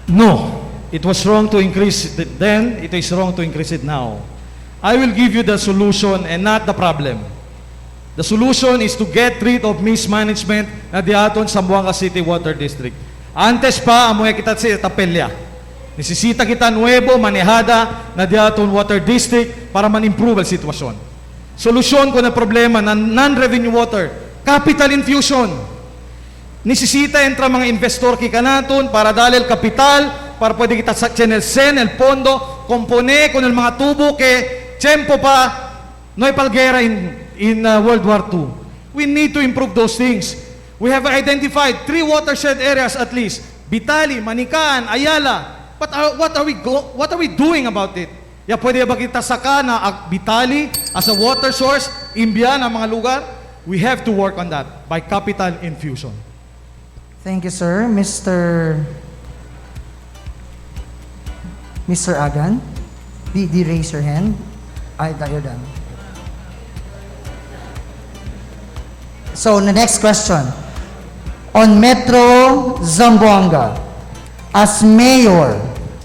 No, it was wrong to increase it then, it is wrong to increase it now. I will give you the solution and not the problem. The solution is to get rid of mismanagement na diaton sa Zamboanga City Water District. Antes pa, amoy kita sa tapelya. Nisisita kita nuevo, manejada na diaton Water District para man-improve ang sitwasyon. Solusyon ko na problema ng non-revenue water, capital infusion. Nisisita entra mga investor kika naton para dalil kapital, para pwede kita sa sen, el pondo, kompone con el mga tubo ke tiyempo pa no'y palgera in World War II. We need to improve those things. We have identified 3 watershed areas at least, Bitali, Manikaan, Ayala. What are we doing about it? Ya pwede ba kita saka na Bitali as a water source, Imbia na mga lugar? We have to work on that by capital infusion. Thank you, sir. Mr. Agan, did you raise your hand? You're done. So, the next question. On Metro Zamboanga, as mayor,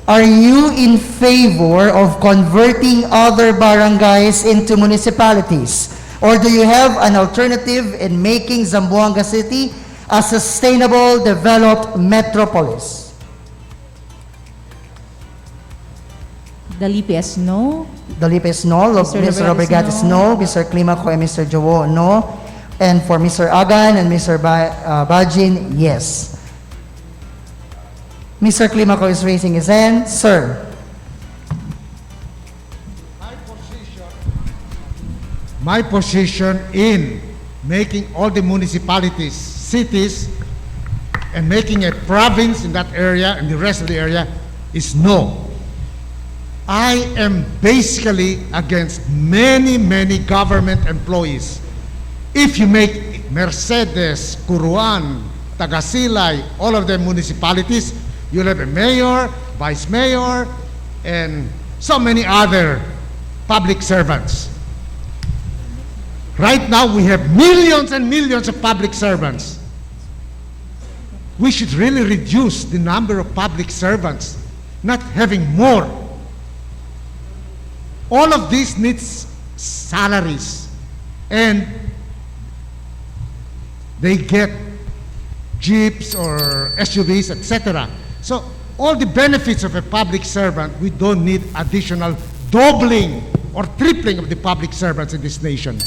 are you in favor of converting other barangays into municipalities? Or do you have an alternative in making Zamboanga City a sustainable, developed metropolis? Dalipe is no. Dalipe is no. Mr. Robregat is no. Mr. Climaco and Mr. Jowo, no. And for Mr. Agan and Mr. Bajin, yes. Mr. Climaco is raising his hand. Sir, My position in making all the municipalities cities and making a province in that area and the rest of the area is no. I am basically against many government employees. If you make Mercedes, Curuan, Tagasilay, all of them municipalities, you'll have a mayor, vice mayor, and so many other public servants. Right now, we have millions and millions of public servants. We should really reduce the number of public servants, not having more. All of this needs salaries, and they get jeeps or SUVs, etc. So all the benefits of a public servant, we don't need additional doubling or tripling of the public servants in this nation.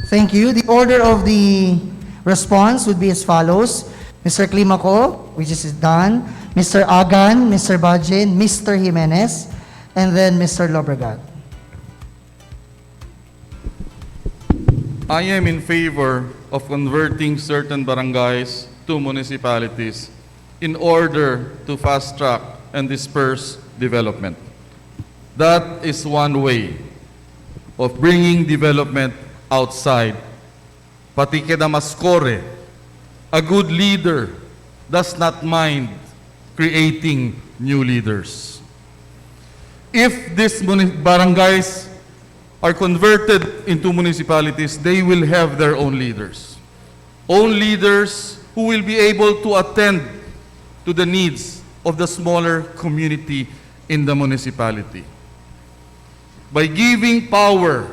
Thank you. The order of the response would be as follows. Mr. Climaco, which is done, Mr. Agan, Mr. Bajin, Mr. Jimenez, and then Mr. Lobregat. I am in favor of converting certain barangays to municipalities in order to fast-track and disperse development. That is one way of bringing development outside. Pati kedamaskore, a good leader does not mind creating new leaders. If these barangays are converted into municipalities, they will have their own leaders. Own leaders who will be able to attend to the needs of the smaller community in the municipality. By giving power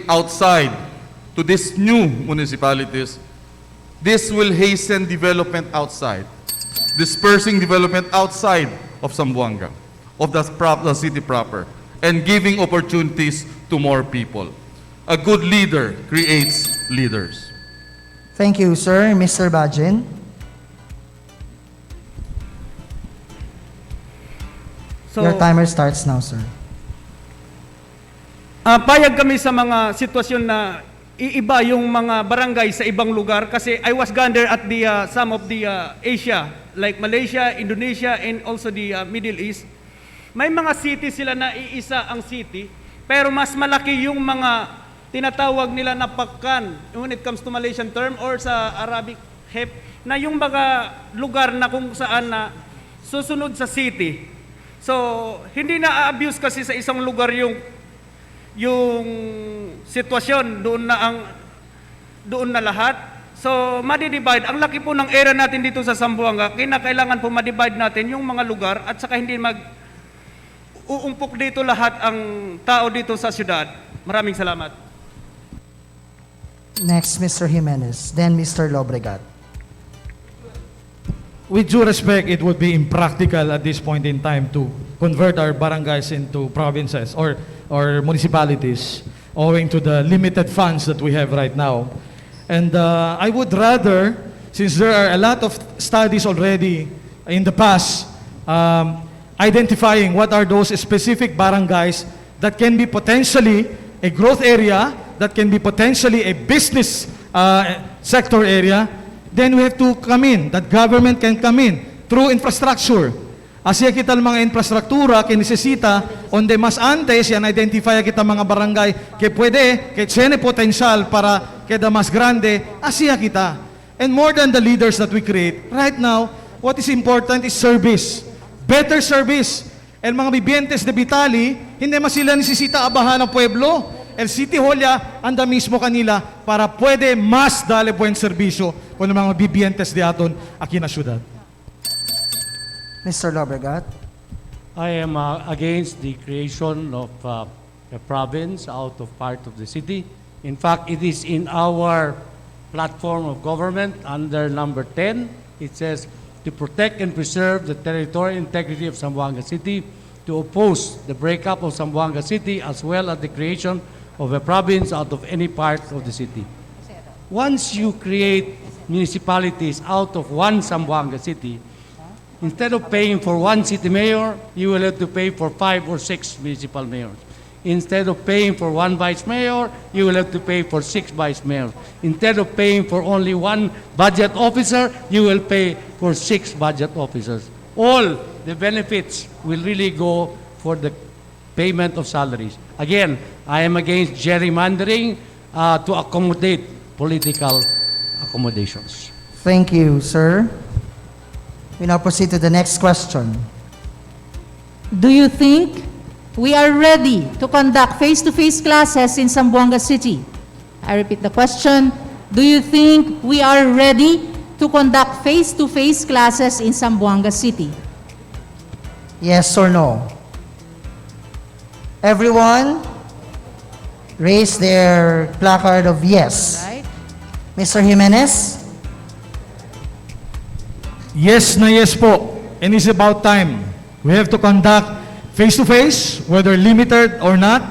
outside to these new municipalities, this will hasten development outside, dispersing development outside of Zamboanga, of the city proper, and giving opportunities to more people. A good leader creates leaders. Thank you, sir. Mr. Bajin. Your timer starts now, sir. Payag kami sa mga sitwasyon na iiba yung mga barangay sa ibang lugar kasi I was gathered at the some of the Asia like Malaysia, Indonesia, and also the Middle East. May mga city sila na iisa ang city, pero mas malaki yung mga tinatawag nila na pakan when it comes to Malaysian term or sa Arabic hep, na yung mga lugar na kung saan na susunod sa city. So, hindi na abuse kasi sa isang lugar yung sitwasyon, doon na lahat. So, madidivide. Ang laki po ng area natin dito sa Zamboanga, kinakailangan po madivide natin yung mga lugar at saka hindi uumpok dito lahat ang tao dito sa syudad. Maraming salamat. Next, Mr. Jimenez, then Mr. Lobregat. With due respect, it would be impractical at this point in time to convert our barangays into provinces or municipalities owing to the limited funds that we have right now. And I would rather, since there are a lot of studies already in the past identifying what are those specific barangays that can be potentially a growth area, that can be potentially a business sector area, then we have to come in, that government can come in through infrastructure. Asya kita mga infrastruktura que necesita onde mas antes yan identify kita mga barangay que puede, que tiene potensyal para queda mas grande, asya kita. And more than the leaders that we create, right now, what is important is service. Better service. El mga bibientes de Vitali, hindi mas sila necesita abahan ng pueblo. El City Hall ya, anda mismo kanila para pwede mas dale buen serbisyo kung mga bibientes de aton aquí na syudad. Mr. Lobregat. I am against the creation of a province out of part of the city. In fact, it is in our platform of government under number 10. It says to protect and preserve the territorial integrity of Zamboanga City, to oppose the breakup of Zamboanga City as well as the creation of a province out of any part of the city. Once you create municipalities out of one Zamboanga City, Instead of paying for one city mayor, you will have to pay for 5 or 6 municipal mayors. Instead of paying for one vice mayor, you will have to pay for 6 vice mayors. Instead of paying for only one budget officer, you will pay for 6 budget officers. All the benefits will really go for the payment of salaries. Again, I am against gerrymandering to accommodate political accommodations. Thank you, sir. We now proceed to the next question. Do you think we are ready to conduct face-to-face classes in Zamboanga City? I repeat the question. Do you think we are ready to conduct face-to-face classes in Zamboanga City? Yes or no? Everyone raise their placard of yes. Right. Mr. Jimenez? Yes na yes po. And it's about time. We have to conduct face-to-face, whether limited or not.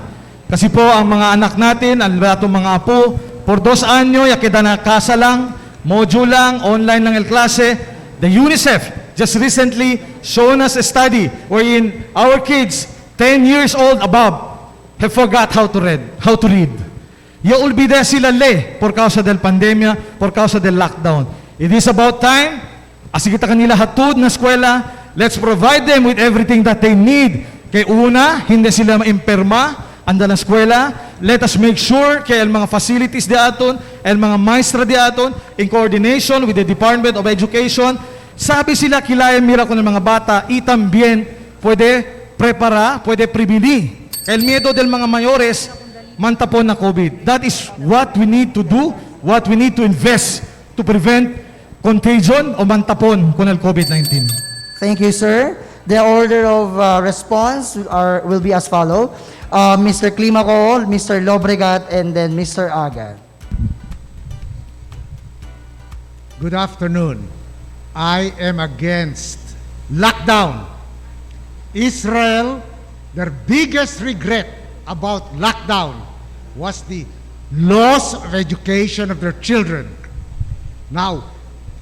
Kasi po ang mga anak natin, ang batong mga apo, por 2 anyo, yakida na kasa lang, module lang, online lang el klase. The UNICEF just recently shown us a study wherein our kids, 10 years old above, have forgot how to read. Ya olvida sila por causa del pandemia, por causa del lockdown. It is about time, así kita kanila hatud na eskwela, let's provide them with everything that they need. Kaya una, hindi sila maimperma, anda na eskwela. Let us make sure kaya ang mga facilities di aton, ang mga maestra di aton, in coordination with the Department of Education, sabi sila kilaya mira ko ng mga bata, itambien, pwede prepara, pwede prevenir. Kaya el miedo del mga mayores, mantapon na COVID. That is what we need to do, what we need to invest to prevent contagion o mantapon con el COVID-19. Thank you, sir. The order of response will be as follow. Mr. Climaco, Mr. Lobregat, and then Mr. Aga. Good afternoon. I am against lockdown. Israel, their biggest regret about lockdown was the loss of education of their children. Now,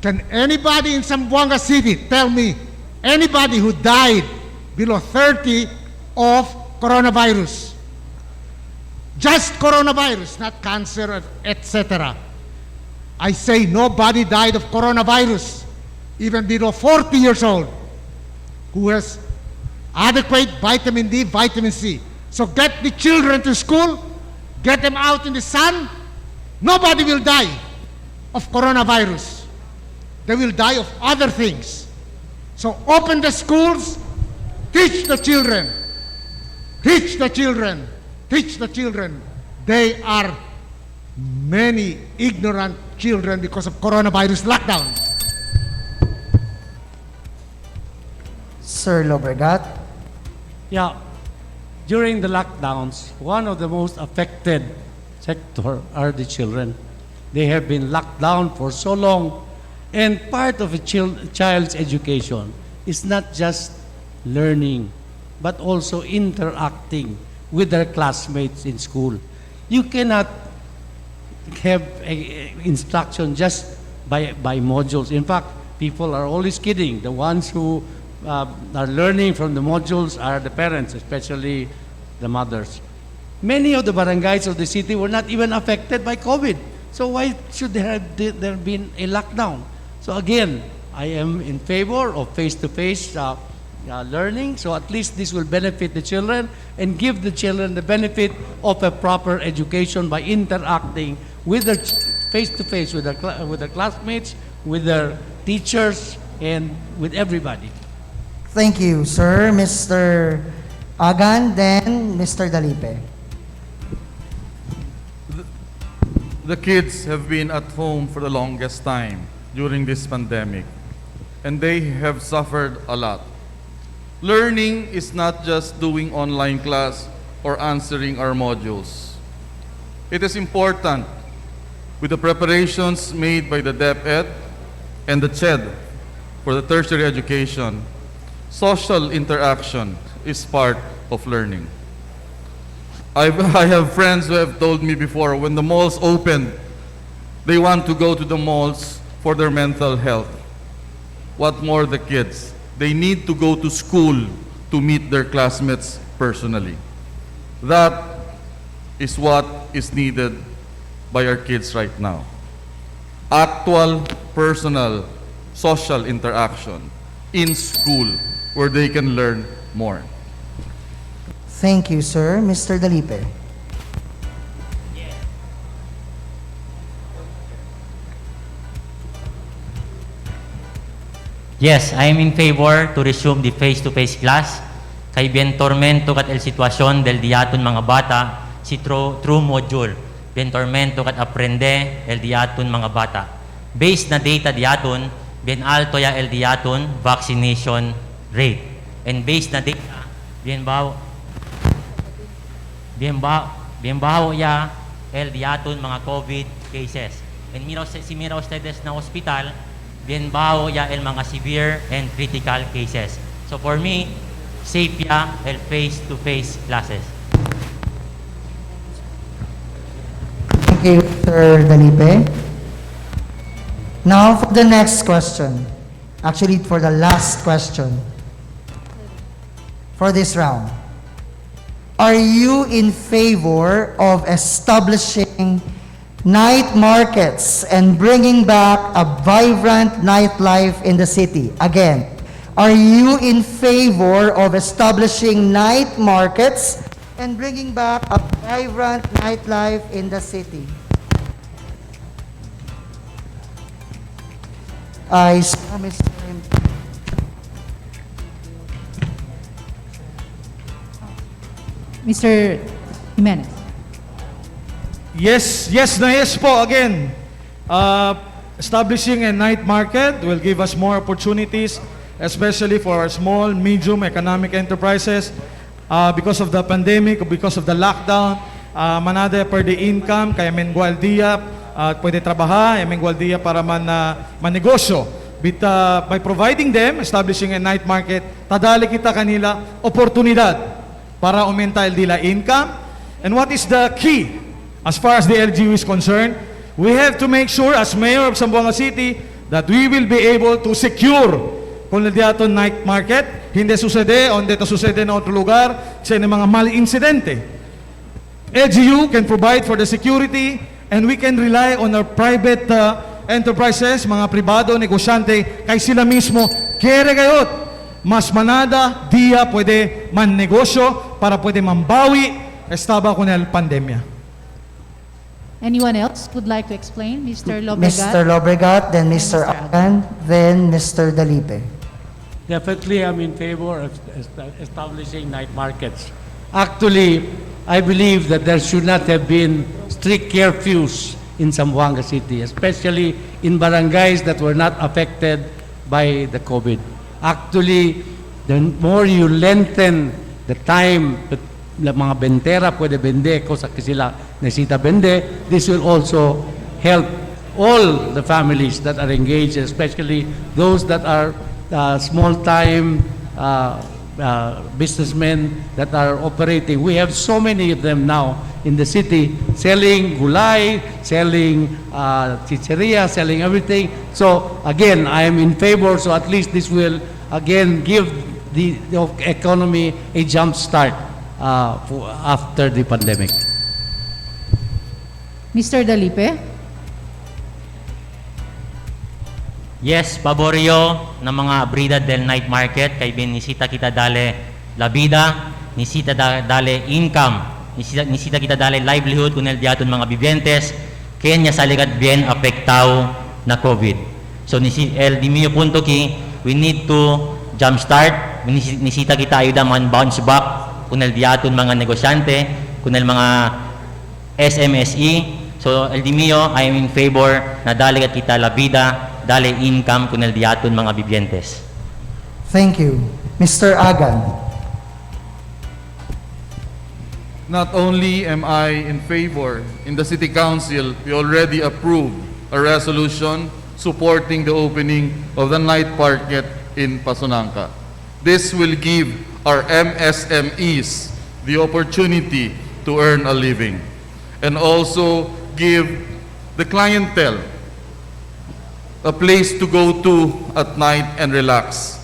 can anybody in Zamboanga City tell me anybody who died below 30 of coronavirus? Just coronavirus, not cancer, etc. I say nobody died of coronavirus, even below 40 years old, who has adequate vitamin D, vitamin C. So get the children to school, get them out in the sun. Nobody will die of coronavirus. They will die of other things. So open the schools, teach the children, teach the children, teach the children. They are many ignorant children because of coronavirus lockdown. Sir Lobregat. Yeah, during the lockdowns, one of the most affected sector are the children. They have been locked down for so long, and part of a child's education is not just learning, but also interacting with their classmates in school. You cannot have instruction just by modules. In fact, people are always kidding. The ones who are learning from the modules are the parents, especially the mothers. Many of the barangays of the city were not even affected by COVID. So why should there been a lockdown? So again, I am in favor of face-to-face learning, so at least this will benefit the children and give the children the benefit of a proper education by interacting with their face-to-face with their classmates, with their teachers, and with everybody. Thank you, sir. Mr. Agan, then Mr. Dalipe. The kids have been at home for the longest time during this pandemic, and they have suffered a lot. Learning is not just doing online class or answering our modules. It is important with the preparations made by the DepEd and the CHED for the tertiary education. Social interaction is part of learning. I have friends who have told me before, when the malls opened, they want to go to the malls for their mental health. What more the kids? they need to go to school to meet their classmates personally. That is what is needed by our kids right now. Actual, personal, social interaction in school where they can learn more. Thank you, sir. Mr. Dalipe. Yes, I am in favor to resume the face-to-face class. Kay bien tormento kat el sitwasyon del diaton mga bata si true module. Bien tormento kat aprende el diaton mga bata. Based na data diaton, bien alto ya el diaton vaccination rate. And based na data, bien baho ya el diaton mga COVID cases. And si mira ustedes na hospital, bien baho ya el mga severe and critical cases. So for me, safe ya el face-to-face classes. Thank you, Sir Dalipe. Now for the next question. Actually, for the last question for this round. Are you in favor of establishing night markets and bringing back a vibrant nightlife in the city? Again, are you in favor of establishing night markets and bringing back a vibrant nightlife in the city? I saw Mr. Mr. Jimenez. Yes, yes na yes po again. Establishing a night market will give us more opportunities, especially for our small, medium economic enterprises. Because of the pandemic, because of the lockdown, manada per the income, kaya mengual dia, pwede trabaha, mengual dia para manegosyo. By providing them, establishing a night market, tadali kita kanila oportunidad para aumenta el dila income. And what is the key as far as the LGU is concerned? We have to make sure as Mayor of Zamboanga City that we will be able to secure kung diaton night market, hindi sucede o hindi ito sucede na otro lugar sa mga mali insidente. LGU can provide for the security and we can rely on our private enterprises, mga pribado, negosyante, kay sila mismo, kere gayot, mas manada, dia pwede man negosyo para pwede mambawi, estaba con el pandemia. Anyone else would like to explain? Mr. Lobregat? Mr. Lobregat, then Mr. Agan, then Mr. Dalipe. Definitely, I'm in favor of establishing night markets. Actually, I believe that there should not have been strict curfews in Zamboanga City, especially in barangays that were not affected by the COVID. Actually, the more you lengthen the time that mga bentera pwede bende ko sa sila nesita bende, this will also help all the families that are engaged, especially those that are small-time businessmen that are operating. We have so many of them now in the city selling gulay, selling chicheria, selling everything. So again, I am in favor, so at least this will again give the economy a jump start after the pandemic. Mr. Dalipe? Yes, paborio ng mga abrida del night market kay nisita kita dale la vida, nisita dale income, nisita kita dale livelihood kung el diaton mga vivientes, kanya sa ligat bien apektao na COVID. So el di mio punto ki, we need to jumpstart, nisita kita ayuda man bounce back kung el diaton mga negosyante, kung el mga SMSE. So el di mio, I am in favor na daligat kita la vida, dale income kung el diaton mga vivientes. Thank you. Mr. Agan. Not only am I in favor, in the City Council, we already approved a resolution supporting the opening of the night market in Pasunanca. This will give our MSMEs the opportunity to earn a living and also give the clientele a place to go to at night and relax.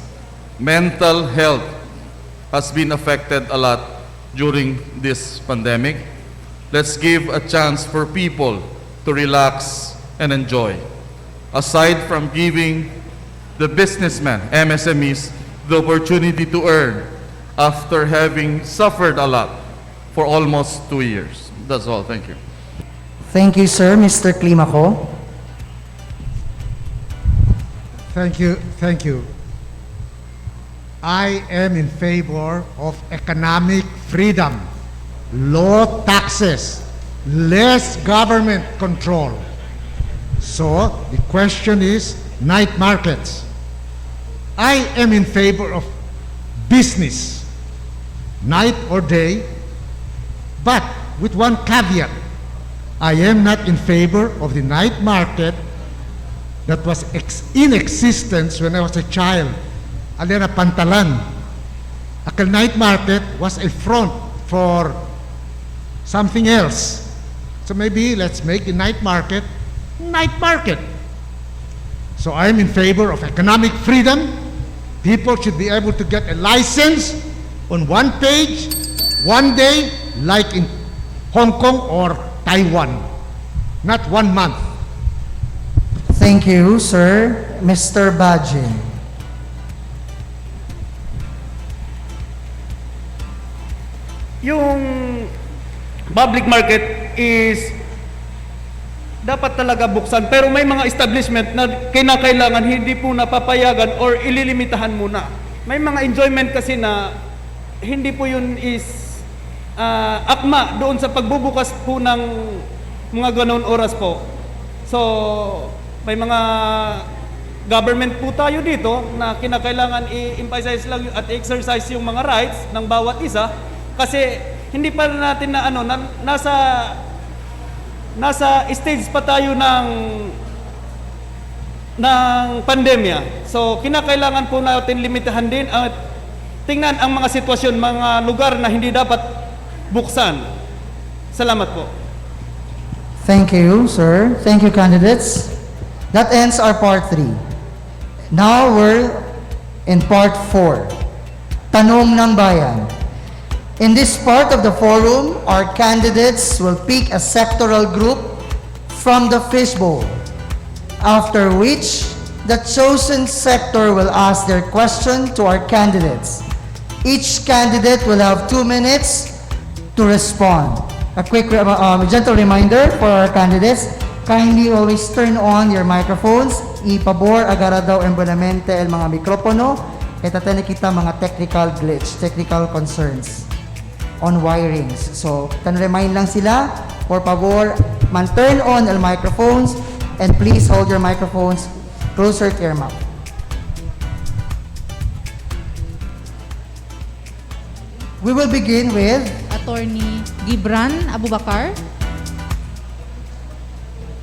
mental health has been affected a lot during this pandemic. Let's give a chance for people to relax and enjoy. Aside from giving the businessmen, MSMEs, the opportunity to earn after having suffered a lot for almost 2 years. That's all. Thank you. Thank you, sir. Mr. Climaco. Thank you. Thank you. I am in favor of economic freedom, low taxes, less government control. So the question is night markets. I am in favor of business, night or day, but with one caveat. I am not in favor of the night market that was in existence when I was a child. Alera Pantalan. A night market was a front for something else. So maybe let's make the night market night market. So I'm in favor of economic freedom. People should be able to get a license on one page, one day, like in Hong Kong or Taiwan, not 1 month. Thank you, sir. Mr. Bajin. Yung public market is dapat talaga buksan, pero may mga establishment na kinakailangan hindi po napapayagan or ililimitahan muna. May mga enjoyment kasi na hindi po yun is akma doon sa pagbubukas po ng mga ganoon oras po. So may mga government po tayo dito na kinakailangan i-emphasize lang at exercise yung mga rights ng bawat isa, kasi hindi pa natin na nasa stage pa tayo ng pandemya. So kinakailangan po natin limitahan din at tingnan ang mga sitwasyon, mga lugar na hindi dapat buksan. Salamat po. Thank you, sir. Thank you, candidates. That ends our part 3. Now we're in part 4. Tanong ng Bayan. In this part of the forum, our candidates will pick a sectoral group from the fishbowl, after which the chosen sector will ask their question to our candidates. Each candidate will have 2 minutes to respond. A quick gentle reminder for our candidates, kindly always turn on your microphones. Ipabor agara daw embonamente el mga mikropono. Itatene kita mga technical glitch, technical concerns on wirings. So, remind lang sila, por favor, turn on el microphones and please hold your microphones closer to your mouth. We will begin with Attorney Gibran Abubakar.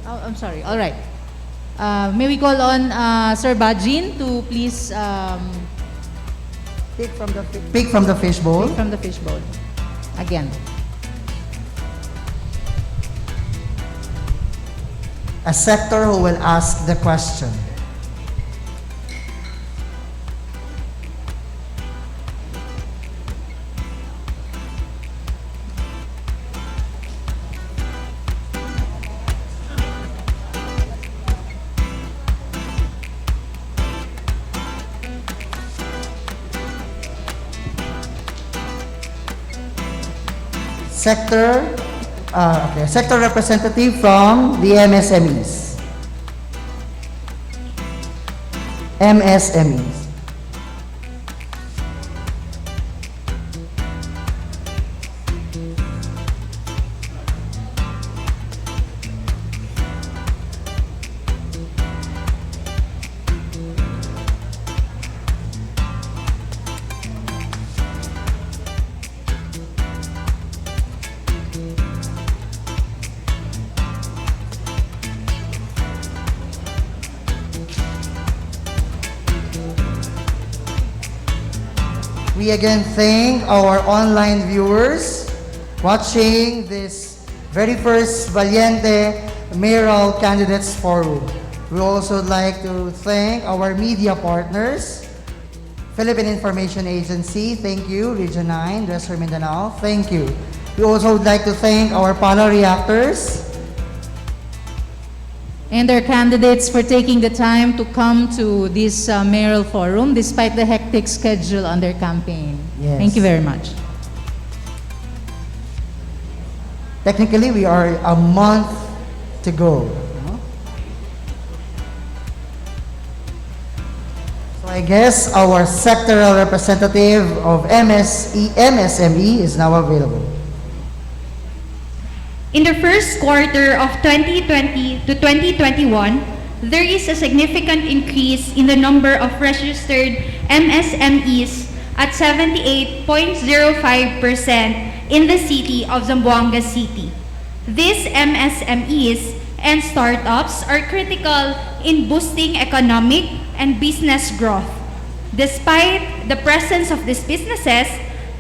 Oh, I'm sorry. All right. May we call on Sir Bajin to please pick from the fishbowl. Pick from the fishbowl. Again. A sector who will ask the question. Sector representative from the MSMEs. MSMEs. We again thank our online viewers watching this very first VALIENTE Mayoral Candidates Forum. We also like to thank our media partners, Philippine Information Agency, thank you. Region 9, Dresser Mindanao, thank you. We also would like to thank our panel reactors. And their candidates for taking the time to come to this mayoral forum despite the hectic schedule on their campaign. Yes. Thank you very much. Technically, we are a month to go. So I guess our sectoral representative of MSME is now available. In the first quarter of 2020 to 2021, there is a significant increase in the number of registered MSMEs at 78.05% in the city of Zamboanga City. These MSMEs and startups are critical in boosting economic and business growth. Despite the presence of these businesses,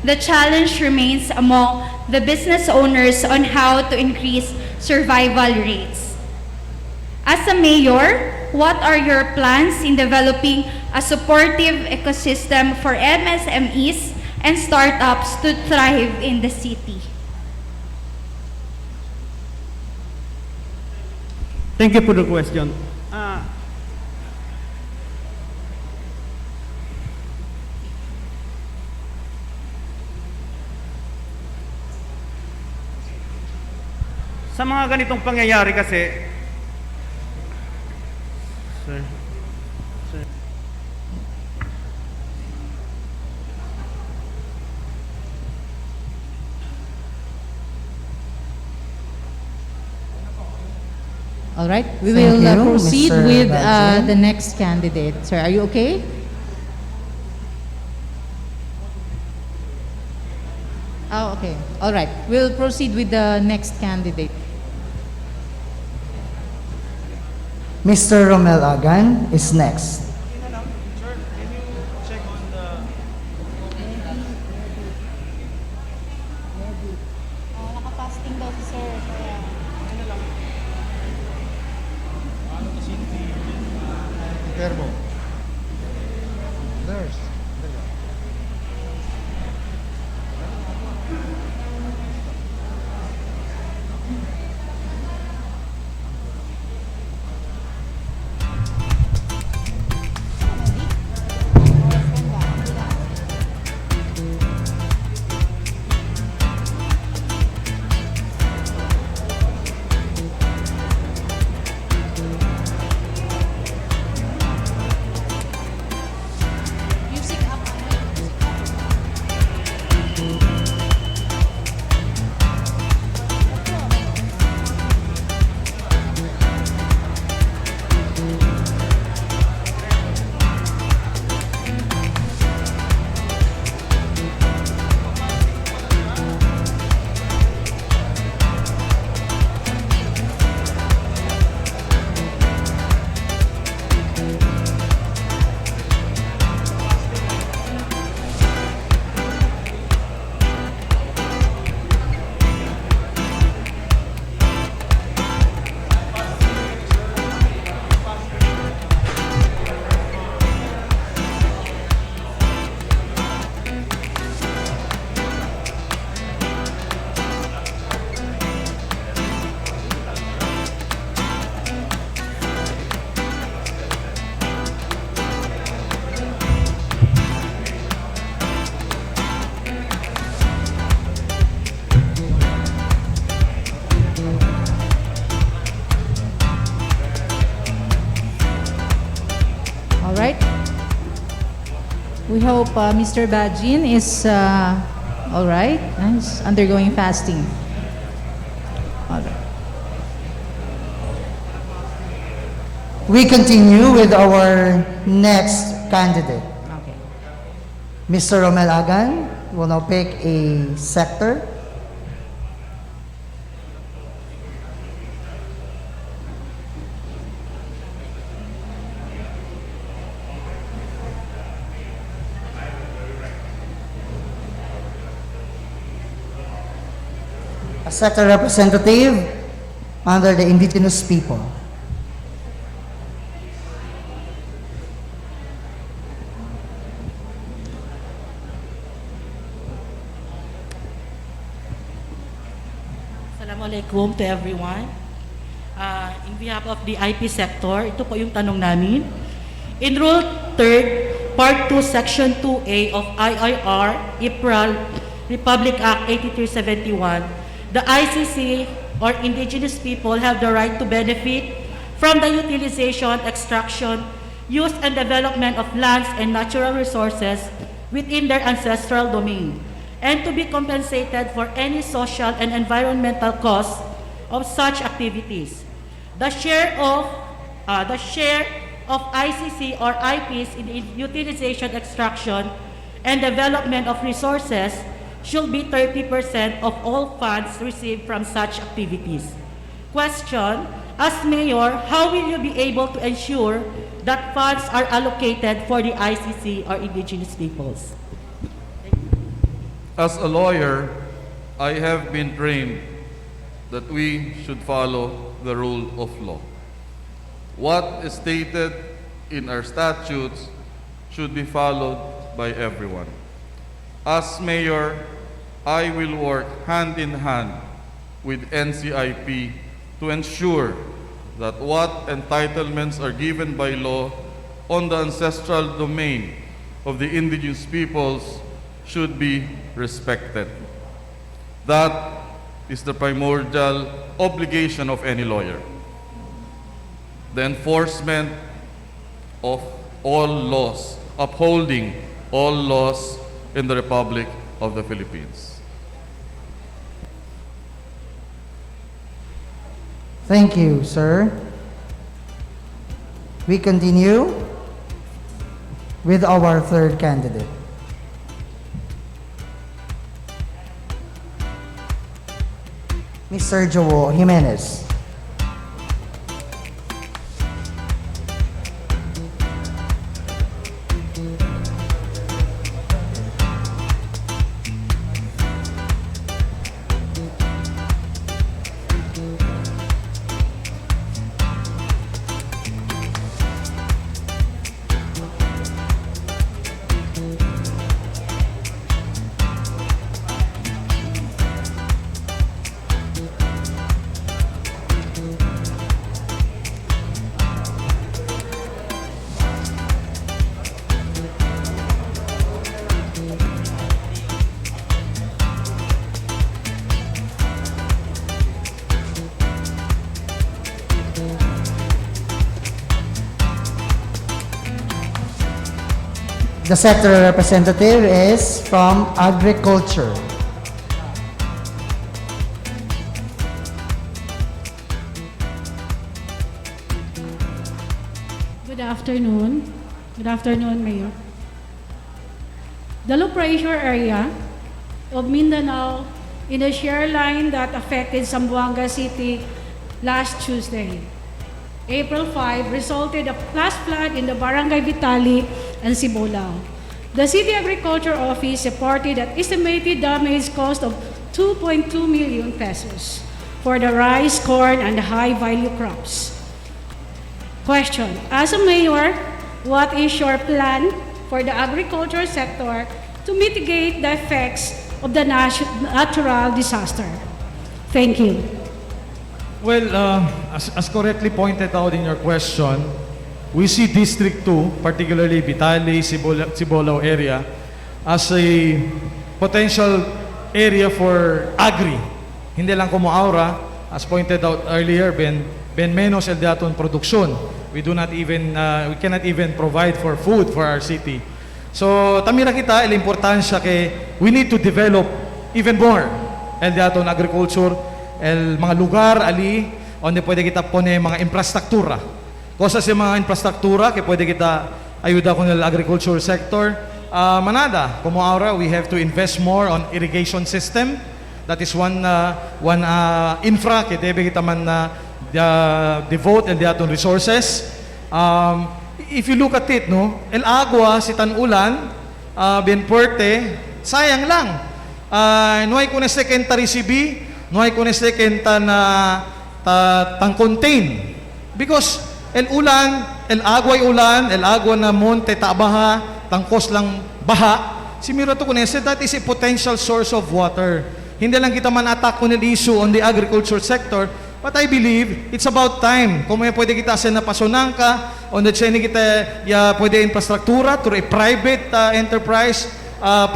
the challenge remains among the business owners on how to increase survival rates. As a mayor, what are your plans in developing a supportive ecosystem for MSMEs and startups to thrive in the city? Thank you for the question. Sa mga ganitong pangyayari kasi, sir. All right, we Thank will you, proceed Mr. with Badje. the next candidate. Sir, are you okay? Oh, okay. All right. We'll proceed with the next candidate. Mr. Romel Agan is next. Nakapasting daw si sir. Termo. Nurse. All right. We hope Mr. Bajin is all right. He's undergoing fasting. All right. We continue with our next candidate. Okay. Mr. Romel Agan will now pick a sector. A sector representative under the indigenous people. Assalamualaikum to everyone. In behalf of the IP sector, ito po yung tanong namin. In Rule 3rd, Part 2, Section 2A of IIR, April Republic Act 8371, the ICC or indigenous people have the right to benefit from the utilization, extraction, use, and development of lands and natural resources within their ancestral domain, and to be compensated for any social and environmental costs of such activities. The share of ICC or IPs in the utilization, extraction, and development of resources should be 30% of all funds received from such activities. Question: as mayor, how will you be able to ensure that funds are allocated for the ICC or indigenous peoples? As a lawyer, I have been trained that we should follow the rule of law. What is stated in our statutes should be followed by everyone. As mayor, I will work hand in hand with NCIP to ensure that what entitlements are given by law on the ancestral domain of the indigenous peoples should be respected. That is the primordial obligation of any lawyer. The enforcement of all laws, upholding all laws in the Republic of the Philippines. Thank you, sir. We continue with our third candidate. Mr. Joel Jimenez. The sector representative is from Agriculture. Good afternoon. Good afternoon, Mayor. The low pressure area of Mindanao in the shear line that affected Zamboanga City last Tuesday, April 5, resulted a flash flood in the Barangay Vitali and Cibolao. The City Agriculture Office reported an estimated damage cost of 2.2 million pesos for the rice, corn, and high-value crops. Question: as a mayor, what is your plan for the agriculture sector to mitigate the effects of the natural disaster? Thank you. Well, as correctly pointed out in your question, we see District 2, particularly Vitali, Cibolao area, as a potential area for agri. Hindi lang Kumu-Aura, as pointed out earlier, ben menos el daton produksyon. We cannot even provide for food for our city. So, tamira kita, el importansya ke we need to develop even more el daton agriculture, el mga lugar ali onde pwede kita pone mga infrastruktura. Cosa sa mga infrastruktura ke pwede kita ayuda con el agriculture sector. Manada, Kumu-Aura, we have to invest more on irrigation system. That is one infra ke debe kita man devote el daton resources. If you look at it, no, el agua si tan-ulan, bien fuerte, sayang lang. No hay kung kenta recibi, no hay kung kenta na tang-contain. Because el ulan, el agua na monte tabaha, tangkos lang baha, si miro to kunese, that is a potential source of water hindi lang kita man-attack on the issue on the agriculture sector, but I believe it's about time. Kung may pwede kita sa napasunan ka, on the chain kita pwede infrastruktura through a private enterprise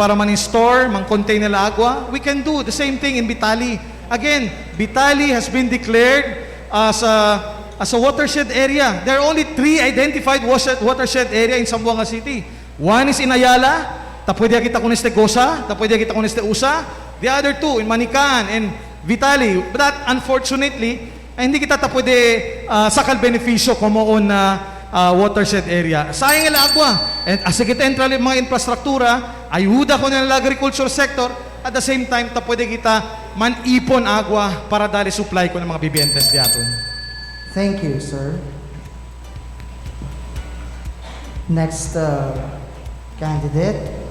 para man-store, man-contain nila agua, we can do the same thing in Vitali. Again, Vitali has been declared as a watershed area. There are only 3 identified watershed area in Zamboanga City. One is in Ayala, pwede kita kung este Gosa, pwede kita kung este Usa. The other 2 in Manican and Vitali. But that, unfortunately, hindi kita pwede sakal benepisyo kumoon na watershed area. Sayang ila agwa. And as kita entral mga infrastruktura, ayuda ko nila agriculture sector, at the same time, pwede kita man-ipon agwa para dali supply ko ng mga bibiyentes diaton. Thank you, sir. Next candidate.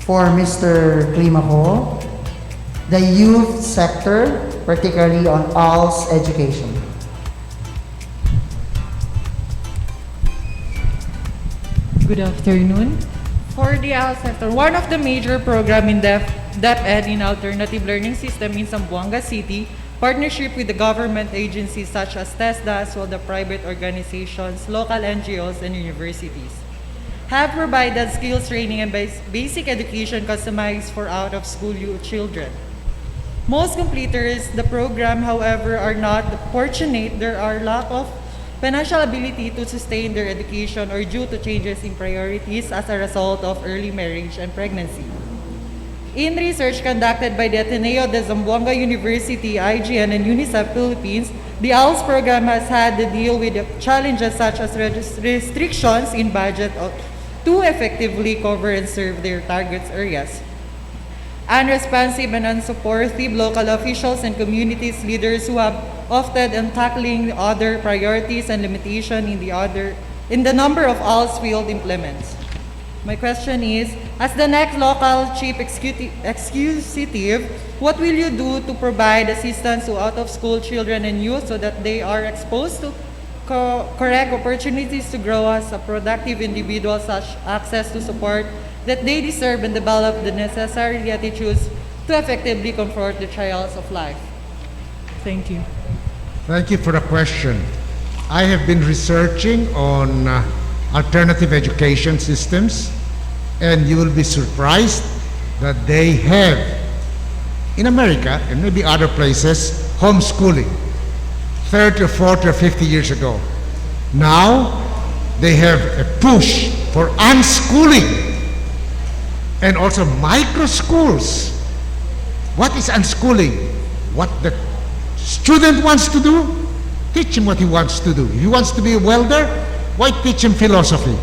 For Mr. Climaco, the youth sector, particularly on ALS education. Good afternoon. For the ALS sector, one of the major program in DepEd in alternative learning system in Zamboanga City, partnership with the government agencies such as TESDA as well the private organizations, local NGOs, and universities, have provided skills training and basic education customized for out-of-school youth children. Most completers the program, however, are not fortunate. There are lack of financial ability to sustain their education or due to changes in priorities as a result of early marriage and pregnancy. In research conducted by the Ateneo de Zamboanga University, IGN, and UNICEF Philippines, the ALS program has had to deal with challenges such as restrictions in budget to effectively cover and serve their target areas. Unresponsive and unsupportive local officials and communities leaders who have opted on tackling other priorities and limitation in the number of ALS field implements. My question is, as the next local chief executive, what will you do to provide assistance to out-of-school children and youth so that they are exposed to correct opportunities to grow as a productive individual, such access to support that they deserve, and develop the necessary attitudes to effectively confront the trials of life? Thank you. Thank you for the question. I have been researching on alternative education systems, and you will be surprised that they have, in America and maybe other places, homeschooling 30 or 40 or 50 years ago. Now, they have a push for unschooling and also micro schools. What is unschooling? What the student wants to do, teach him what he wants to do. If he wants to be a welder, why teach him philosophy?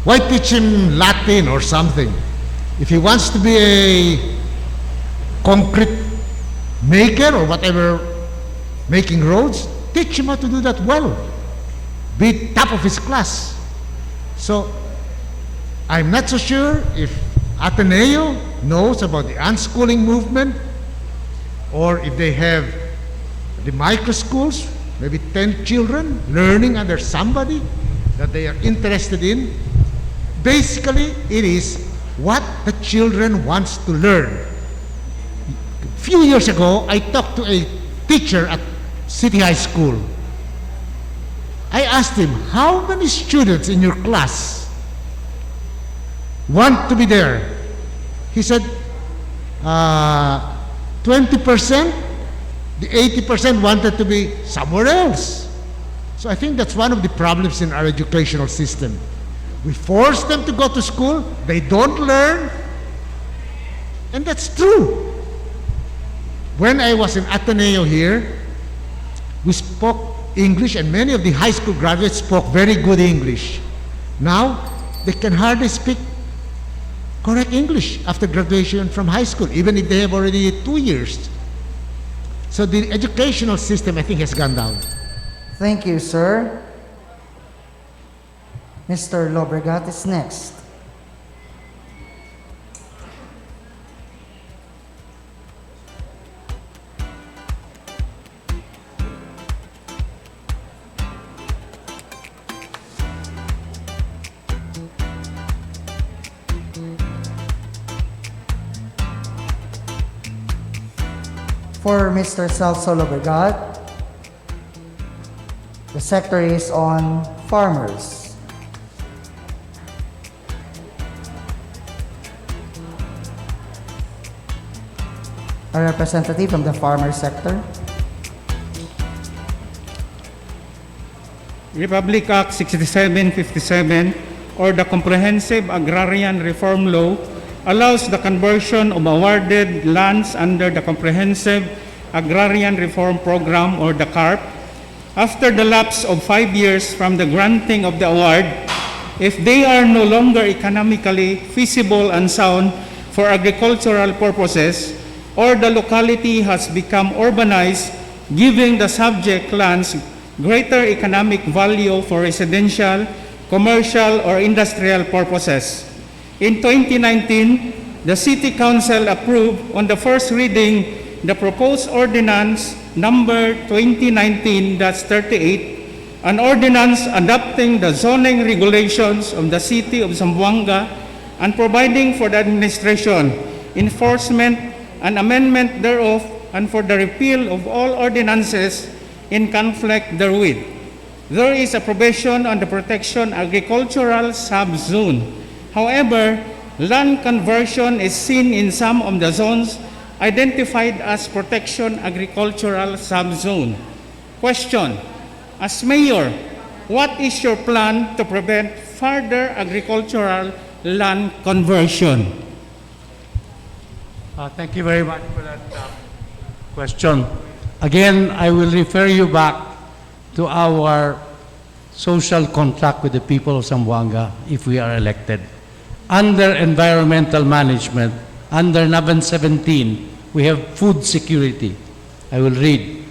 Why teach him Latin or something? If he wants to be a concrete maker or whatever, making roads, teach him how to do that well. Be top of his class. So, I'm not so sure if Ateneo knows about the unschooling movement, or if they have the micro schools, maybe 10 children learning under somebody that they are interested in. Basically, it is what the children wants to learn. A few years ago, I talked to a teacher at City High School. I asked him, how many students in your class want to be there? He said, 20%, the 80% wanted to be somewhere else. So I think that's one of the problems in our educational system. We force them to go to school, they don't learn, and that's true. When I was in Ateneo here, we spoke English, and many of the high school graduates spoke very good English. Now, they can hardly speak correct English after graduation from high school, even if they have already 2 years. So the educational system, I think, has gone down. Thank you, sir. Mr. Lobregat is next. For Mr. Celso Lobregat, the sector is on farmers. A representative from the farmer sector. Republic Act 6757 or the Comprehensive Agrarian Reform Law allows the conversion of awarded lands under the Comprehensive Agrarian Reform Program or the CARP after the lapse of 5 years from the granting of the award if they are no longer economically feasible and sound for agricultural purposes or the locality has become urbanized, giving the subject lands greater economic value for residential, commercial, or industrial purposes. In 2019, the City Council approved on the first reading the proposed ordinance number 2019-38, an ordinance adopting the zoning regulations of the City of Zamboanga and providing for the administration, enforcement, and amendment thereof, and for the repeal of all ordinances in conflict therewith. There is a provision on the protection agricultural subzone. However, land conversion is seen in some of the zones identified as protection agricultural subzone. Question: as mayor, what is your plan to prevent further agricultural land conversion? Thank you very much for that question. Again, I will refer you back to our social contract with the people of Zamboanga if we are elected. Under environmental management, under NABAN 17, we have food security. I will read.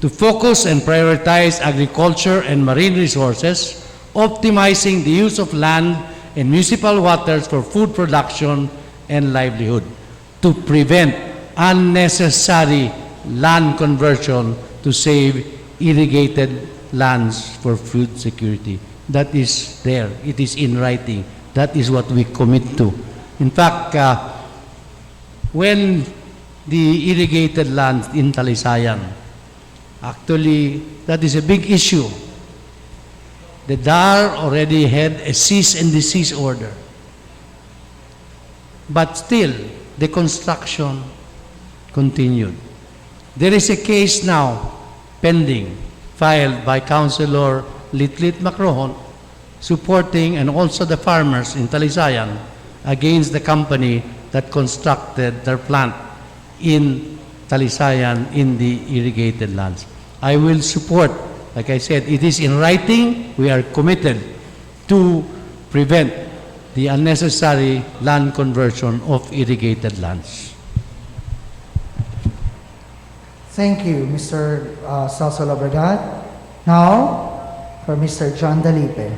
To focus and prioritize agriculture and marine resources, optimizing the use of land and municipal waters for food production and livelihood. To prevent unnecessary land conversion to save irrigated lands for food security. That is there. It is in writing. That is what we commit to. In fact, when the irrigated lands in Talisayan, actually, that is a big issue. The DAR already had a cease and desist order. But still, the construction continued. There is a case now pending, filed by Councilor Litlit Macrohon, supporting and also the farmers in Talisayan against the company that constructed their plant in Talisayan in the irrigated lands. I will support, like I said, it is in writing. We are committed to prevent the unnecessary land conversion of irrigated lands. Thank you, Mr. Celso Lobregat. Now, for Mr. John Dalipe.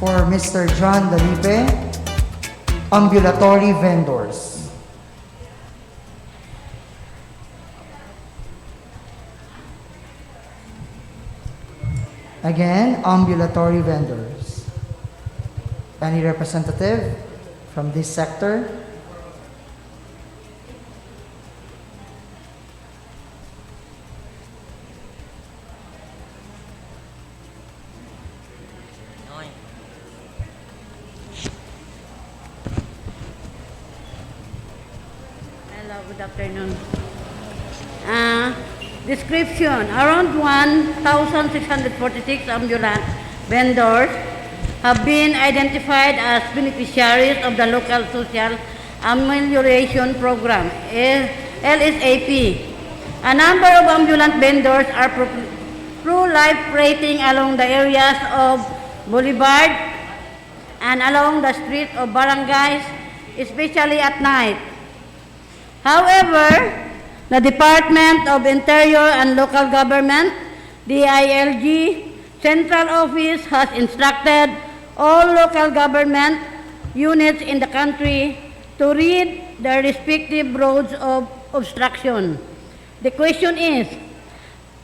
For Mr. John Dalipe, ambulatory vendors. Again, ambulatory vendors. Any representative from this sector? Good Good afternoon. Description. Around 1,646 ambulant vendors have been identified as beneficiaries of the Local Social Amelioration Program, LSAP. A number of ambulant vendors are proliferating along the areas of Boulevard and along the street of barangays, especially at night. However, the Department of Interior and Local Government, DILG, Central Office has instructed all local government units in the country to rid their respective roads of obstruction. The question is,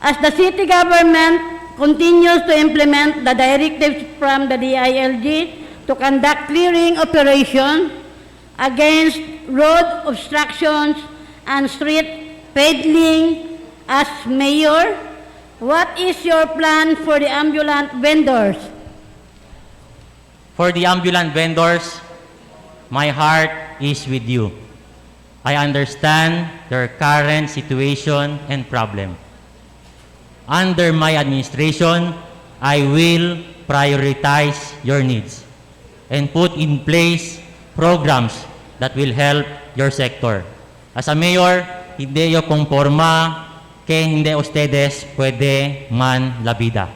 as the city government continues to implement the directives from the DILG to conduct clearing operation against road obstructions and street peddling, as mayor, what is your plan for the ambulant vendors? For the ambulant vendors, my heart is with you. I understand their current situation and problem. Under my administration, I will prioritize your needs and put in place programs that will help your sector. As a mayor, hindi yo conforma que hindi ustedes pwede man la vida.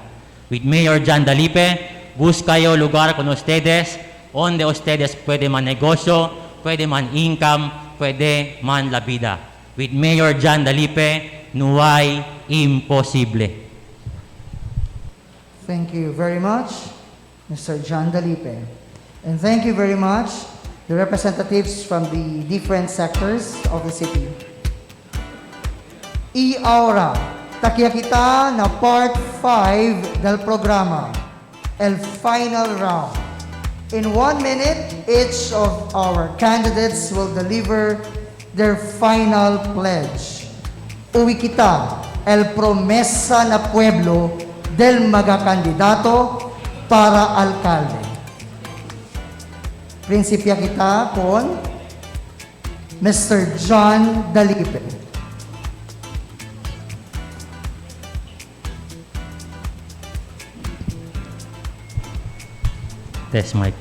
With Mayor John Dalipe, busca yo lugar con ustedes donde ustedes pwede man negosyo, pwede man income, pwede man la vida. With Mayor John Dalipe, no hay imposible. Thank you very much, Mr. John Dalipe. And thank you very much, the representatives from the different sectors of the city. I-aura, takia kita na part 5 del programa, el final round. In 1 minute, each of our candidates will deliver their final pledge. Uwi kita, el promesa na pueblo del magakandidato para alcalde. Prinsipya kita con Mr. John Dalipe. Test mic.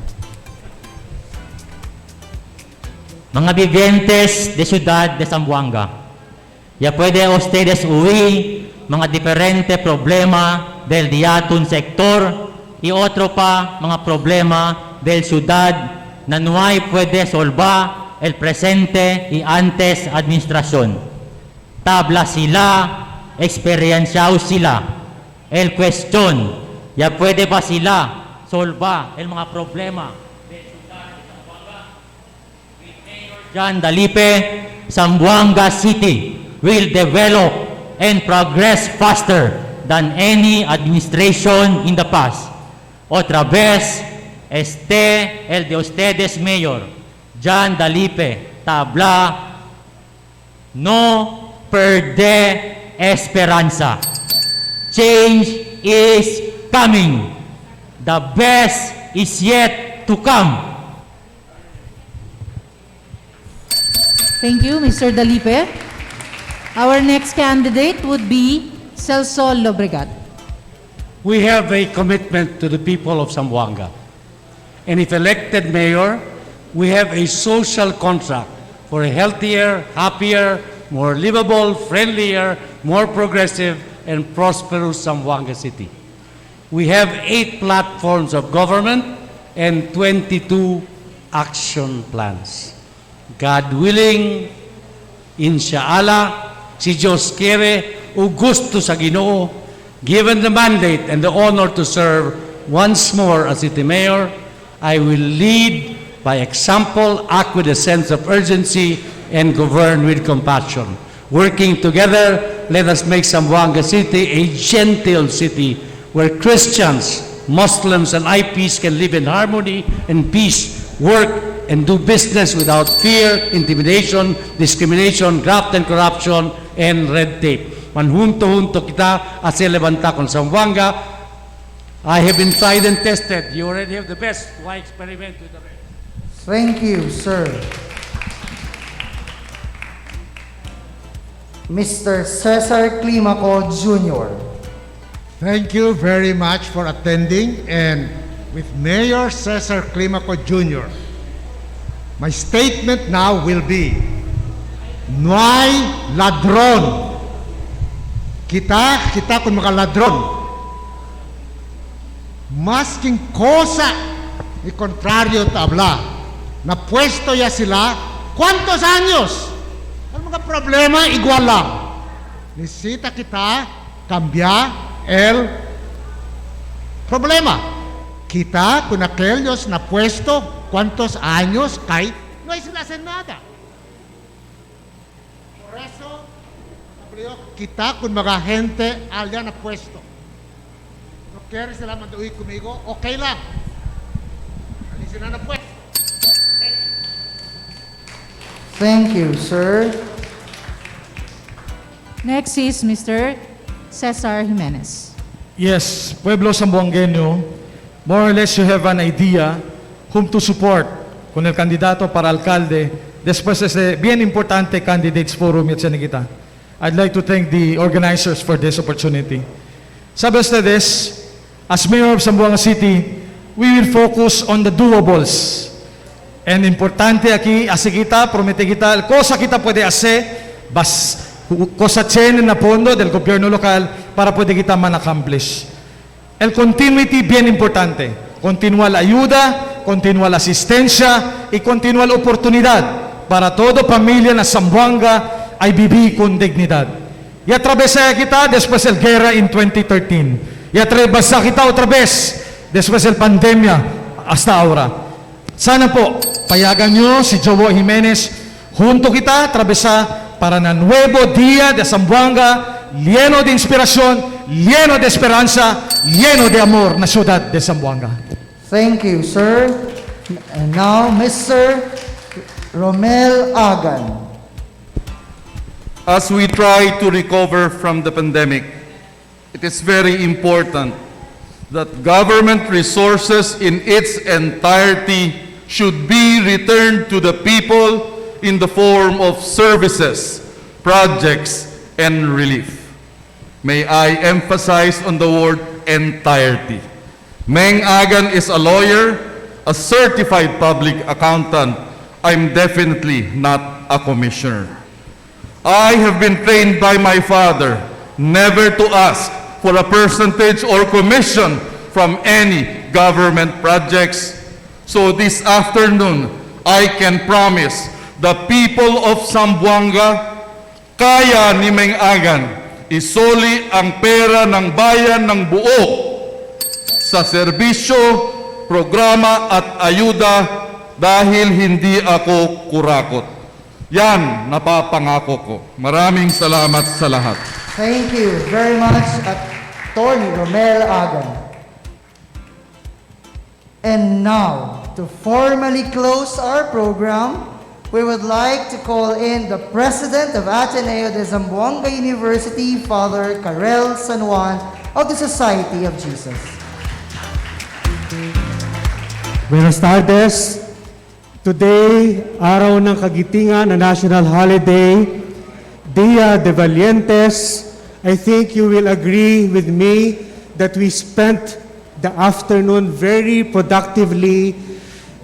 Mga vivientes de Ciudad de Zamboanga, ya puede ustedes huir mga diferente problema del diatun sector y otro pa mga problema del ciudad na no hay puede solva el presente y antes administración. Tabla sila, experienciao sila. El question, ya puede ba sila solva el mga problema del ciudad de Zamboanga? With Mayor John Dalipe, Zamboanga City will develop and progress faster than any administration in the past. Otra vez, el de ustedes, Mayor John Dalipe, tabla, no perde esperanza. Change is coming. The best is yet to come. Thank you, Mr. Dalipe. Our next candidate would be Celso Lobregat. We have a commitment to the people of Zamboanga. And if elected mayor, we have a social contract for a healthier, happier, more livable, friendlier, more progressive, and prosperous Zamboanga City. We have 8 platforms of government and 22 action plans. God willing, inshallah, si Diyos quiere, o gusto sa Ginoo, given the mandate and the honor to serve once more as city mayor, I will lead by example, act with a sense of urgency, and govern with compassion. Working together, let us make Zamboanga City a gentle city where Christians, Muslims, and IPs can live in harmony and peace, work and do business without fear, intimidation, discrimination, graft and corruption, and red tape. Manhunto-hunto kita at levanta con Zamboanga. I have been tried and tested. You already have the best. Why experiment with the rest? Thank you, sir. Mr. Cesar Climaco Jr. Thank you very much for attending, and with Mayor Cesar Climaco Jr., my statement now will be, no hay ladron. Kita kung mga ladron. Masking cosa y contrario tabla. Na puesto ya sila, ¿cuántos años? Ang mga problema, igual lang. Necesita kita cambiar el problema. Kita con aquellos na puesto, ¿cuántos años? Kahit no hay sila hacer nada. Por eso, kita con mga gente allá na puesto. No quiere sila manduhi conmigo, okay lang. Alisin na puesto. Thank you, sir. Next is Mr. Cesar Jimenez. Yes, Pueblo Zamboangueño, more or less you have an idea whom to support con el candidato para alcalde después de este bien importante Candidates Forum at Sanigita. I'd like to thank the organizers for this opportunity. Sabi ustedes, as Mayor of Zamboanga City, we will focus on the doables. And importante aquí, así kita, promete kita, cosa kita puede hacer, cosa tiene na fondo del gobierno local para puede kita man-accomplish. El continuity bien importante. Continual ayuda, continual asistencia y continual oportunidad para toda familia na Zamboanga ay vivir con dignidad. Y atravesar kita después del guerra en 2013. Y atravesar kita otra vez después del pandemia hasta ahora. Sana po, payagan nyo si Jowo Jimenez, junto kita atravesar para na nuevo día de Zamboanga, lleno de inspiración, lleno de esperanza, lleno de amor na ciudad de Zamboanga. Thank you, sir. And now, Mr. Romel Agan. As we try to recover from the pandemic, it is very important that government resources in its entirety should be returned to the people in the form of services, projects, and relief. May I emphasize on the word entirety. Meng Agan is a lawyer, a certified public accountant. I'm definitely not a commissioner. I have been trained by my father never to ask for a percentage or commission from any government projects. So this afternoon, I can promise the people of Zamboanga, kaya ni Meng Agan isoli ang pera ng bayan ng buo sa serbisyo, programa at ayuda dahil hindi ako kurakot. Yan, napapangako ko. Maraming salamat sa lahat. Thank you very much, Attorney Romel Agan. And now, to formally close our program, we would like to call in the President of Ateneo de Zamboanga University, Father Karel San Juan of the Society of Jesus. Buenas tardes. Today, araw ng kagitingan na national holiday, Dia de Valientes. I think you will agree with me that we spent the afternoon very productively,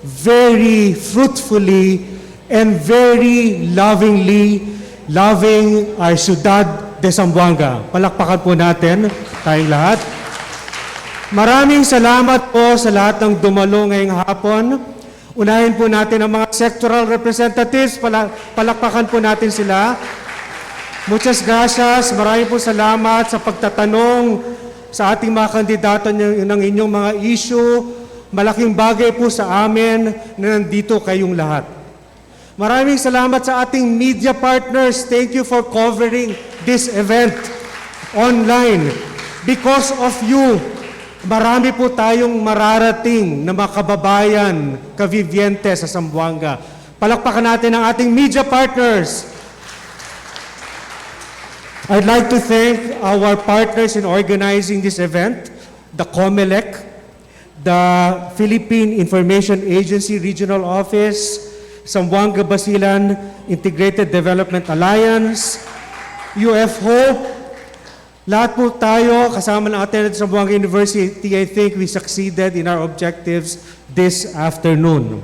very fruitfully, and very lovingly loving our Ciudad de Zamboanga. Palakpakan po natin tayong lahat. Maraming salamat po sa lahat ng dumalo ngayong hapon. Unahin po natin ang mga sectoral representatives. Palakpakan po natin sila. Muchas gracias. Maraming po salamat sa pagtatanong sa ating mga kandidato ng inyong mga issue. Malaking bagay po sa amin na nandito kayong lahat. Maraming salamat sa ating media partners. Thank you for covering this event online. Because of you, marami po tayong mararating na mga kababayan, kaviviente sa Zamboanga. Palakpakan natin ang ating media partners. I'd like to thank our partners in organizing this event, the COMELEC, the Philippine Information Agency Regional Office, Zamboanga Basilan Integrated Development Alliance, UF Hope, lahat po tayo, kasama ng attendance sa Zamboanga University, I think we succeeded in our objectives this afternoon.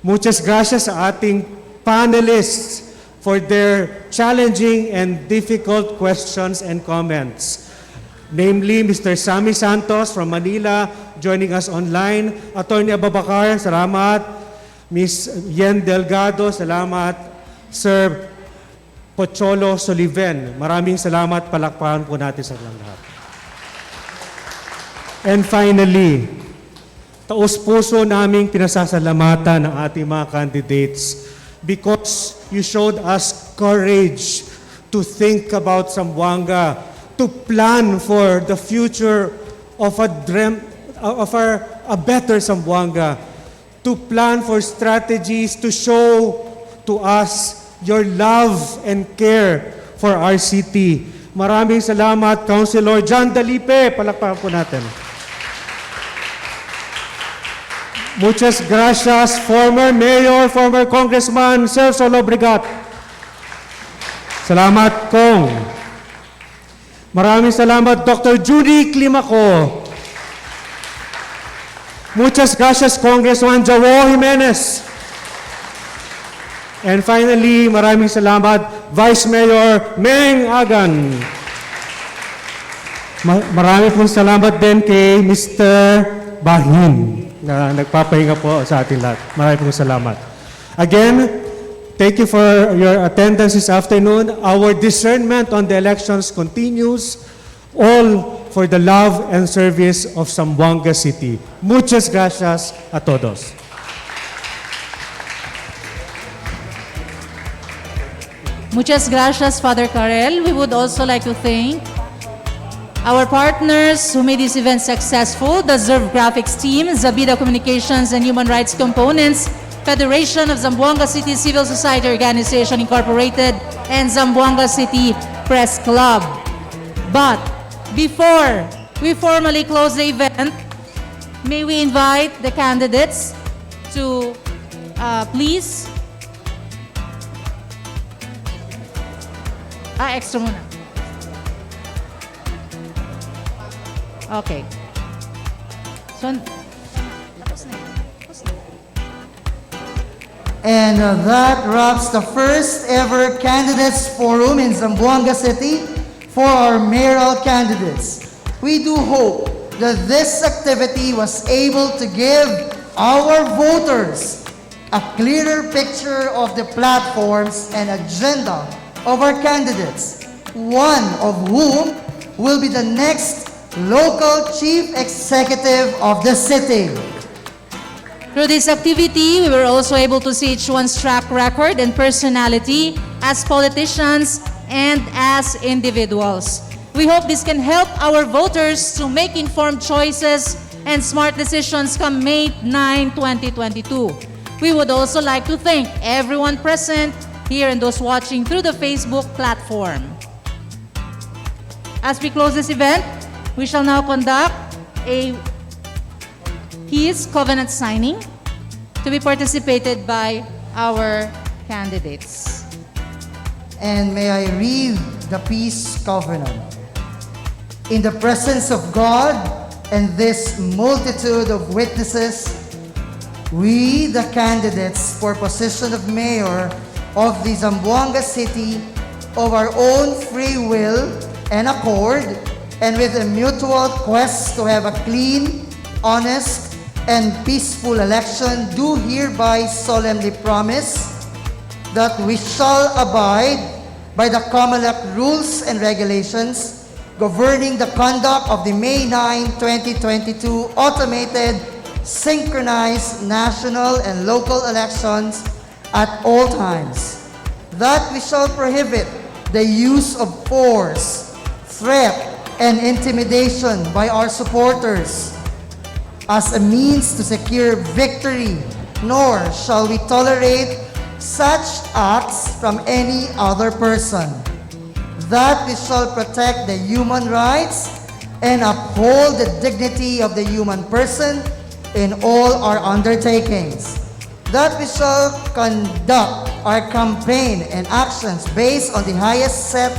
Muchas gracias sa ating panelists for their challenging and difficult questions and comments. Namely, Mr. Sammy Santos from Manila, joining us online. Attorney Ababakar, salamat. Ms. Yen Delgado, salamat. Sir Pocholo Soliven, maraming salamat. Palakpakan po natin sa lahat. And finally, taus-puso naming pinasasalamatan ng ating mga candidates because you showed us courage to think about Zamboanga, to plan for the future of a better Zamboanga, to plan for strategies to show to us your love and care for our city. Maraming salamat, Councilor John Dalipe. Palakpakan po natin. Muchas gracias, former Mayor, former Congressman, Sir Solobrigat. Salamat, Kong. Maraming salamat, Dr. Judy Climaco. Muchas gracias, Congressman Joao Jimenez. And finally, maraming salamat, Vice Mayor Meng Agan. Maraming pong salamat din kay Mr. Bahin na nagpapahinga po sa ating lahat. Maraming pong salamat. Again, thank you for your attendance this afternoon. Our discernment on the elections continues, all for the love and service of Zamboanga City. Muchas gracias a todos. Muchas gracias, Father Karel. We would also like to thank our partners who made this event successful, the ZERV Graphics team, Zabida Communications and Human Rights Components, Federation of Zamboanga City Civil Society Organization Incorporated, and Zamboanga City Press Club. But before we formally close the event, may we invite the candidates to please extra muna. Okay. So, And that wraps the first ever Candidates Forum in Zamboanga City for our mayoral candidates. We do hope that this activity was able to give our voters a clearer picture of the platforms and agenda of our candidates, one of whom will be the next local chief executive of the city. through this activity, we were also able to see each one's track record and personality as politicians and as individuals. We hope this can help our voters to make informed choices and smart decisions come May 9, 2022. We would also like to thank everyone present here and those watching through the Facebook platform. As we close this event, we shall now conduct a peace covenant signing to be participated by our candidates. And may I read the peace covenant. In the presence of God and this multitude of witnesses, we, the candidates for position of mayor of the Zamboanga City, of our own free will and accord, and with a mutual quest to have a clean, honest, and peaceful election, do hereby solemnly promise that we shall abide by the COMELEC rules and regulations governing the conduct of the May 9, 2022 automated, synchronized national and local elections at all times. That we shall prohibit the use of force, threat, and intimidation by our supporters as a means to secure victory, nor shall we tolerate such acts from any other person. That we shall protect the human rights and uphold the dignity of the human person in all our undertakings. That we shall conduct our campaign and actions based on the highest set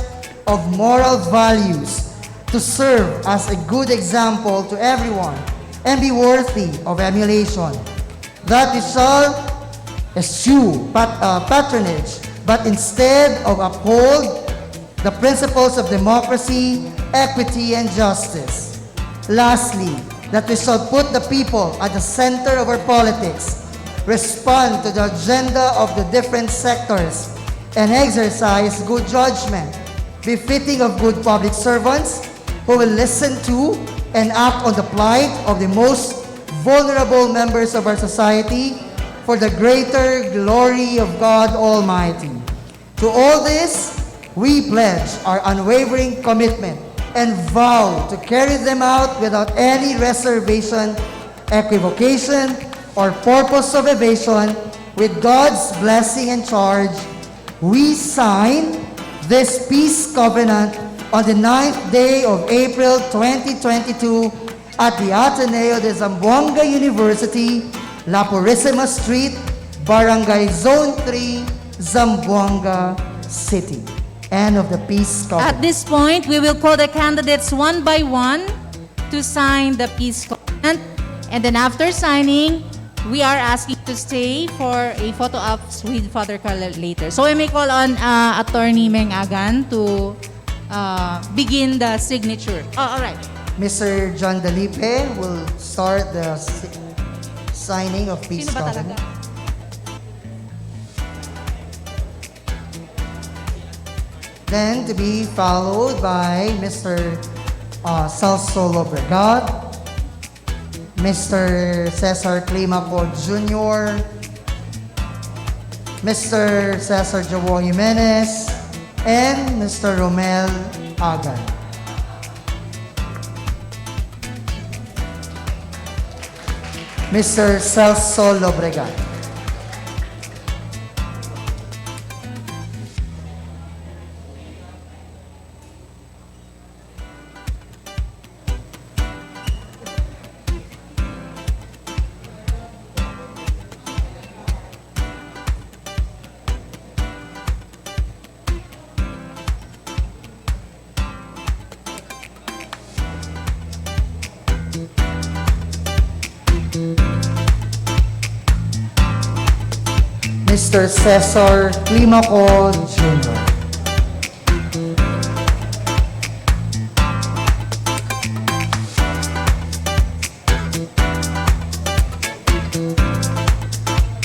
of moral values to serve as a good example to everyone and be worthy of emulation. That we shall eschew patronage, but instead of uphold the principles of democracy, equity, and justice. Lastly, that we shall put the people at the center of our politics, respond to the agenda of the different sectors, and exercise good judgment, befitting of good public servants who will listen to and act on the plight of the most vulnerable members of our society for the greater glory of God Almighty. To all this, we pledge our unwavering commitment and vow to carry them out without any reservation, equivocation, or purpose of evasion. With God's blessing and charge, we sign this peace covenant on the 9th day of April 2022 at the Ateneo de Zamboanga University, La Purísima Street, Barangay Zone 3, Zamboanga City. End of the peace covenant. At this point, we will call the candidates one by one to sign the peace covenant. And then after signing, we are asking to stay for a photo ops with Father Carl later. So I may call on Attorney Meng Agan to begin the signature. Oh, all right. Mr. John Dalipe will start the signing of peace Sino ba covenant. talaga? Then to be followed by Mr. Celso Lobregat, Mr. Cesar Climaco Jr., Mr. Cesar Joao Jimenez, and Mr. Romel Agan. Mr. Celso Lobregat. Mr. Cesar Climaco Jr.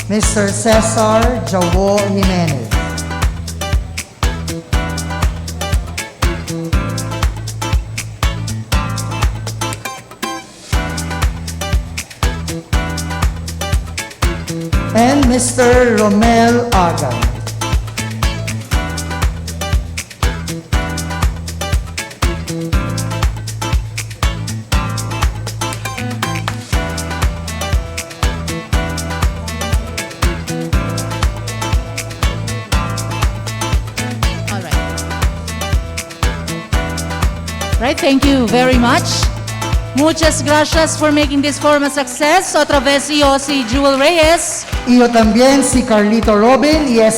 Mr. Cesar Joao Jimenez. And Mr. Romel Agan. All right. Right, thank you very much. Muchas gracias for making this forum a success. Otra vez yo si Jewel Reyes. Y yo también si Carlito Robin y el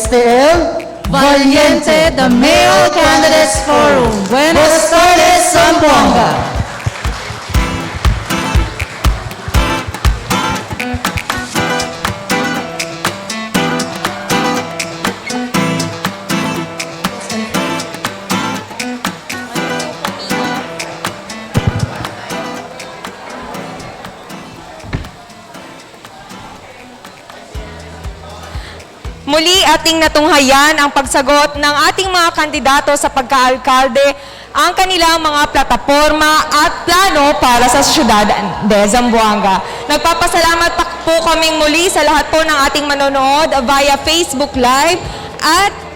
Valiente, the Mayoral Candidates Forum. Buenas tardes, Zamboanga. Muli ating natunghayan ang pagsagot ng ating mga kandidato sa pagka-alkalde, ang kanilang mga plataporma at plano para sa siyudad de Zamboanga. Nagpapasalamat po kaming muli sa lahat po ng ating manonood via Facebook Live at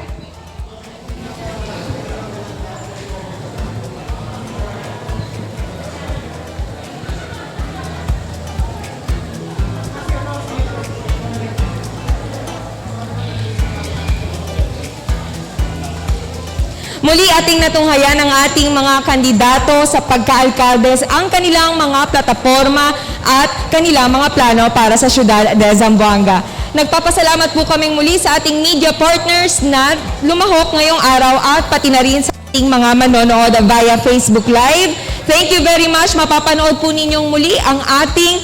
muli ating natunghayan ang ating mga kandidato sa pagka-alkaldes, ang kanilang mga plataporma at kanilang mga plano para sa siyudad de Zamboanga. Nagpapasalamat po kaming muli sa ating media partners na lumahok ngayong araw at pati na rin sa ating mga manonood via Facebook Live. Thank you very much. Mapapanood po ninyong muli ang ating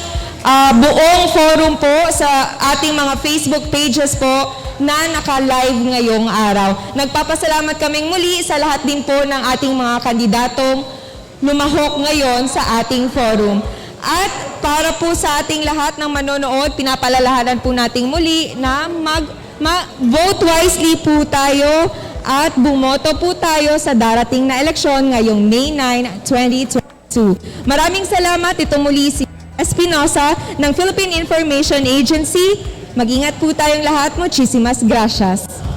buong forum po sa ating mga Facebook pages po na naka-live ngayong araw. Nagpapasalamat kaming muli sa lahat din po ng ating mga kandidatong lumahok ngayon sa ating forum. At para po sa ating lahat ng manonood, pinapalalahanan po nating muli na vote wisely po tayo at bumoto po tayo sa darating na eleksyon ngayong May 9, 2022. Maraming salamat. Ito muli si Espinosa ng Philippine Information Agency. Mag-ingat po tayong lahat. Muchísimas gracias.